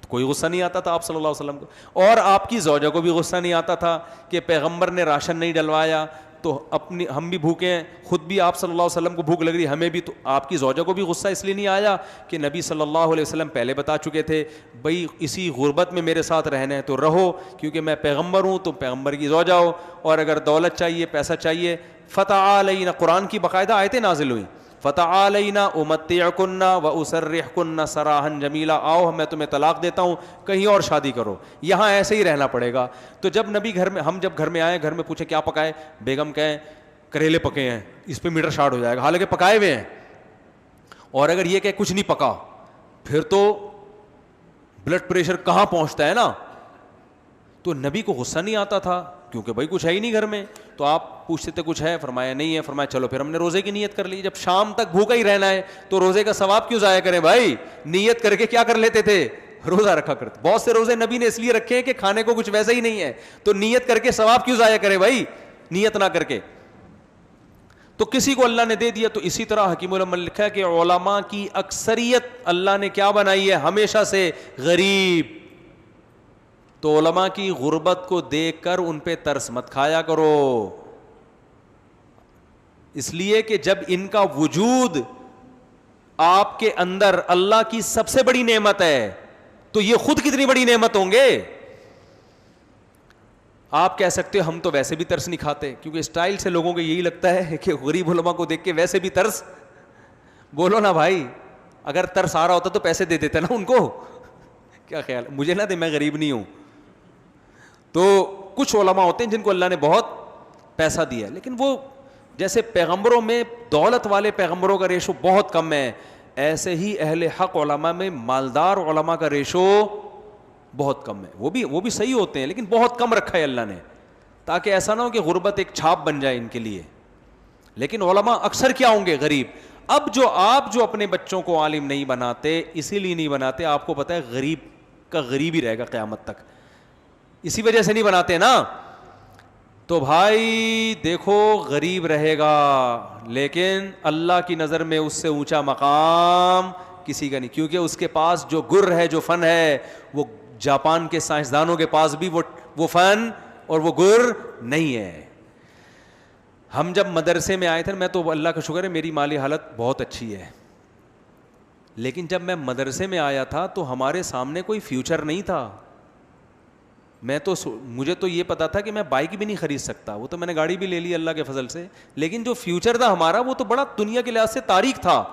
تو کوئی غصہ نہیں آتا تھا آپ صلی اللہ علیہ وسلم کو. اور آپ کی زوجہ کو بھی غصہ نہیں آتا تھا کہ پیغمبر نے راشن نہیں ڈلوایا, تو اپنی ہم بھی بھوکے ہیں, خود بھی آپ صلی اللہ علیہ وسلم کو بھوک لگ رہی, ہمیں بھی. تو آپ کی زوجہ کو بھی غصہ اس لیے نہیں آیا کہ نبی صلی اللہ علیہ وسلم پہلے بتا چکے تھے بھائی اسی غربت میں میرے ساتھ رہنا ہے تو رہو, کیونکہ میں پیغمبر ہوں, تو پیغمبر کی زوجہ ہو, اور اگر دولت چاہیے پیسہ چاہیے فتعالینا, قرآن کی باقاعدہ آیتیں نازل ہوئی, فتعالینا امتعکن واسرحکن سراحا جمیلا, آؤ میں تمہیں طلاق دیتا ہوں, کہیں اور شادی کرو, یہاں ایسے ہی رہنا پڑے گا. تو جب نبی گھر میں, ہم جب گھر میں آئے, گھر میں پوچھے کیا پکائے, بیگم کہیں کریلے پکے ہیں, اس پہ میٹر شارٹ ہو جائے گا, حالانکہ پکائے ہوئے ہیں. اور اگر یہ کہ کچھ نہیں پکا, پھر تو بلڈ پریشر کہاں پہنچتا ہے نا. تو نبی کو غصہ نہیں آتا تھا کیونکہ بھائی کچھ ہے ہی نہیں گھر میں. تو آپ پوچھتے تھے کچھ ہے, فرمایا نہیں ہے, فرمایا چلو پھر ہم نے روزے کی نیت کر لی. جب شام تک بھوکا ہی رہنا ہے تو روزے کا ثواب کیوں ضائع کریں بھائی, نیت کر کے کیا کر لیتے تھے, روزہ رکھا کرتے. بہت سے روزے نبی نے اس لیے رکھے ہیں کہ کھانے کو کچھ ویسا ہی نہیں ہے, تو نیت کر کے ثواب کیوں ضائع کرے بھائی, نیت نہ کر کے. تو کسی کو اللہ نے دے دیا. تو اسی طرح حکیم الامہ نے لکھا ہے کہ علماء کی اکثریت اللہ نے کیا بنائی ہے, ہمیشہ سے غریب. تو علماء کی غربت کو دیکھ کر ان پہ ترس مت کھایا کرو, اس لیے کہ جب ان کا وجود آپ کے اندر اللہ کی سب سے بڑی نعمت ہے, تو یہ خود کتنی بڑی نعمت ہوں گے. آپ کہہ سکتے ہو ہم تو ویسے بھی ترس نہیں کھاتے, کیونکہ اسٹائل سے لوگوں کو یہی لگتا ہے کہ غریب علماء کو دیکھ کے ویسے بھی ترس. بولو نا بھائی, اگر ترس آ رہا ہوتا تو پیسے دے دیتے نا ان کو. کیا خیال, مجھے نہ دے, میں غریب نہیں ہوں. تو کچھ علماء ہوتے ہیں جن کو اللہ نے بہت پیسہ دیا, لیکن وہ جیسے پیغمبروں میں دولت والے پیغمبروں کا ریشو بہت کم ہے, ایسے ہی اہل حق علماء میں مالدار علماء کا ریشو بہت کم ہے. وہ بھی صحیح ہوتے ہیں لیکن بہت کم رکھا ہے اللہ نے, تاکہ ایسا نہ ہو کہ غربت ایک چھاپ بن جائے ان کے لیے. لیکن علماء اکثر کیا ہوں گے, غریب. اب آپ جو اپنے بچوں کو عالم نہیں بناتے, اسی لیے نہیں بناتے, آپ کو پتہ ہے غریب کا غریب ہی رہے گا قیامت تک, اسی وجہ سے نہیں بناتے نا. تو بھائی دیکھو غریب رہے گا, لیکن اللہ کی نظر میں اس سے اونچا مقام کسی کا نہیں, کیونکہ اس کے پاس جو گر ہے, جو فن ہے, وہ جاپان کے سائنسدانوں کے پاس بھی وہ فن اور وہ گر نہیں ہے. ہم جب مدرسے میں آئے تھے, میں تو اللہ کا شکر ہے میری مالی حالت بہت اچھی ہے, لیکن جب میں مدرسے میں آیا تھا تو ہمارے سامنے کوئی فیوچر نہیں تھا. مجھے تو یہ پتا تھا کہ میں بائک بھی نہیں خرید سکتا, وہ تو میں نے گاڑی بھی لے لی اللہ کے فضل سے, لیکن جو فیوچر تھا ہمارا وہ تو بڑا دنیا کے لحاظ سے تاریک تھا.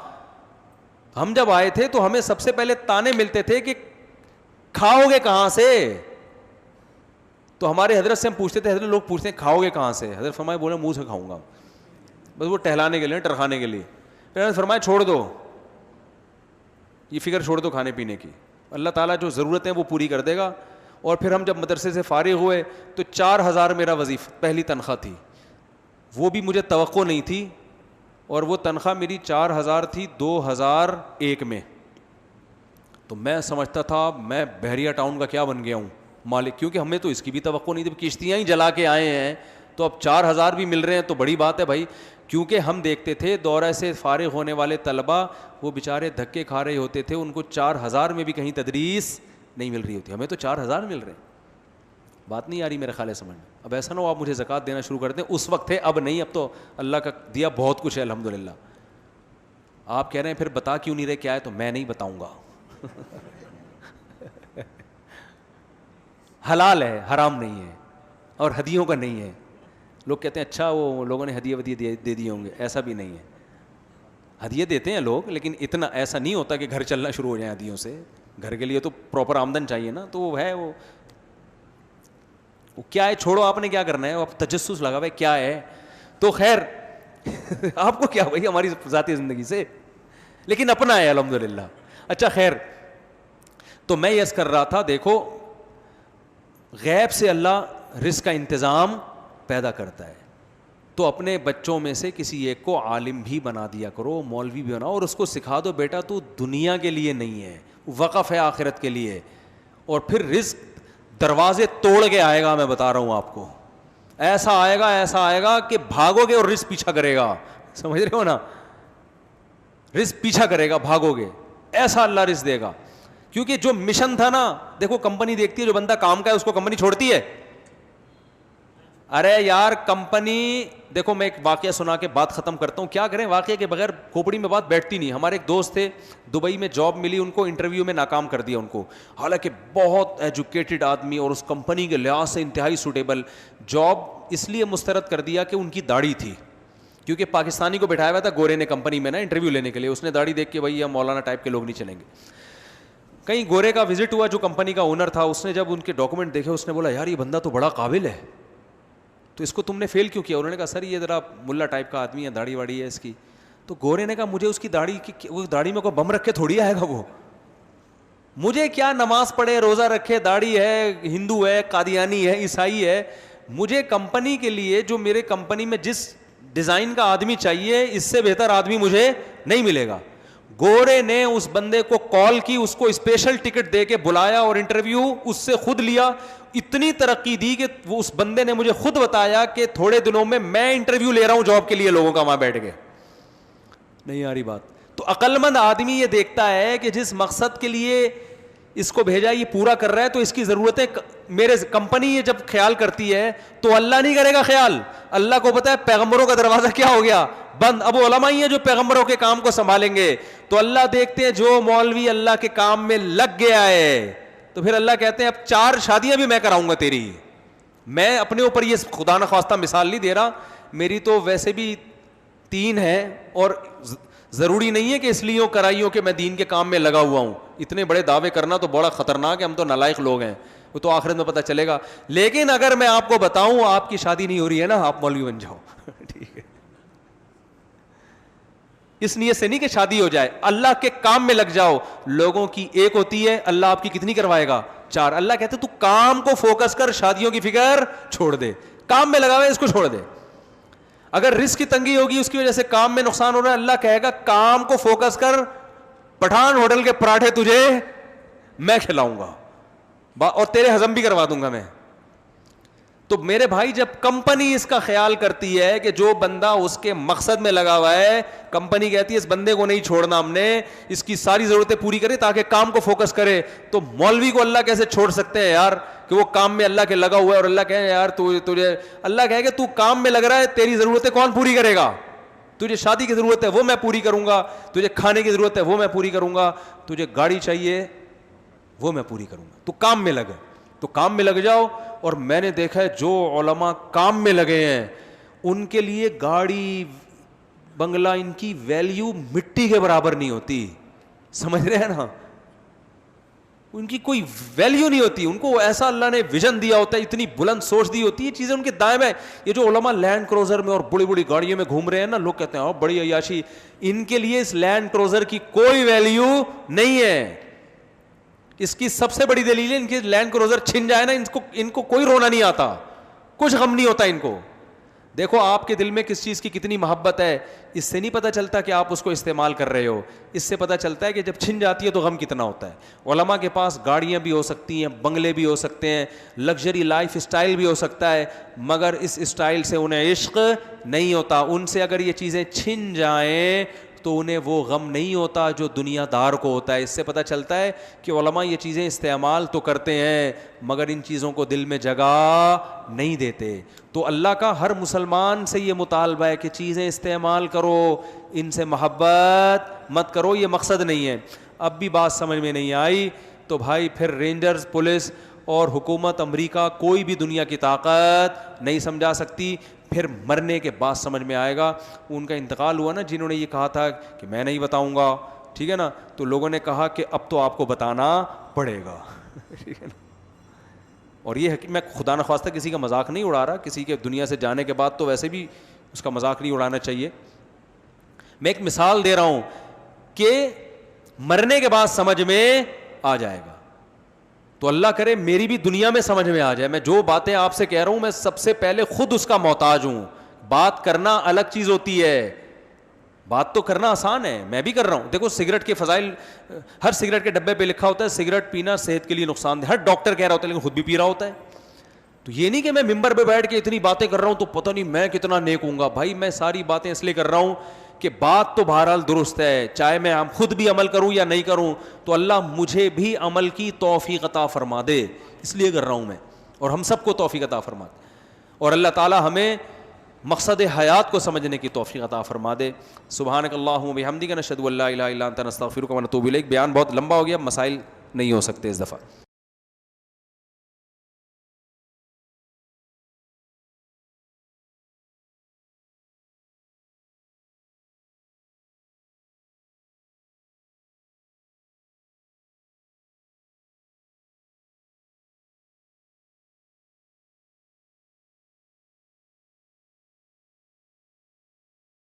ہم جب آئے تھے تو ہمیں سب سے پہلے تانے ملتے تھے کہ کھاؤ گے کہاں سے, تو ہمارے حضرت سے ہم پوچھتے تھے, حضرت لوگ پوچھتے ہیں کھاؤ گے کہاں سے, حضرت فرمائے بولے منہ سے کھاؤں گا, بس وہ ٹہلانے کے لیے, ٹرکھانے کے لیے. پھر حضرت فرمائے چھوڑ دو یہ فکر, چھوڑ دو کھانے پینے کی, اللہ تعالیٰ جو ضرورتیں وہ پوری کر دے گا. اور پھر ہم جب مدرسے سے فارغ ہوئے تو 4000 میرا وظیفہ پہلی تنخواہ تھی, وہ بھی مجھے توقع نہیں تھی, اور وہ تنخواہ میری 4000 تھی 2001 میں. تو میں سمجھتا تھا میں بحریہ ٹاؤن کا کیا بن گیا ہوں مالک, کیونکہ ہمیں تو اس کی بھی توقع نہیں تھی, کشتیاں ہی جلا کے آئے ہیں, تو اب 4000 بھی مل رہے ہیں تو بڑی بات ہے بھائی. کیونکہ ہم دیکھتے تھے دورہ سے فارغ ہونے والے طلبہ وہ بیچارے دھکے کھا رہے ہوتے تھے, ان کو 4000 میں بھی کہیں تدریس نہیں مل رہی ہوتی, ہمیں تو 4000 مل رہے ہیں. بات نہیں آ رہی میرے خیال ہے سمجھ میں. اب ایسا نہ ہو آپ مجھے زکوٰۃ دینا شروع کر دیں, اس وقت تھے اب نہیں, اب تو اللہ کا دیا بہت کچھ ہے الحمدللہ. آپ کہہ رہے ہیں پھر بتا کیوں نہیں رہے کیا ہے, تو میں نہیں بتاؤں گا. حلال ہے, حرام نہیں ہے, اور ہدیوں کا نہیں ہے. لوگ کہتے ہیں اچھا وہ لوگوں نے ہدیے ودیے دے دیے ہوں گے, ایسا بھی نہیں ہے. ہدیے دیتے ہیں لوگ, لیکن اتنا ایسا نہیں ہوتا کہ گھر چلنا شروع ہو جائیں ہدیوں سے. گھر کے لیے تو پراپر آمدن چاہیے نا, تو وہ ہے وہ کیا ہے, چھوڑو آپ نے کیا کرنا ہے, آپ تجسس لگا بھائی کیا ہے. تو خیر آپ کو کیا بھائی ہماری ذاتی زندگی سے, لیکن اپنا ہے الحمدللہ. اچھا خیر, تو میں یس کر رہا تھا, دیکھو غیب سے اللہ رزق کا انتظام پیدا کرتا ہے, تو اپنے بچوں میں سے کسی ایک کو عالم بھی بنا دیا کرو, مولوی بھی بناؤ, اور اس کو سکھا دو بیٹا تو دنیا کے لیے نہیں ہے, وقف ہے آخرت کے لیے. اور پھر رزق دروازے توڑ کے آئے گا, میں بتا رہا ہوں آپ کو, ایسا آئے گا کہ بھاگو گے اور رزق پیچھا کرے گا. سمجھ رہے ہو نا, رزق پیچھا کرے گا, بھاگو گے, ایسا اللہ رزق دے گا. کیونکہ جو مشن تھا نا, دیکھو کمپنی دیکھتی ہے جو بندہ کام کا ہے اس کو کمپنی چھوڑتی ہے. ارے یار کمپنی, دیکھو میں ایک واقعہ سنا کے بات ختم کرتا ہوں, کیا کریں واقعے کے بغیر کھوپڑی میں بات بیٹھتی نہیں. ہمارے ایک دوست تھے دبئی میں جاب ملی ان کو, انٹرویو میں ناکام کر دیا ان کو, حالانکہ بہت ایجوکیٹڈ آدمی اور اس کمپنی کے لحاظ سے انتہائی سوٹیبل. جاب اس لیے مسترد کر دیا کہ ان کی داڑھی تھی, کیونکہ پاکستانی کو بٹھایا ہوا تھا گورے نے کمپنی میں نا انٹرویو لینے کے لیے, اس نے داڑھی دیکھ کے بھائی یہ مولانا ٹائپ کے لوگ نہیں چلیں گے. کہیں گورے کا وزٹ ہوا جو کمپنی کا اونر تھا, اس نے جب ان کے ڈاکومنٹ دیکھے اس نے بولا یار یہ بندہ تو بڑا قابل ہے, تو اس کو تم نے فیل کیوں کیا. انہوں نے کہا سر یہ ذرا ملا ٹائپ کا آدمی ہے, داڑھی واڑی ہے اس کی. تو گورے نے کہا مجھے اس کی داڑھی میں کوئی بم رکھ کے تھوڑی آئے گا, وہ مجھے کیا نماز پڑھے روزہ رکھے, داڑھی ہے, ہندو ہے, قادیانی ہے, عیسائی ہے, مجھے کمپنی کے لیے جو میرے کمپنی میں جس ڈیزائن کا آدمی چاہیے اس سے بہتر آدمی مجھے نہیں ملے گا. گورے نے اس بندے کو کال کی, اس کو اسپیشل ٹکٹ دے کے بلایا اور انٹرویو اس سے خود لیا. اتنی ترقی دی کہ وہ اس بندے نے مجھے خود بتایا کہ تھوڑے دنوں میں انٹرویو لے رہا ہوں جاب کے لیے لوگوں کا, وہاں بیٹھ کے. نہیں آ رہی بات. تو عقل مند آدمی یہ دیکھتا ہے کہ جس مقصد کے لیے اس کو بھیجا یہ پورا کر رہا ہے, تو اس کی ضرورتیں میرے کمپنی یہ جب خیال کرتی ہے تو اللہ نہیں کرے گا خیال. اللہ کو پتا ہے پیغمبروں کا دروازہ کیا ہو گیا بند, اب علماء ہی ہیں جو پیغمبروں کے کام کو سنبھالیں گے. تو اللہ دیکھتے ہیں جو مولوی اللہ کے کام میں لگ گیا ہے, تو پھر اللہ کہتے ہیں اب 4 شادیاں بھی میں کراؤں گا تیری. میں اپنے اوپر یہ خدا نخواستہ مثال نہیں دے رہا, میری تو ویسے بھی 3 ہیں, اور ضروری نہیں ہے کہ اس لیے کرائیوں کہ میں دین کے کام میں لگا ہوا ہوں. اتنے بڑے دعوے کرنا تو بڑا خطرناک ہے, ہم تو نالائق لوگ ہیں, وہ تو آخرت میں پتہ چلے گا. لیکن اگر میں آپ کو بتاؤں آپ کی شادی نہیں ہو رہی ہے نا, آپ مولوی بن جاؤ. ٹھیک ہے, اس نیت سے نہیں کہ شادی ہو جائے, اللہ کے کام میں لگ جاؤ. لوگوں کی ایک ہوتی ہے, اللہ آپ کی کتنی کروائے گا؟ 4. اللہ کہتے تو کام کو فوکس کر, شادیوں کی فکر چھوڑ دے, کام میں لگا ہوا ہے اس کو چھوڑ دے. اگر رزق کی تنگی ہوگی اس کی وجہ سے کام میں نقصان ہو رہا ہے, اللہ کہے گا کام کو فوکس کر, پٹھان ہوٹل کے پراٹھے تجھے میں کھلاؤں گا اور تیرے ہضم بھی کروا دوں گا میں. تو میرے بھائی جب کمپنی اس کا خیال کرتی ہے کہ جو بندہ اس کے مقصد میں لگا ہوا ہے, کمپنی کہتی ہے اس بندے کو نہیں چھوڑنا, ہم نے اس کی ساری ضرورتیں پوری کریں تاکہ کام کو فوکس کرے. تو مولوی کو اللہ کیسے چھوڑ سکتے ہیں یار کہ وہ کام میں اللہ کے لگا ہوا ہے, اور اللہ کہے یار تجھے, اللہ کہے کہ تو کام میں لگ رہا ہے, تیری ضرورتیں کون پوری کرے گا؟ تجھے شادی کی ضرورت ہے وہ میں پوری کروں گا, تجھے کھانے کی ضرورت ہے وہ میں پوری کروں گا, تجھے گاڑی چاہیے وہ میں پوری کروں گا, تو کام میں لگے. تو کام میں لگ جاؤ. اور میں نے دیکھا ہے جو علماء کام میں لگے ہیں ان کے لیے گاڑی بنگلہ ان کی ویلیو مٹی کے برابر نہیں ہوتی, سمجھ رہے ہیں نا, ان کی کوئی ویلیو نہیں ہوتی. ان کو ایسا اللہ نے ویژن دیا ہوتا ہے, اتنی بلند سوچ دی ہوتی ہے, یہ چیزیں ان کے دائم ہے. یہ جو علماء لینڈ کروزر میں اور بڑی بڑی گاڑیوں میں گھوم رہے ہیں نا, لوگ کہتے ہیں بڑی عیاشی, ان کے لیے اس لینڈ کروزر کی کوئی ویلیو نہیں ہے. اس کی سب سے بڑی دلیل ہے ان کی لینڈ کروزر چھن جائے نا, ان کو کوئی رونا نہیں آتا, کچھ غم نہیں ہوتا ان کو. دیکھو آپ کے دل میں کس چیز کی کتنی محبت ہے, اس سے نہیں پتہ چلتا کہ آپ اس کو استعمال کر رہے ہو, اس سے پتہ چلتا ہے کہ جب چھن جاتی ہے تو غم کتنا ہوتا ہے. علماء کے پاس گاڑیاں بھی ہو سکتی ہیں, بنگلے بھی ہو سکتے ہیں, لگژری لائف اسٹائل بھی ہو سکتا ہے, مگر اس اسٹائل سے انہیں عشق نہیں ہوتا. ان سے اگر یہ چیزیں چھن جائیں تو انہیں وہ غم نہیں ہوتا جو دنیا دار کو ہوتا ہے. اس سے پتہ چلتا ہے کہ علماء یہ چیزیں استعمال تو کرتے ہیں مگر ان چیزوں کو دل میں جگہ نہیں دیتے. تو اللہ کا ہر مسلمان سے یہ مطالبہ ہے کہ چیزیں استعمال کرو, ان سے محبت مت کرو, یہ مقصد نہیں ہے. اب بھی بات سمجھ میں نہیں آئی تو بھائی پھر رینجرز, پولیس اور حکومت امریکہ کوئی بھی دنیا کی طاقت نہیں سمجھا سکتی. پھر مرنے کے بعد سمجھ میں آئے گا. ان کا انتقال ہوا نا, جنہوں نے یہ کہا تھا کہ میں نہیں بتاؤں گا, ٹھیک ہے نا, تو لوگوں نے کہا کہ اب تو آپ کو بتانا پڑے گا, ٹھیک ہے نا. اور یہ ہے کہ میں خدا نخواستہ کسی کا مذاق نہیں اڑا رہا, کسی کے دنیا سے جانے کے بعد تو ویسے بھی اس کا مذاق نہیں اڑانا چاہیے. میں ایک مثال دے رہا ہوں کہ مرنے کے بعد سمجھ میں آ جائے گا. تو اللہ کرے میری بھی دنیا میں سمجھ میں آ جائے. میں جو باتیں آپ سے کہہ رہا ہوں میں سب سے پہلے خود اس کا محتاج ہوں. بات کرنا الگ چیز ہوتی ہے, بات تو کرنا آسان ہے, میں بھی کر رہا ہوں. دیکھو سگریٹ کے فضائل ہر سگریٹ کے ڈبے پہ لکھا ہوتا ہے, سگریٹ پینا صحت کے لیے نقصان دہ, ہر ڈاکٹر کہہ رہا ہوتا ہے لیکن خود بھی پی رہا ہوتا ہے. تو یہ نہیں کہ میں ممبر پہ بیٹھ کے اتنی باتیں کر رہا ہوں تو پتہ نہیں میں کتنا نیک ہوں گا. بھائی میں ساری باتیں اس لیے کر رہا ہوں کہ بات تو بہرحال درست ہے, چاہے میں خود بھی عمل کروں یا نہیں کروں تو اللہ مجھے بھی عمل کی توفیق عطا فرما دے, اس لیے کر رہا ہوں میں, اور ہم سب کو توفیق عطا فرما دے. اور اللہ تعالی ہمیں مقصد حیات کو سمجھنے کی توفیق عطا فرما دے. سبحانک اللہم و بحمدک نشہد ان لا الہ الا انت نستغفرک و نتوب الیک. بیان بہت لمبا ہو گیا, مسائل نہیں ہو سکتے اس دفعہ.